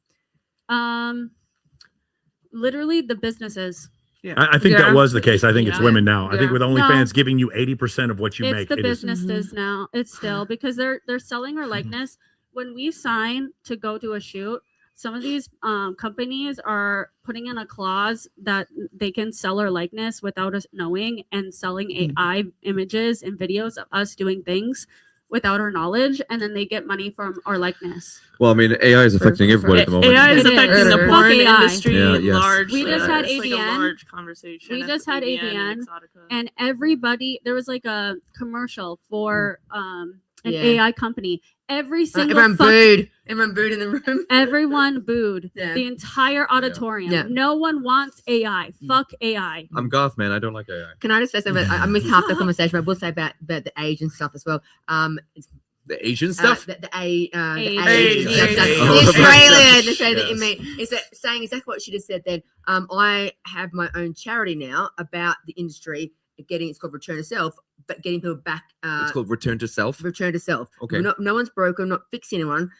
Literally the businesses. I think that was the case. I think it's Yeah. women now. I think with No. OnlyFans giving you 80% of what you It's make, the it is. businesses now. It's still because they're selling our likeness. When we sign to go to a shoot, some of these companies are putting in a clause that they can sell our likeness without us knowing, and selling AI images and videos of us doing things without our knowledge, and then they get money from our likeness. Well, I mean, AI is affecting everybody at the moment. AI is affecting the Fuck porn AI. industry Yeah, yes. largely. We just had It's like a AVN. large conversation. We at just the had AVN AVN, and Exotica. and everybody, there was like a commercial for an Yeah. AI company. Every single Everyone booed. Everyone booed in the room. Everyone booed. Yeah. The entire auditorium. Yeah. No one wants AI. Fuck AI. I'm goth, man. I don't like AI. Can I just say something? I missed half the conversation, but I will say about the Asian stuff as well. The Asian stuff. The Asian stuff. Age. The Australian, the Australian Yes. in me is that saying exactly what she just said. Then I have my own charity now about the industry getting. It's called Return to Self, but getting people back. It's called Return to Self. Return to Self. Okay. No one's broken. Not fixing anyone.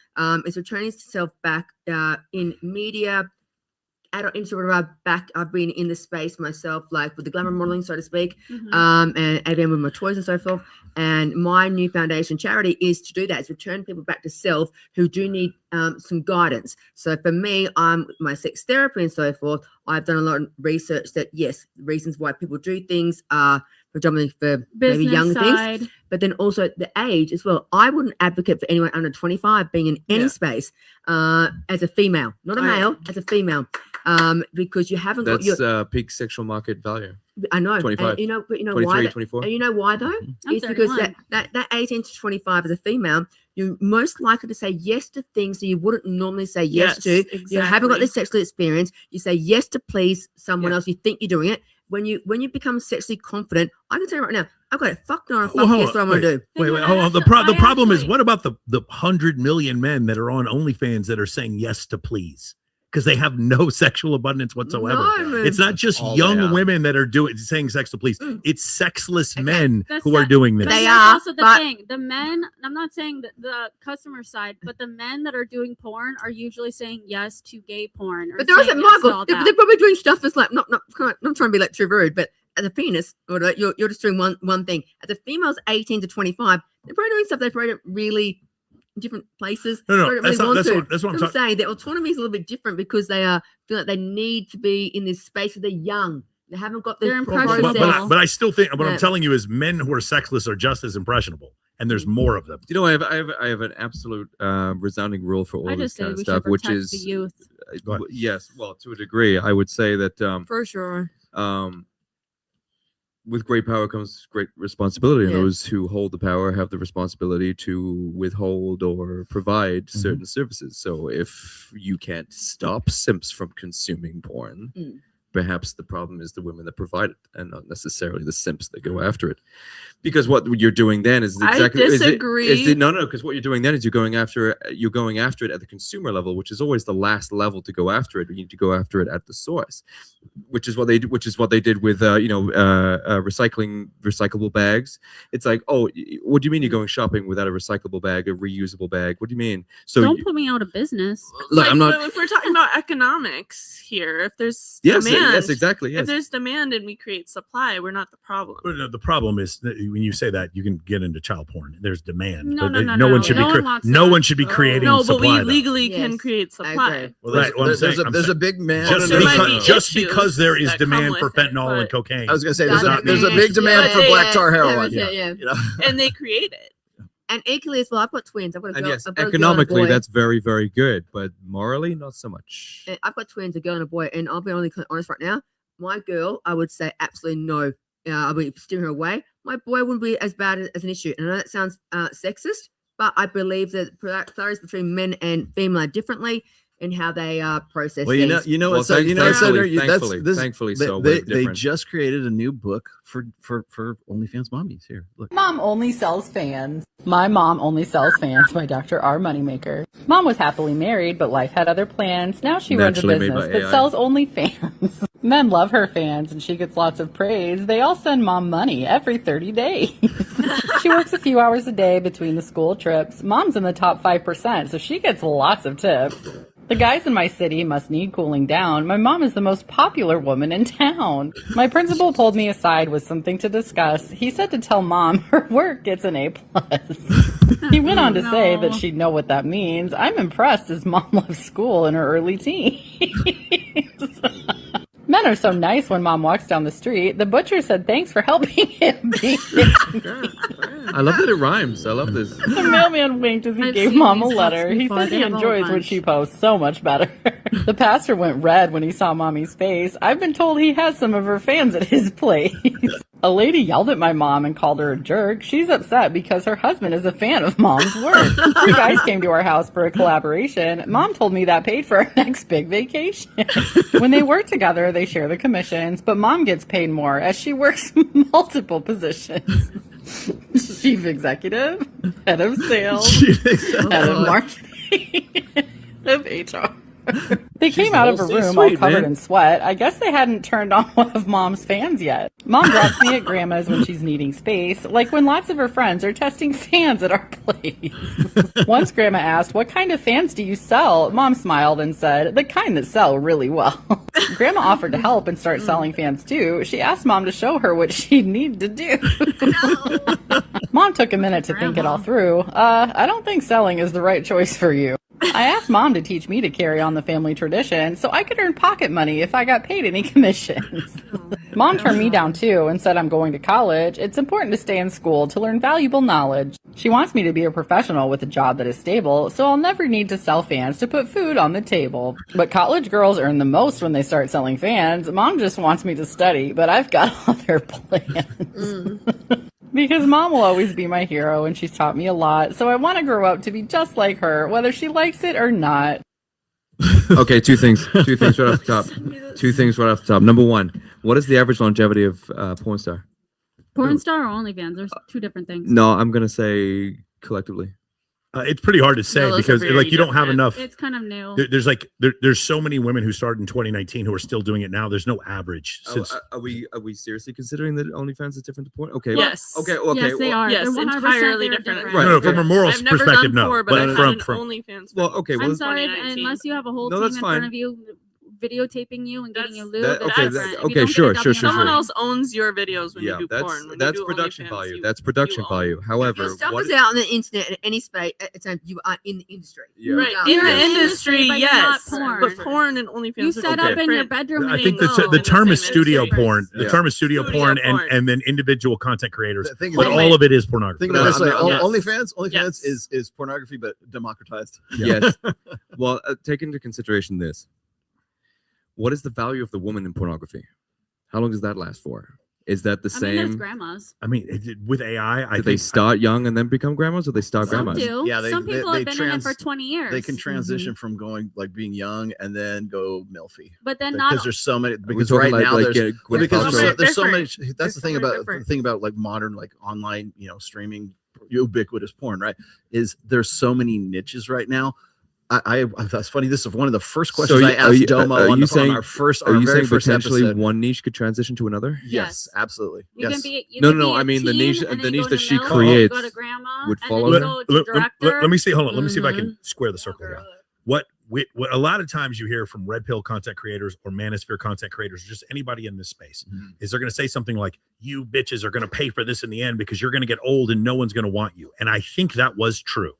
It's returning to self back in media, adult industry, I've been in the space myself, like with the glamour modeling, so to speak, Mhm. and again with my toys and so forth. And my new foundation charity is to do that, is return people back to self who do need some guidance. So for me, my sex therapy and so forth, I've done a lot of research that yes, the reasons why people do things are predominantly for maybe Business young side. things, but then also the age as well. I wouldn't advocate for anyone under 25 being in any space as a female, not a male, as a female, because you haven't got That's your. peak sexual market value. I know, 25. and you know 23, why? 24. And you know why though? I'm It's because 31. that 18 to 25 as a female, you're most likely to say yes to things that you wouldn't normally say yes to. You haven't got exactly. this sexual experience. You say yes to please someone else. You think you're doing it. When you become sexually confident, I can tell you right now, I've got it. Fuck no, fuck yes, what I'm gonna do. Wait, hold on. The problem is, what about the 100 million men that are on OnlyFans that are saying yes to please? Because they have no sexual abundance whatsoever. No, man. It's not just All young they have. women that are saying sex to please. It's sexless men The who are se- doing but this. that's also the thing. The men, I'm not saying the customer side, but the men that are doing porn are usually saying yes to gay porn. Or But there saying isn't, yes to Michael. all They're, that. they're probably doing stuff that's like not trying to be like too rude, but as a penis, or like, you're just doing one thing. As a female's 18 to 25, they're probably doing stuff that's probably really different places. No, They don't that's really not- want that's to. what- that's what I'm I'm saying. Their autonomy is a little bit different because they feel like they need to be in this space. They're young. They haven't got the They're process. But I still think what I'm Yeah. telling you is men who are sexless are just as impressionable, and there's more of them. You know, I have an absolute resounding rule for all I this just say kind of we stuff, should which protect is the youth. yes, well, to a degree, I would say that For sure. with great power comes great responsibility, and Yeah. those who hold the power have the responsibility to withhold or provide Mm-hmm. certain services. So if you can't stop simps from consuming porn, Mm. perhaps the problem is the women that provide it and not necessarily the simps that go after it. Because what you're doing then is I exactly disagree. no, because what you're doing then is you're going after it at the consumer level, which is always the last level to go after it. You need to go after it at the source, which is what they did with recyclable bags. It's like, oh, what do you mean you're going shopping without a recyclable bag, a reusable bag? What do you mean? So Don't put me out of business. look, I'm not. But if we're talking about economics here, if there's Yes, demand, yes, exactly. Yes. If there's demand and we create supply, we're not the problem. But no, the problem is that when you say that, you can get into child porn. There's demand. No, but no, no, no one no. should No be. one wants No that. one should be creating No, but supply. we though. legally can create supply. Well, there's, Right, what I'm saying- I'm there's a saying- big man. Just, There might because, be just issues because there is that come demand for with it, fentanyl and but- cocaine. I was gonna say Does there's a that big mean- demand for Yeah, black yeah, tar yeah, heroin. yeah, yeah. You know? And they create it. And equally as well, I've got twins. I've got a And girl. yes, I've got a girl and a economically, boy. that's very, very good, but morally, not so much. I've got twins, a girl and a boy, and I'll be honest right now. My girl, I would say absolutely no. I'll be steering her away. My boy wouldn't be as bad as an issue. And I know that sounds sexist, but I believe that polarities between men and female are differently in how they process Well, things. what, so thankfully, they, so they, we're they different. just created a new book for OnlyFans mommies. Here, look. Mom only sells fans. My mom only sells fans by Dr. R. Moneymaker. Mom was happily married, but life had other plans. Now she runs a Naturally made business by that AI. sells only fans. Men love her fans, and she gets lots of praise. They all send Mom money every 30 days. She works a few hours a day between the school trips. Mom's in the top 5%, so she gets lots of tips. The guys in my city must need cooling down. My mom is the most popular woman in town. My principal pulled me aside with something to discuss. He said to tell Mom her work gets an A+. He went on to say that she'd know what that means. I'm impressed as Mom left school in her early teens. Men are so nice when Mom walks down the street. The butcher said thanks for helping him beat I love that it rhymes. I love this. The mailman winked as he gave Mom a letter. He said he enjoys what she posts so much better. The pastor went red when he saw Mommy's face. I've been told he has some of her fans at his place. A lady yelled at my mom and called her a jerk. She's upset because her husband is a fan of Mom's work. 3 guys came to our house for a collaboration. Mom told me that paid for our next big vacation. When they work together, they share the commissions, but Mom gets paid more as she works multiple positions. Chief executive, head of sales, head of marketing, head of HR. They came out of a room all covered in sweat. I guess they hadn't turned on one of Mom's fans yet. Mom drops me at Grandma's when she's needing space, like when lots of her friends are testing fans at our place. Once Grandma asked, "What kind of fans do you sell?" Mom smiled and said, "The kind that sell really well." Grandma offered to help and start selling fans too. She asked Mom to show her what she'd need to do. Mom took a minute to think it all through. I don't think selling is the right choice for you. I asked Mom to teach me to carry on the family tradition so I could earn pocket money if I got paid any commissions. Mom turned me down too and said I'm going to college. It's important to stay in school to learn valuable knowledge. She wants me to be a professional with a job that is stable, so I'll never need to sell fans to put food on the table. But college girls earn the most when they start selling fans. Mom just wants me to study, but I've got other plans. Because Mom will always be my hero and she's taught me a lot, so I want to grow up to be just like her, whether she likes it or not. Okay, two things right off the top. Number one, what is the average longevity of porn star? Porn star or OnlyFans? There's two different things. No, I'm gonna say collectively. It's pretty hard to say because like you don't have enough. It's kind of new. There's so many women who started in 2019 who are still doing it now. There's no average. Since Are we seriously considering that OnlyFans is different to porn? Okay. Yes. Okay. Yes, they are. Yes, They're 100% entirely they're different. Right. No, from a moral perspective, no. Porn, but I've done OnlyFans. Well, okay. I'm sorry, unless you have a whole team in front of you videotaping you and getting you lube. Okay, sure. Someone else owns your videos when you do porn. When That's you do production OnlyFans, value. That's production value. However, Stuff is out on the internet at any space at the time you are in the industry. Yeah. Right. In the industry, but yes. not porn. But porn and OnlyFans You are set up in your different. bedroom. I think the term is studio porn. The term is studio porn and then individual content creators. But all of it is pornography. Think about it this way: OnlyFans is pornography, but democratized. Yes. Well, take into consideration this. What is the value of the woman in pornography? How long does that last for? Is that the same? There's grandmas. I mean, with AI, do they start young and then become grandmas, or they start Some grandmas? do. Yeah, Some people have been in it for 20 years. They can transition from going like being young and then go milfy. But then not because there's so many. Because talking right now there's so many. different. That's the thing about like modern like online streaming ubiquitous porn, right? Is there's so many niches right now. That's funny. This is one of the first questions I asked Domo on our very first episode. One niche could transition to another? Yes, absolutely. You yes. can be, No. I mean the niche that she creates would follow. Let me see. Hold on. Let me see if I can square the circle here. What a lot of times you hear from Red Pill content creators or Manosphere content creators, or just anybody in this space, is they're going to say something like, "You bitches are going to pay for this in the end because you're going to get old and no one's going to want you." And I think that was true.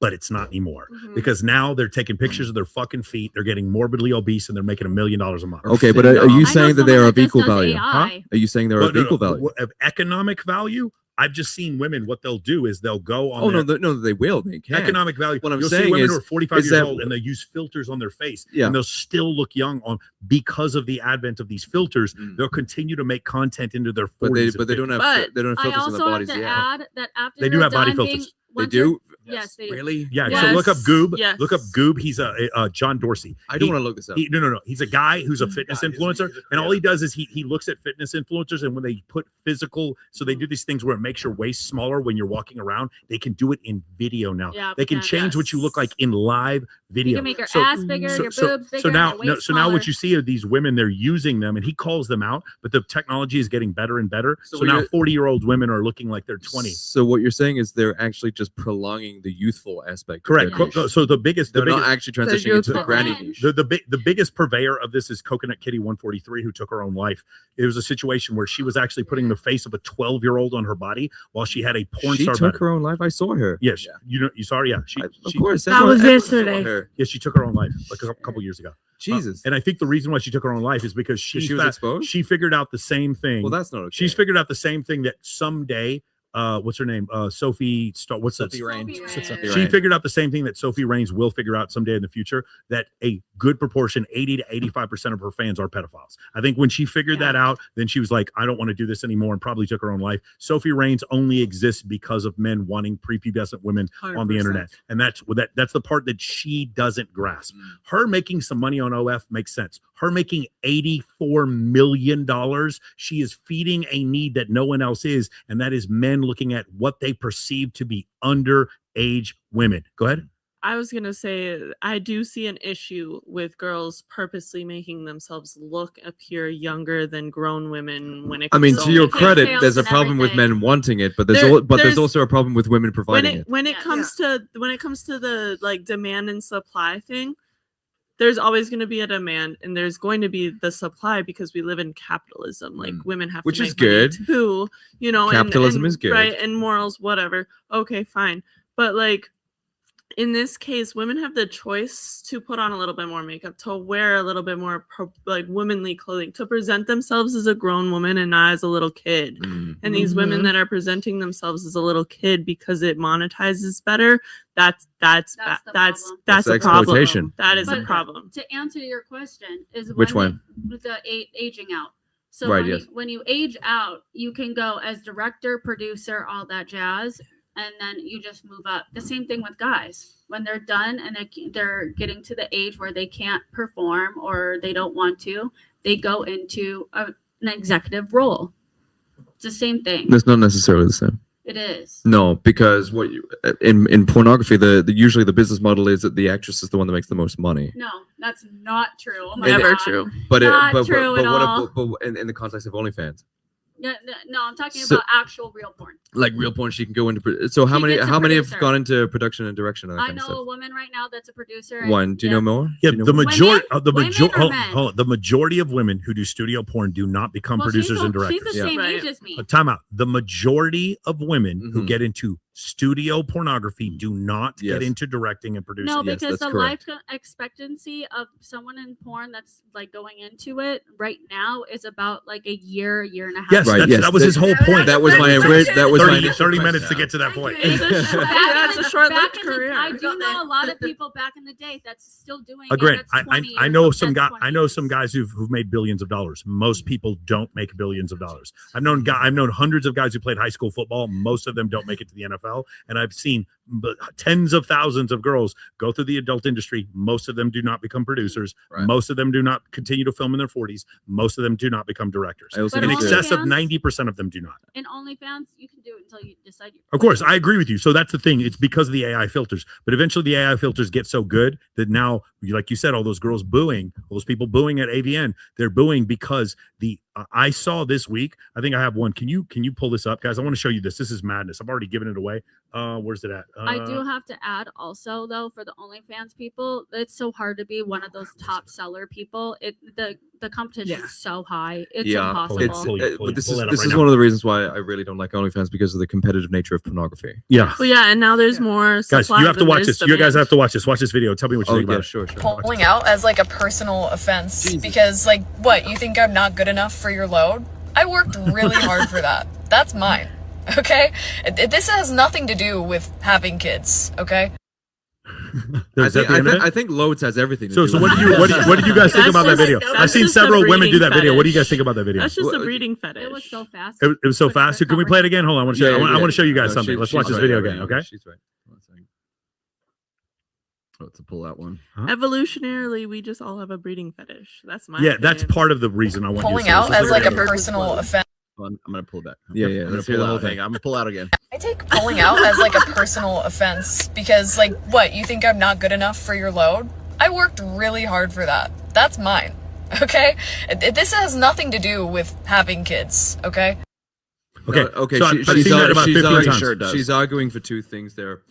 But it's not anymore because now they're taking pictures of their fucking feet. They're getting morbidly obese and they're making $1 million a month. Okay, but are you saying that they are of equal value? Huh? Are you saying they're of equal value? Of economic value? I've just seen women. What they'll do is they'll go on. They will. They can. Economic value. What I'm You'll saying see women is, who are 45 years old and they use filters on their face, and they'll still look young because of the advent of these filters. They'll continue to make content into their 40s. But they don't have filters on their bodies yet. I also have to add that after they do have body filters. They do. Yes, they do. Really? Yeah. Yes. So look up Goob. Yes. Look up Goob. He's a John Dorsey. I don't want to look this up. No. He's a guy who's a fitness influencer, and all he does is he looks at fitness influencers, and when they put physical, so they do these things where it makes your waist smaller when you're walking around. They can do it in video now. Yeah, they can change what you look like in live video. You can make your ass bigger, your boobs bigger. So now, your waist so now what smaller. you see are these women. They're using them, and he calls them out. But the technology is getting better and better. So now 40-year-old women are looking like they're 20. So what you're saying is they're actually just prolonging the youthful aspect. Correct. So the biggest, they're not actually transitioning into the granny niche. The biggest purveyor of this is Coconut Kitty 143, who took her own life. It was a situation where she was actually putting the face of a 12-year-old on her body while she had a porn star. She took her own life. I saw her. Yes, you saw her. Yeah, of course. That was yesterday. Yes, she took her own life like a couple years ago. Jesus. And I think the reason why she took her own life is because she was exposed. She figured out the same thing. Well, that's not okay. She's figured out the same thing that someday. What's her name? Sophie. What's that? Sophie Raines. She figured out the same thing that Sophie Raines will figure out someday in the future. That a good proportion, 80 to 85% of her fans are pedophiles. I think when she figured that out, then she was like, I don't want to do this anymore, and probably took her own life. Sophie Raines only exists because of men wanting prepubescent women 100%. On the internet, and that's the part that she doesn't grasp. Her making some money on OF makes sense. Her making $84 million, she is feeding a need that no one else is, and that is men looking at what they perceive to be underage women. Go ahead. I was gonna say I do see an issue with girls purposely making themselves appear younger than grown women when it comes I mean, to your credit, there's a problem with men wanting it, but there's also a problem with women providing it. When it comes to the like demand and supply thing, there's always going to be a demand and there's going to be the supply because we live in capitalism. Like women have Which to make is good. money too, you know. Capitalism is good, right? And morals, whatever. Okay, fine, but like. In this case, women have the choice to put on a little bit more makeup, to wear a little bit more like womanly clothing, to present themselves as a grown woman and not as a little kid. And these women that are presenting themselves as a little kid because it monetizes better, that's a problem. That is a problem. To answer your question, is Which one? The aging out. So Right, when, yes. when you age out, you can go as director, producer, all that jazz. And then you just move up. The same thing with guys. When they're done and they're getting to the age where they can't perform or they don't want to, they go into an executive role. It's the same thing. That's not necessarily the same. It is. No, because in pornography, usually the business model is that the actress is the one that makes the most money. No, that's not true. Oh my Never God. true. But Not true at all. But in the context of OnlyFans, No, I'm talking So- about actual real porn. like real porn, she can go into. So how She many gets a have producer. gone into production and direction and that I kind know of a stuff? woman right now that's a producer. One. Do you know more? Yeah, Do you know the more? majority of the Women majority or men? the majority of women who do studio porn do not become producers and directors. She's the same age as me. Time out. The majority of women who get into studio pornography do not get into directing and producing. No, because the life expectancy of someone in porn that's like going into it right now is about like a year and a half. Yes, that was his whole point. That was my 30 minutes to get to that point. That's a short-lived career. I do know a lot of people back in the day that's still doing Agreed. it. That's 20 I years know old, some that's guy. I know some guys who've made billions of dollars. Most people don't make billions of dollars. I've known hundreds of guys who played high school football. Most of them don't make it to the NFL, and I've seen tens of thousands of girls go through the adult industry. Most of them do not become producers. Most of them do not continue to film in their 40s. Most of them do not become directors. In excess of 90% of them do not. In OnlyFans, you can do it until you decide you. Of course, I agree with you. So that's the thing. It's because of the AI filters. But eventually the AI filters get so good that now, like you said, all those girls booing, all those people booing at AVN, they're booing because I saw this week, I think I have one. Can you pull this up, guys? I want to show you this. This is madness. I've already given it away. Where's it at? I do have to add also though, for the OnlyFans people, it's so hard to be one of those top seller people. The competition is so high. It's impossible. But this is one of the reasons why I really don't like OnlyFans, because of the competitive nature of pornography. Yeah. Well, yeah, and now there's more. Guys, you have to watch this. You guys have to watch this. Watch this video. Tell me what you think about it. Sure. Pulling out as like a personal offense because like what, you think I'm not good enough for your load? I worked really hard for that. That's mine. Okay? This has nothing to do with having kids, okay? I think loads has everything. So what did you guys think about that video? I've seen several women do that video. What do you guys think about that video? That's just a breeding fetish. It was so fast. It was so fast. Can we play it again? Hold on. I want to show you guys something. Let's watch this video again. Okay. She's right. Let's pull that one. Evolutionarily, we just all have a breeding fetish. That's my Yeah, that's part of the reason I want pulling out as like a personal offense. I'm gonna pull it back. Yeah. Let's hear the whole thing. I'm gonna pull out again. I take pulling out as like a personal offense because like what, you think I'm not good enough for your load? I worked really hard for that. That's mine. Okay? This has nothing to do with having kids, okay? Okay. So I've seen that about 50 times. She's arguing for two things there.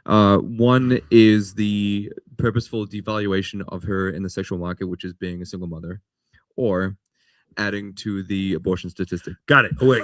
One is the purposeful devaluation of her in the sexual market, which is being a single mother, or adding to the abortion statistic. Got it. Oh, wait,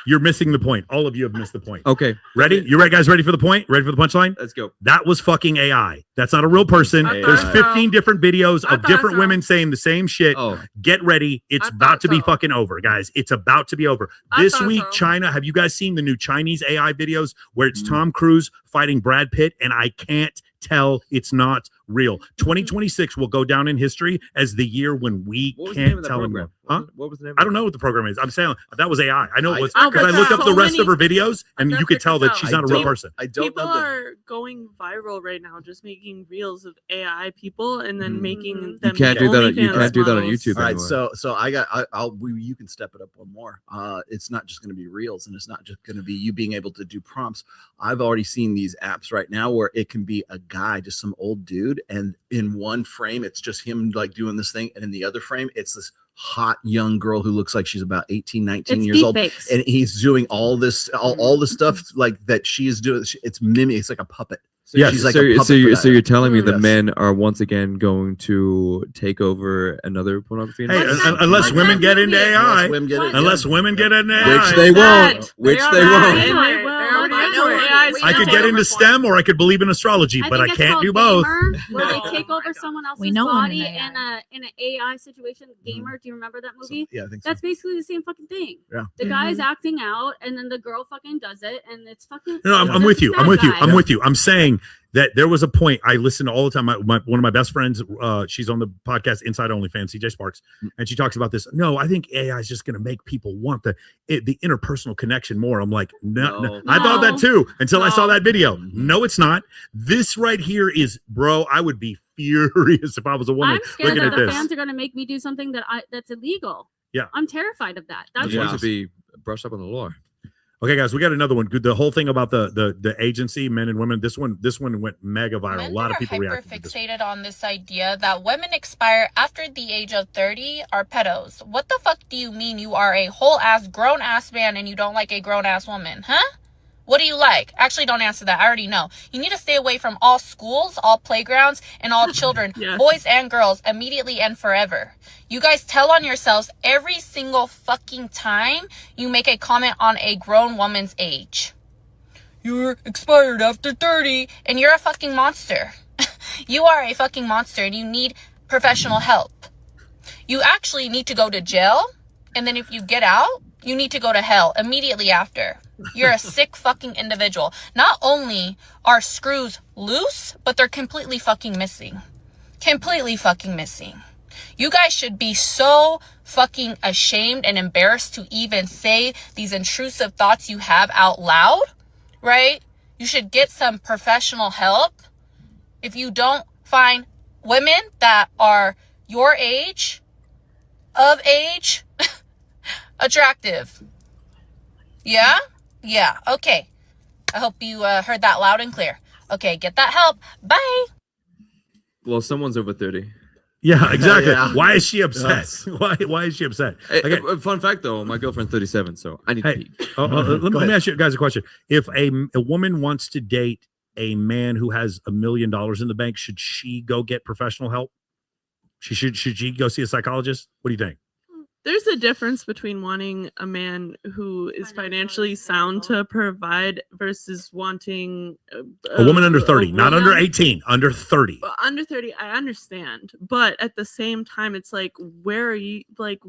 you're missing the point. All of you have missed the point. Okay. Ready? You right, guys? Ready for the point? Ready for the punchline? Let's go. That was fucking AI. That's not a real person. There's 15 different videos of different women saying the same shit. Get ready. It's about to be fucking over, guys. It's about to be over. This week, China, have you guys seen the new Chinese AI videos where it's Tom Cruise fighting Brad Pitt? And I can't tell it's not real. 2026 will go down in history as the year when we can't tell them. Huh? What was the name? I don't know what the program is. I'm saying that was AI. I know it was I because I looked up the rest so of her videos, and you could tell that she's not a real person. I don't People know that. are going viral right now, just making reels of AI people and then making them. You can't do that. You can't do that on YouTube. All right, anymore. so you can step it up one more. It's not just going to be reels, and it's not just going to be you being able to do prompts. I've already seen these apps right now where it can be a guy, just some old dude, and in one frame it's just him like doing this thing, and in the other frame it's this hot young girl who looks like she's about 18, 19 years old, and he's doing all this, all the stuff like that she is doing. It's mimic. It's like a puppet. Yeah, she's like so, a puppet so you're telling me the Yes. men are once again going to take over another pornography Hey, industry? unless women get into AI, Unless women get it, unless women get into AI, Which they won't. Which they won't. I could get into STEM or I could believe in astrology, but I think it's can't called do both. Gamer, where they take over someone else's know one body in AI. in an AI situation. Gamer, do you remember that movie? Yeah, I think so. That's basically the same fucking thing. Yeah. The guy's acting out, and then the girl fucking does it, and it's fucking. No, I'm with you. I'm with you. I'm with you. I'm saying that there was a point I listened to all the time. One of my best friends, she's on the podcast Inside OnlyFans, CJ Sparks, and she talks about this. No, I think AI is just going to make people want the interpersonal connection more. I'm like, no. I thought that too until I saw that video. No, it's not. This right here is, bro. I would be furious if I was a woman I'm scared looking that at the this. fans are going to make me do something that's illegal. Yeah. I'm terrified of that. That's You need to be brushed up on the law. Okay, guys, we got another one. Good. The whole thing about the agency, men and women. This one went mega viral. A lot of people reacted to this. Fixated on this idea that women expire after the age of 30 are pedos. What the fuck do you mean you are a whole ass grown ass man and you don't like a grown ass woman, huh? What do you like? Actually, don't answer that. I already know. You need to stay away from all schools, all playgrounds, and all children, boys and girls, immediately and forever. You guys tell on yourselves every single fucking time you make a comment on a grown woman's age. You're expired after 30, and you're a fucking monster. You are a fucking monster, and you need professional help. You actually need to go to jail, and then if you get out, you need to go to hell immediately after. You're a sick fucking individual. Not only are screws loose, but they're completely fucking missing. Completely fucking missing. You guys should be so fucking ashamed and embarrassed to even say these intrusive thoughts you have out loud, right? You should get some professional help. If you don't find women that are your age, of age, attractive. Yeah? Yeah. Okay. I hope you heard that loud and clear. Okay, get that help. Bye. Well, someone's over 30. Yeah, exactly. Yeah. Why is she upset? Why is she upset? Hey, Okay. fun fact though, my girlfriend's 37, so I need to pee. Let me ask you guys a question. If a woman wants to date a man who has $1 million in the bank, should she go get professional help? Should she go see a psychologist? What do you think? There's a difference between wanting a man who is financially sound to provide versus wanting A woman under 30, a not under woman- 18, under 30. Under 30, I understand, but at the same time, it's like, where are you? Like,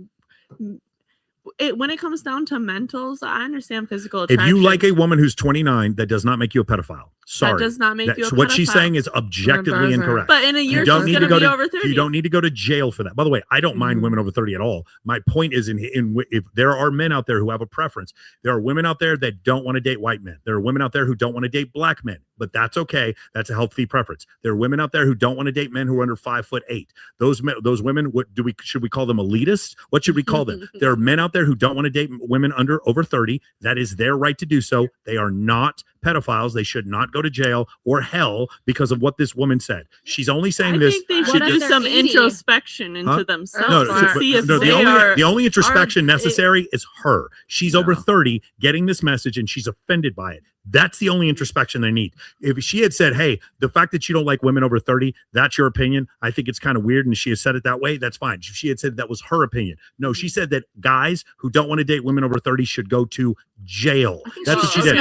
when it comes down to mentals, I understand physical If attraction. you like a woman who's 29, that does not make you a pedophile. Sorry. does not make you a What she's pedophile. saying is objectively incorrect. But in a year, You don't she's need gonna to go be to over 30. You don't need to go to jail for that. By the way, I don't mind women over 30 at all. My point is if there are men out there who have a preference, there are women out there that don't want to date white men. There are women out there who don't want to date black men, but that's okay. That's a healthy preference. There are women out there who don't want to date men who are under 5'8". Those women, should we call them elitists? What should we call them? There are men out there who don't want to date women over 30. That is their right to do so. They are not pedophiles. They should not go to jail or hell because of what this woman said. She's only saying I this. think they should do some introspection into Huh? themselves No, to see if the only introspection are- necessary is her. She's over 30 getting this message and she's offended by it. That's the only introspection they need. If she had said, hey, the fact that you don't like women over 30, that's your opinion. I think it's kind of weird. And she has said it that way. That's fine. If she had said that was her opinion. No, she said that guys who don't want to date women over 30 should go to jail. That's what she did.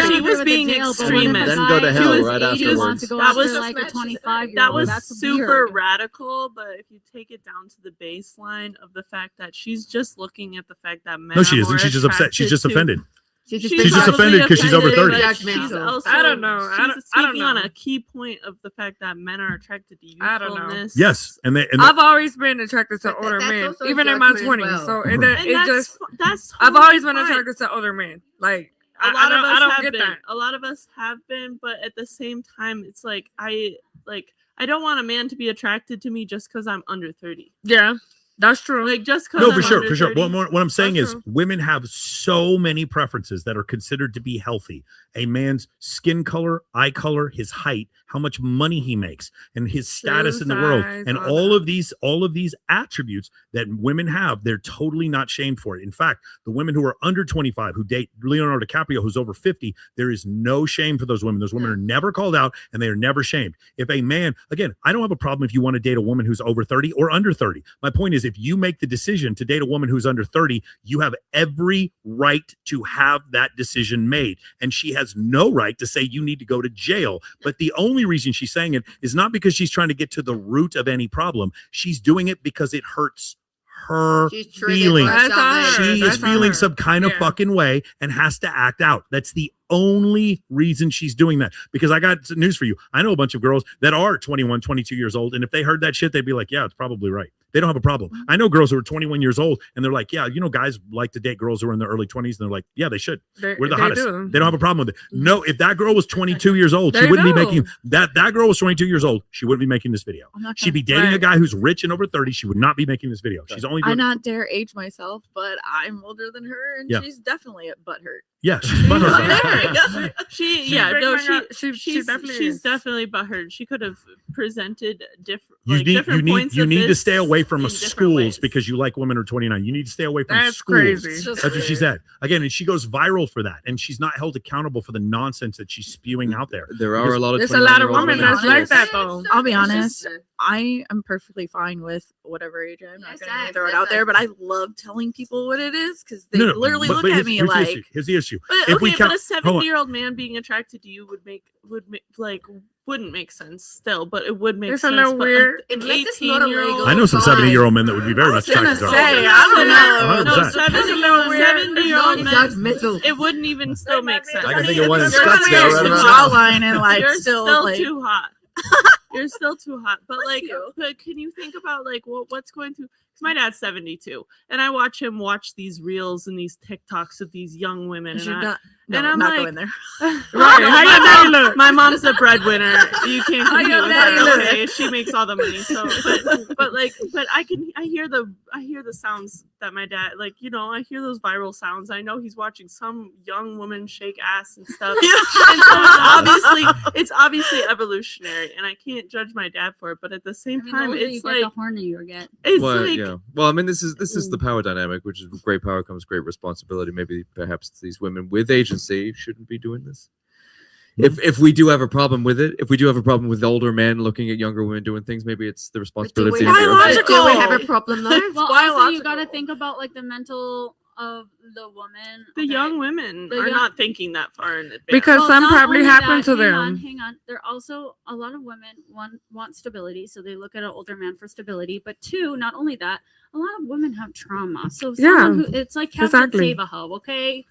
She was being extremist. Then go to hell right afterwards. That was like a 25-year-old. That was That's super weird. radical, but if you take it down to the baseline of the fact that she's just looking at the fact that men No, she are isn't. more She's just upset. She's attracted just to- offended. She's just offended because she's over 30. She's also, I don't know. I don't speaking know. on a key point of the fact that men are attracted to I don't know. youthfulness. Yes, and I've always been attracted to older men, even in my 20s. So that's I've always been attracted to older men. Like a lot of us I don't have get been. that. A lot of us have been, but at the same time, it's like I don't want a man to be attracted to me just because I'm under 30. Yeah. That's true. Like just because no, for sure. What I'm saying is, women have so many preferences that are considered to be healthy. A man's skin color, eye color, his height, how much money he makes, and his status in the world, and all of these attributes that women have, they're totally not shamed for it. In fact, the women who are under 25 who date Leonardo DiCaprio, who's over 50, there is no shame for those women. Those women are never called out, and they are never shamed. If a man, again, I don't have a problem if you want to date a woman who's over 30 or under 30. My point is, if you make the decision to date a woman who's under 30, you have every right to have that decision made. And she has no right to say you need to go to jail. But the only reason she's saying it is not because she's trying to get to the root of any problem. She's doing it because it hurts her feelings. She is feeling some kind of fucking way and has to act out. That's the only reason she's doing that. Because I got news for you. I know a bunch of girls that are 21, 22 years old. And if they heard that shit, they'd be like, yeah, it's probably right. They don't have a problem. I know girls who are 21 years old and they're like, yeah, guys like to date girls who are in their early 20s. And they're like, yeah, they should. We're the hottest. They don't have a problem with it. No, if that girl was 22 years old, she wouldn't be making that girl was 22 years old. She wouldn't be making this video. She'd be dating a guy who's rich and over 30. She would not be making this video. She's only doing I not dare age myself, but I'm older than her and she's definitely at butthurt. Yeah, she's butthurt. She's definitely butthurt. She could have presented different. You need to stay away from schools because you like women who are 29. You need to stay away from schools. Crazy. That's what she said. Again, and she goes viral for that, and she's not held accountable for the nonsense that she's spewing out there. There are a lot of. There's a lot of women that's like that, though. I'll be honest. I am perfectly fine with whatever age I'm not going to throw it out there, but I love telling people what it is because they literally look at me like. Here's the issue. But if we but a 70-year-old man being attracted to you wouldn't make sense still, but it would make sense. Isn't that weird? An 18-year-old. I know some 70-year-old men that would be very much attracted to her. I don't know. 70-year-old men. It wouldn't even still make sense. I can think of one in Scottsdale right about jawline and like you're still too hot. You're still too hot. But but can you think about what's going to? Because my dad's 72, and I watch him watch these reels and these TikToks of these young women, and I'm not like, going there. Right? How your daddy look? My mom's the breadwinner. You can't compete with her. Okay, she makes all the money. So, but I hear the sounds that my dad I hear those viral sounds. I know he's watching some young woman shake ass and stuff. And so it's obviously evolutionary, and I can't judge my dad for it. But at the same time, it's like the hornier you get. It's yeah. Well, I mean, this is the power dynamic, which is great power comes great responsibility. Maybe perhaps these women with agency shouldn't be doing this. If we do have a problem with it, if we do have a problem with older men looking at younger women doing things, maybe it's the responsibility. Do we have a problem though? Well, also you got to think about the mental of the woman. The young women are not thinking that far in advance. Because some probably happened to them. Hang on. There are also a lot of women want stability, so they look at an older man for stability. But two, not only that, a lot of women have trauma. So it's like Captain Save a Hoe, okay?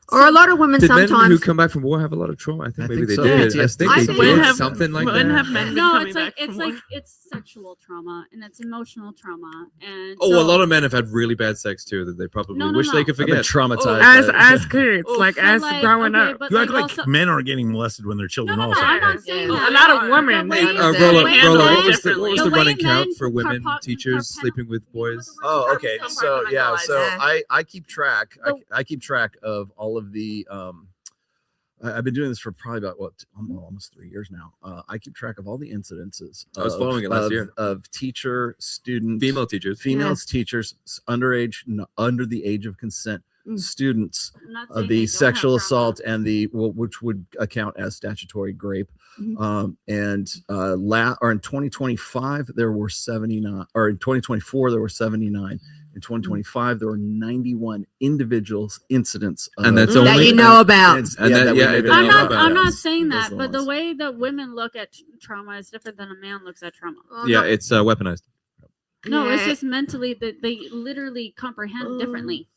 Or a lot of women sometimes men who come back from war have a lot of trauma. I think maybe they did. I think they did something like that. No, it's sexual trauma and it's emotional trauma and. A lot of men have had really bad sex too that they probably wish they could forget. Traumatized as kids, as growing up. You act like men aren't getting molested when they're children. Also, I'm not saying that. A lot of women. Rolla, what was the running count for women teachers sleeping with boys? Oh, okay. So yeah, I keep track. I keep track of all of the I've been doing this for probably about almost 3 years now. I keep track of all the incidences. I was following it last year of female teachers, underage, under the age of consent, students of the sexual assault and which would account as statutory rape. And in 2025 there were 79, or in 2024 there were 79. In 2025, there were 91 individuals incidents, and that's only that you know about. I'm not saying that, but the way that women look at trauma is different than a man looks at trauma. It's weaponized. No, it's just mentally that they literally comprehend differently.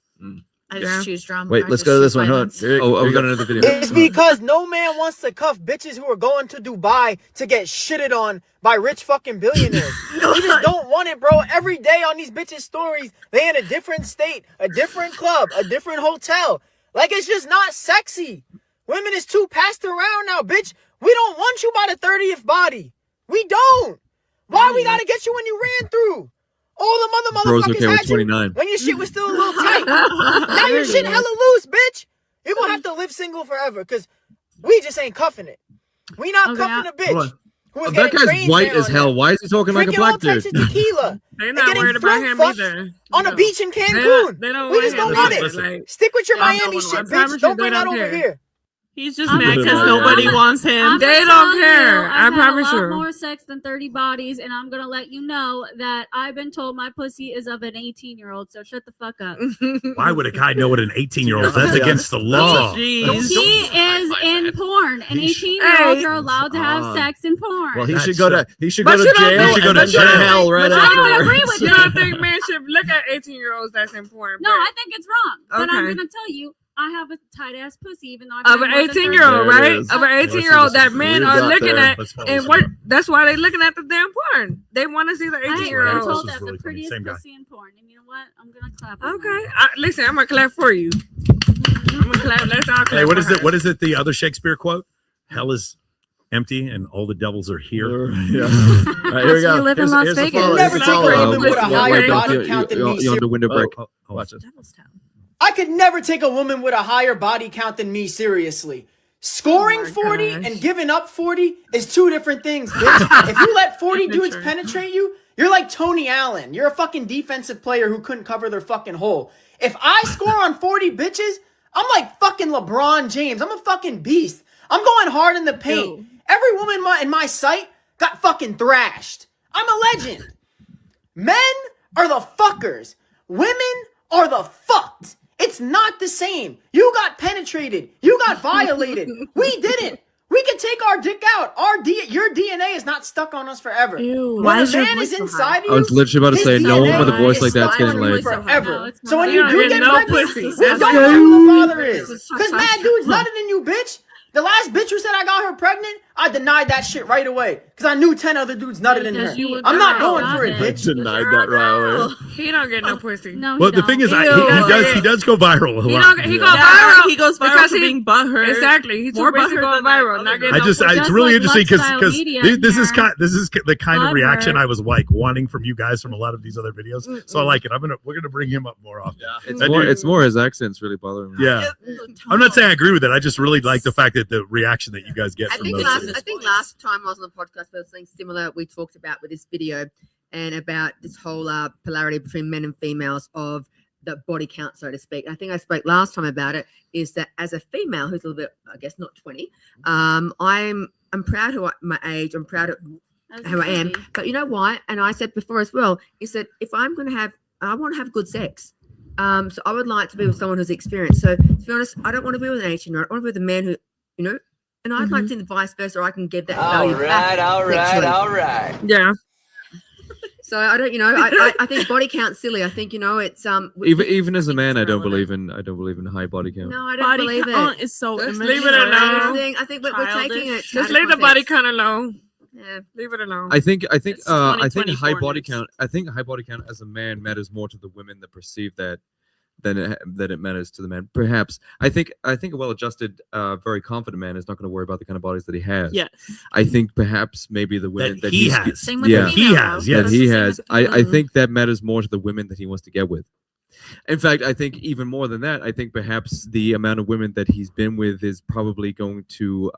I just choose drama. Wait, let's go to this one. Hold on. We got another video. It's because no man wants to cuff bitches who are going to Dubai to get shitted on by rich fucking billionaires. We just don't want it, bro. Every day on these bitches' stories, they in a different state, a different club, a different hotel. Like, it's just not sexy. Women is too passed around now, bitch. We don't want you by the 30th body. We don't. Why we gotta get you when you ran through? All the motherfuckers had you when your shit was still a little tight. Now your shit hella loose, bitch. You're gonna have to live single forever because we just ain't cuffing it. We not cuffing a bitch. That guy's white as hell. Why is he talking like a black dude? Tequila. They're not worried about him either. On a beach in Cancun. We just don't want it. Like, Stick with your Miami shit, bitch. Don't bring that over here. He's just mad because nobody wants him. They don't care. I promise you. I've had a lot more sex than 30 bodies, and I'm gonna let you know that I've been told my pussy is of an 18-year-old. So shut the fuck up. Why would a guy know what an 18-year-old is? That's against the law. He is in porn, and 18-year-olds are allowed to have sex in porn. Well, he should go to jail. He should go to hell right after. I don't agree with you. that. Don't think men should look at 18-year-olds that's in porn? No, I think it's wrong. But I'm Okay. gonna tell you, I have a tight ass pussy, even though Of an 18-year-old, right? Of an 18-year-old that men are looking at, and what? That's why they looking at the damn porn. They want to see the 18-year-old. I told that the prettiest pussy in porn, and you know what? I'm gonna clap. Okay, listen, I'm gonna clap for you. I'm gonna clap. Let's all clap. Hey, what is for it? What is it? The other Shakespeare quote? Hell is empty and all the devils are here. Yeah. All right, here we go. You live in Las Vegas. Never take a woman with a higher body count than me. You on the window break. Watch it. I could never take a woman with a higher body count than me seriously. Scoring 40 and giving up 40 is two different things, bitch. If you let 40 dudes penetrate you, you're like Tony Allen. You're a fucking defensive player who couldn't cover their fucking hole. If I score on 40 bitches, I'm like fucking LeBron James. I'm a fucking beast. I'm going hard in the paint. Every woman in my sight got fucking thrashed. I'm a legend. Men are the fuckers. Women are the fucked. It's not the same. You got penetrated. You got violated. We didn't. We can take our dick out. Your DNA is not stuck on us forever. Ew, when a man is inside of you, I was literally about to say, no one with a voice like that's getting laid. Forever. So when you do get pregnant, we That's don't know who the father is. Because mad dude's nutted in you, bitch. The last bitch who said I got her pregnant, I denied that shit right away. Because I knew 10 other dudes nutted in her. I'm not going for it, bitch. Denied that right away. He don't get no pussy. No, Well, the thing is, he does go viral a lot. He goes viral. He goes viral because for being butthurt. Exactly. He's More too busy butthurt going than viral. Not getting no pussy. It's really like interesting because lifestyle media this is here. the kind of reaction Butthurt. I was like wanting from you guys from a lot of these other videos. So I like it. We're gonna bring him up more often. It's more his accent's really bothering me. Yeah. I'm not saying I agree with it. I just really like the fact that the reaction that you guys get I from think those. last time I was on the podcast, there was something similar we talked about with this video and about this whole polarity between men and females of the body count, so to speak. I think I spoke last time about it, is that as a female who's a little bit, I guess, not 20, I'm proud of my age. I'm proud of who I am. But you know what? And I said before as well, is that if I'm going to have, I want to have good sex. So I would like to be with someone who's experienced. So to be honest, I don't want to be with an 18-year-old. I want to be with a man who, you know, and I'd like to think the vice versa, I can give that value back. All right. Yeah. So I don't, I think body count's silly. I think, it's Even as a man, I don't believe in high body count. No, I don't believe it. Is so Just leave it alone. I think we're taking it. Just leave the body count alone. Yeah, leave it alone. I think high body count. I think high body count as a man matters more to the women that perceive that than it matters to the men. Perhaps I think a well-adjusted, very confident man is not going to worry about the kind of bodies that he has. Yes. I think perhaps maybe the women that he has. Same with that he has. Yes. That he has. I think that matters more to the women that he wants to get with. In fact, I think even more than that, I think perhaps the amount of women that he's been with is probably going to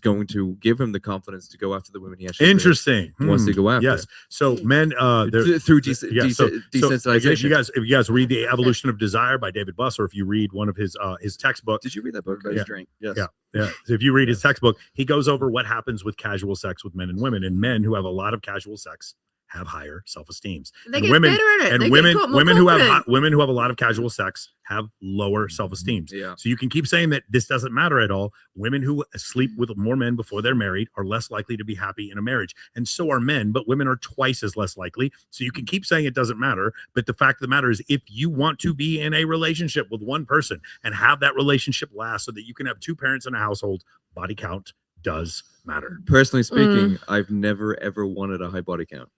going to give him the confidence to go after the women he actually wants to go after. Yes. So men through desensitization. If you guys read The Evolution of Desire by David Buss, or if you read one of his textbooks. Did you read that book? Yes. Yes. Yeah. So if you read his textbook, he goes over what happens with casual sex with men and women, and men who have a lot of casual sex have higher self-esteem. They And get women better at it. and They get women more women who have confident. women who have a lot of casual sex have lower self-esteem. Yeah. So you can keep saying that this doesn't matter at all. Women who sleep with more men before they're married are less likely to be happy in a marriage. And so are men, but women are twice as less likely. So you can keep saying it doesn't matter. But the fact of the matter is, if you want to be in a relationship with one person and have that relationship last so that you can have two parents in a household, body count does matter. Personally speaking, I've never ever wanted a high body count.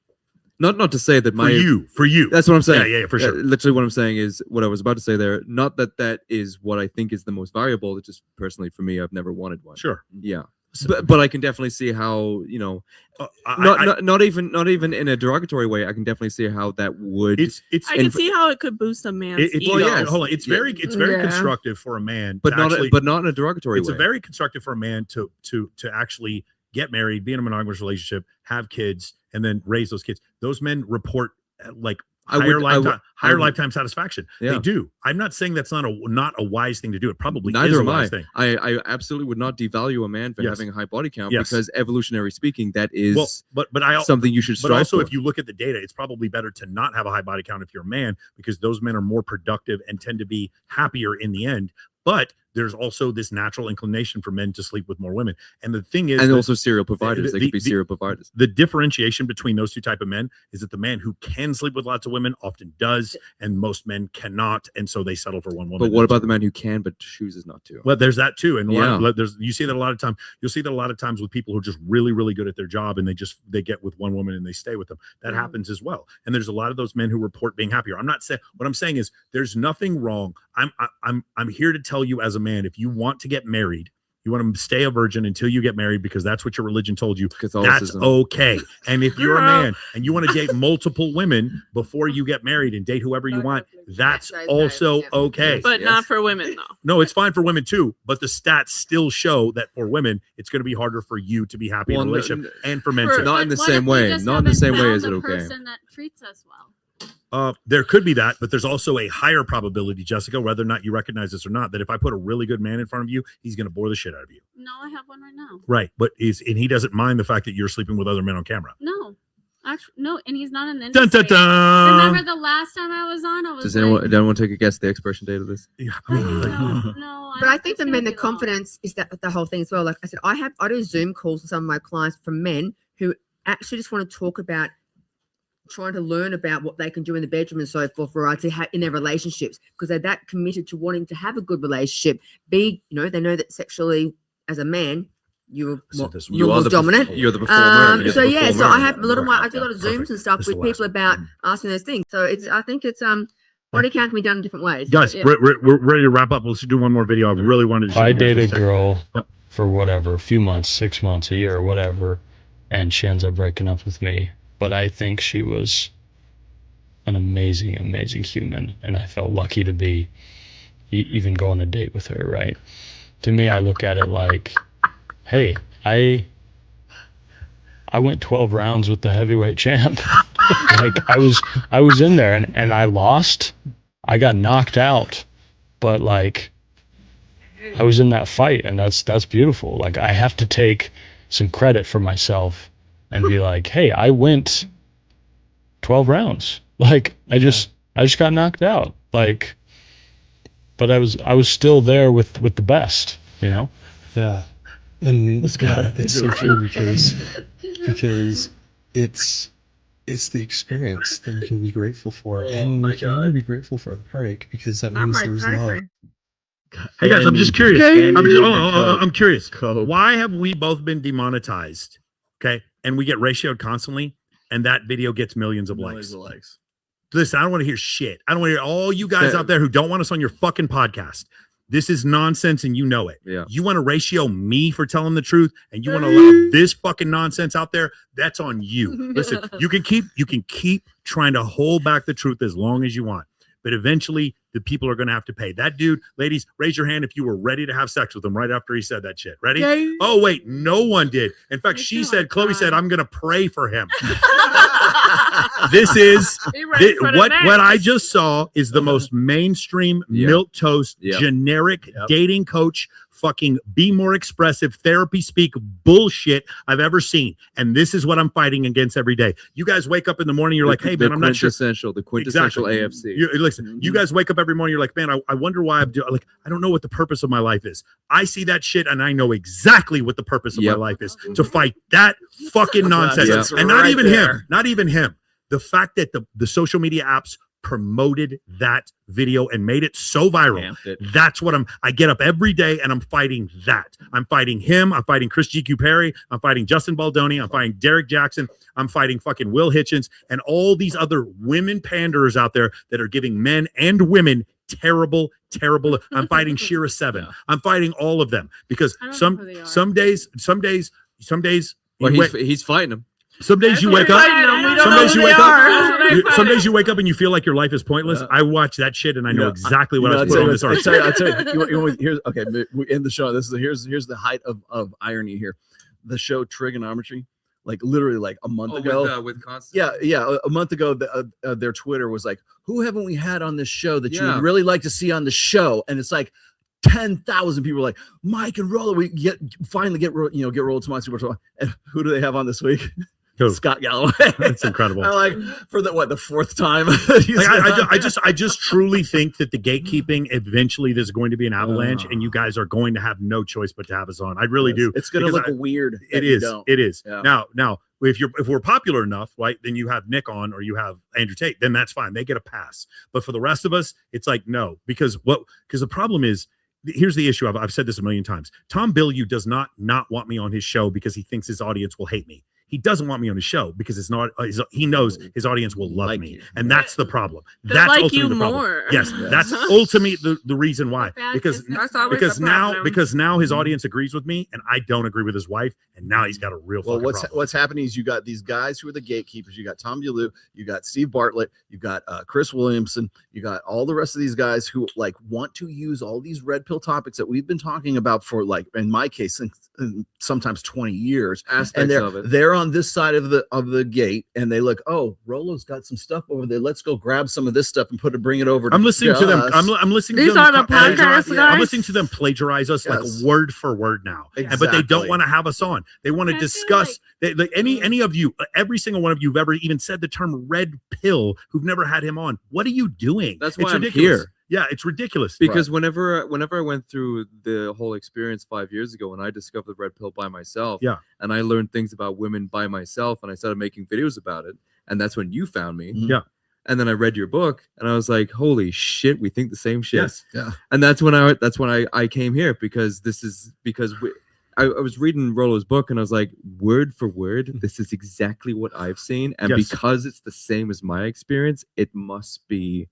Not to say that for you. That's what I'm saying. Yeah, for sure. Literally, what I'm saying is what I was about to say there. Not that is what I think is the most valuable. It's just personally for me, I've never wanted one. Sure. Yeah. But I can definitely see how, you know, not even in a derogatory way. I can definitely see how that would. I can see how it could boost a man's ego. Hold on. It's very constructive for a man, but to not actually, but not in a derogatory it's way. a very constructive for a man to actually get married, be in a monogamous relationship, have kids, and then raise those kids. Those men report like higher lifetime satisfaction. Yeah. They do. I'm not saying that's not a wise thing to do. It probably Neither is a am wise I. thing. I absolutely would not devalue a man for Yes. having a high body count Yes. because evolutionary speaking, that is but something you should But strive also, for. if you look at the data, it's probably better to not have a high body count if you're a man, because those men are more productive and tend to be happier in the end. But there's also this natural inclination for men to sleep with more women. And the thing is, and that also serial providers. They could be serial providers. the differentiation between those two type of men is that the man who can sleep with lots of women often does, and most men cannot, and so they settle for one woman. But what about the man who can but chooses not to? Well, there's that too, and Yeah. you see that a lot of time. You'll see that a lot of times with people who are just really, really good at their job, and they get with one woman and they stay with them. That happens as well. And there's a lot of those men who report being happier. I'm not saying what I'm saying is there's nothing wrong. I'm here to tell you as a man, if you want to get married, you want to stay a virgin until you get married because that's what your religion told you. That's okay. And if you're a man and you want to date multiple women before you get married and date whoever you want, that's also okay. But not for women, though. No, it's fine for women too, but the stats still show that for women, it's going to be harder for you to be happy in a relationship and for men too. Not in the same way. Not in the same way as it okay. Person that treats us well. There could be that, but there's also a higher probability, Jessica, whether or not you recognize this or not, that if I put a really good man in front of you, he's going to bore the shit out of you. No, I have one right now. Right, but he doesn't mind the fact that you're sleeping with other men on camera. No, actually, no, and he's not in the Dun, industry. dun, dun. Remember the last time I was on? I was Does like, anyone take a guess at the expiration date of this? Yeah, But I think the men, the confidence is that the whole thing as well. Like I said, I do Zoom calls with some of my clients from men who actually just want to talk about trying to learn about what they can do in the bedroom and so forth, variety in their relationships, because they're that committed to wanting to have a good relationship. They know that sexually as a man, you're more dominant. You're the performer. So I have a lot of I do a lot of Zooms and stuff with people about asking those things. So I think it's body count can be done in different ways. Guys, we're ready to wrap up. Let's do one more video. I really wanted to. I dated a girl for whatever, a few months, 6 months, a year, whatever, and she ends up breaking up with me. But I think she was an amazing, amazing human, and I felt lucky to be even go on a date with her, right? To me, I look at it like, hey, I went 12 rounds with the heavyweight champ. Like I was in there and I lost. I got knocked out, but like I was in that fight, and that's beautiful. Like I have to take some credit for myself and be like, hey, I went 12 rounds. Like I just got knocked out. Like, but I was still there with the best, you know? Yeah. And it's so true because it's the experience that you can be grateful for, and you can only be grateful for a break because that means there's love. Hey guys, I'm just curious. I'm curious. Why have we both been demonetized? Okay, and we get ratioed constantly, and that video gets millions of likes. Listen, I don't want to hear shit. I don't want to hear all you guys out there who don't want us on your fucking podcast. This is nonsense, and you know it. Yeah. You want to ratio me for telling the truth, and you want to allow this fucking nonsense out there. That's on you. Listen, you can keep trying to hold back the truth as long as you want, but eventually the people are going to have to pay. That dude, ladies, raise your hand if you were ready to have sex with him right after he said that shit. Ready? Yay. Oh wait, no one did. In fact, Chloe said, "I'm going to pray for him." This is what I just saw is the most mainstream milquetoast generic dating coach fucking be more expressive, therapy speak bullshit I've ever seen. And this is what I'm fighting against every day. You guys wake up in the morning, you're like, hey, man, I'm not sure. The quintessential AFC. Listen, you guys wake up every morning, you're like, man, I wonder why I'm doing, like, I don't know what the purpose of my life is. I see that shit and I know exactly what the purpose of my life is, to fight that fucking nonsense. And not even him. The fact that the social media apps promoted that video and made it so viral. That's what I get up every day and I'm fighting that. I'm fighting him. I'm fighting Chris GQ Perry. I'm fighting Justin Baldoni. I'm fighting Derek Jackson. I'm fighting fucking Will Hitchens and all these other women panderers out there that are giving men and women terrible. I'm fighting Shira 7. I'm fighting all of them because some days. Well, he's fighting them. Some days you wake up. Some days you wake up and you feel like your life is pointless. I watch that shit and I know exactly what I was putting on this article. I'll tell you. Here's okay. We end the show. Here's the height of irony here. The show Trigonometry, like literally like a month ago. With Constance. Yeah. A month ago, their Twitter was like, "Who haven't we had on this show that you would really like to see on the show?" And it's like 10,000 people are like, Mike and Rollo. We finally get Rollo to my Super Bowl. And who do they have on this week? Scott Galloway. That's incredible. I'm like, for the fourth time. I just truly think that the gatekeeping, eventually there's going to be an avalanche and you guys are going to have no choice but to have us on. I really do. It's going to look weird. It is. Yeah. Now, if we're popular enough, right, then you have Nick on or you have Andrew Tate, then that's fine. They get a pass. But for the rest of us, it's like, no, because the problem is, here's the issue. I've said this a million times. Tom Bilyeu does not want me on his show because he thinks his audience will hate me. He doesn't want me on his show because it's not. He knows his audience will love me, and that's the problem. That's like ultimately you the problem. more. Yes, that's ultimately the reason why. Because now his audience agrees with me, and I don't agree with his wife, and now he's got a real. Well, problem. what's happening is you got these guys who are the gatekeepers. You got Tom Bilyeu, you got Steve Bartlett, you got Chris Williamson, you got all the rest of these guys who like want to use all these red pill topics that we've been talking about for, like, in my case, sometimes 20 years. Aspects of it. They're on this side of the gate, and they look, oh, Rollo's got some stuff over there. Let's go grab some of this stuff and bring it over. I'm listening to them. I'm listening. These to them. are the podcast guys. I'm listening to them plagiarize us like word for word now. Exactly. But they don't want to have us on. They want to discuss. Any of you, every single one of you, who've ever even said the term red pill, who've never had him on. What are you doing? That's why it's I'm ridiculous. here. Yeah, it's ridiculous. Because whenever I went through the whole experience 5 years ago, when I discovered the red pill by myself, and I learned things about women by myself, and I started making videos about it, and that's when you found me. Yeah. And then I read your book, and I was like, "Holy shit, we think the same shit." Yes. Yeah. And that's when I came here, because I was reading Rollo's book, and I was like, word for word, this is exactly what I've seen, and because it's the same as my experience, it must be.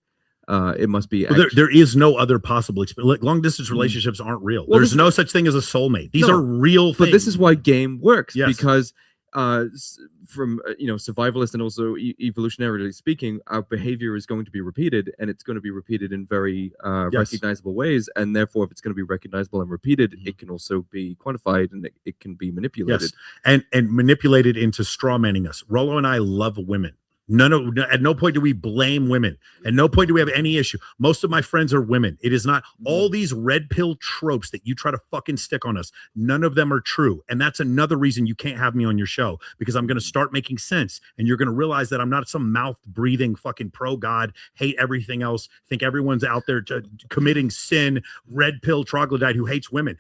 There is no other possible experience. Like, long distance relationships aren't real. Well, there's no such thing as a soulmate. These are real things. But this is why game works, because from survivalist and also evolutionarily speaking, our behavior is going to be repeated, and it's going to be repeated in very recognizable ways, and therefore, if it's going to be recognizable and repeated, it can also be quantified, and it can be manipulated. Yes, and manipulated into straw manning us. Rollo and I love women. At no point do we blame women. At no point do we have any issue. Most of my friends are women. It is not all these red pill tropes that you try to fucking stick on us. None of them are true. And that's another reason you can't have me on your show, because I'm going to start making sense. And you're going to realize that I'm not some mouth breathing fucking pro God, hate everything else, think everyone's out there committing sin, red pill troglodyte who hates women.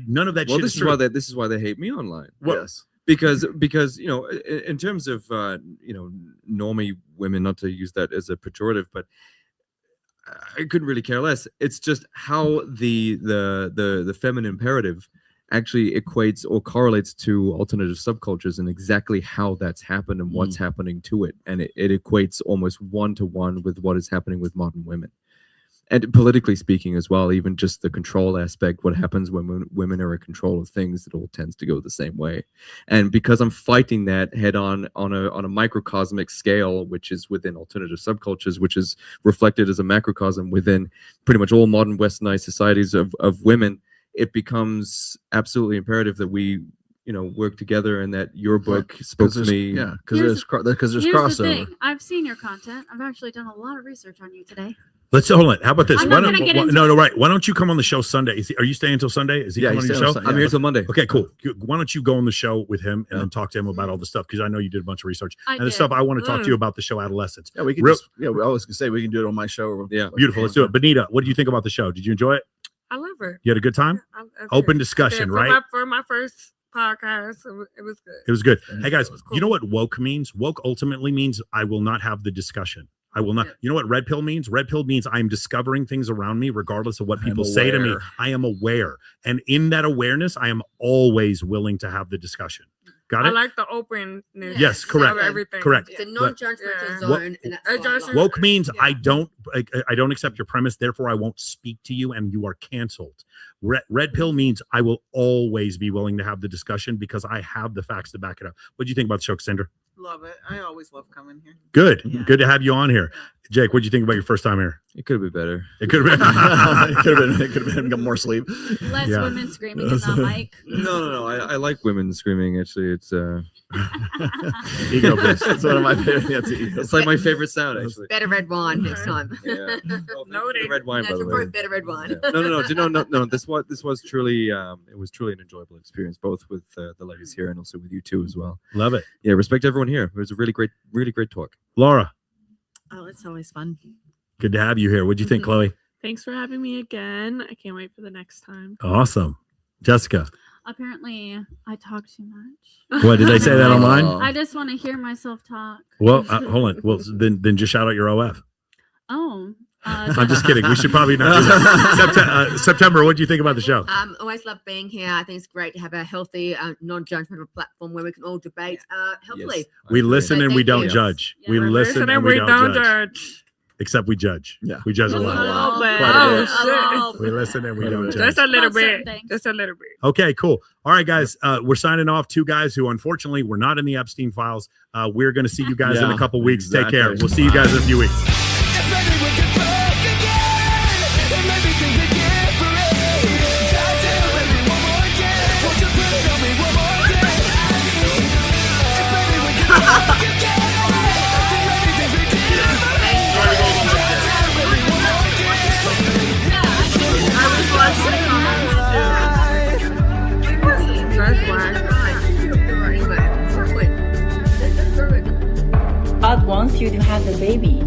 None of that shit is true. This is why they hate me online. Yes. Because in terms of normie women, not to use that as a pejorative, but I couldn't really care less. It's just how the feminine imperative actually equates or correlates to alternative subcultures, and exactly how that's happened and what's happening to it, and it equates almost 1-to-1 with what is happening with modern women. And politically speaking as well, even just the control aspect, what happens when women are in control of things, it all tends to go the same way. And because I'm fighting that head on a microcosmic scale, which is within alternative subcultures, which is reflected as a macrocosm within pretty much all modern westernized societies of women, it becomes absolutely imperative that we work together, and that your book spoke to me. Yeah, because there's crossover. I've seen your content. I've actually done a lot of research on you today. Let's hold on. How about this? I'm Why not don't, gonna get why- into no, no, right. Why don't you come on the show Sunday? Are you staying until Sunday? Is he Yeah, coming on he's your staying show? on Sunday. I'm here till Monday. Okay, cool. Why don't you go on the show with him and then talk to him about all the stuff? Because I know you did a bunch of research I and the did. stuff I want to talk to you about the show Adolescence. Yeah, we can. Real- I was gonna say we can do it on my show. Or, Yeah, Beautiful. Let's do it. Benita, what do you think about the show? Did you enjoy it? I love her. You had a good time? Open discussion, For right? for my first podcast, it was good. It was good. Hey guys, you know what woke means? Woke ultimately means I will not have the discussion. I will not. You know what red pill means? Red pill means I'm discovering things around me, regardless of what people say to me. I am aware. And in that awareness, I am always willing to have the discussion. Got it? I like the openness. Yes, correct. Of everything. Correct. It's a non-judgmental Wo- zone. And that's what I like. Woke means I don't accept your premise, therefore I won't speak to you and you are canceled. Red pill means I will always be willing to have the discussion because I have the facts to back it up. What do you think about the show, Cassandra? Love it. I always love coming here. Good. Good to have you on here. Jake, what do you think about your first time here? It could have been better. It could have been. It could have been got more sleep. Less Yeah. women screaming in the mic. No. I like women screaming. Actually, it's ego boost. It's one of my favorite. It's like my favorite sound. Actually, Better red wine next time. Yeah. Red wine, by the way. Better red wine. Yeah. No. This was truly it was truly an enjoyable experience, both with the ladies here and also with you too as well. Love it. Yeah, respect everyone here. It was a really great talk. Laura, Oh, it's always fun. good to have you here. What do you think, Chloe? Thanks for having me again. I can't wait for the next time. Awesome. Jessica, Apparently, I talk too much. what did they say that online? I just want to hear myself talk. Well, hold on. Well, then just shout out your OF. Oh. I'm just kidding. We should probably not do that. September, what do you think about the show? Always love being here. I think it's great to have a healthy, non-judgmental platform where we can all debate healthily. Yes. We listen and we thank don't you. judge. Yeah. We listen and we don't judge. Except we judge. Yeah. We judge a A lot. little bit. Quite a bit. Oh, shit. We listen and we don't judge. Just a little Well, certain bit. things. Just a little bit. Okay, cool. All right, guys. We're signing off. Two guys who unfortunately were not in the Epstein files. We're going to see you guys in a Yeah, couple weeks. exactly. Take care. We'll see you guys in a few weeks. God wants you to have the baby.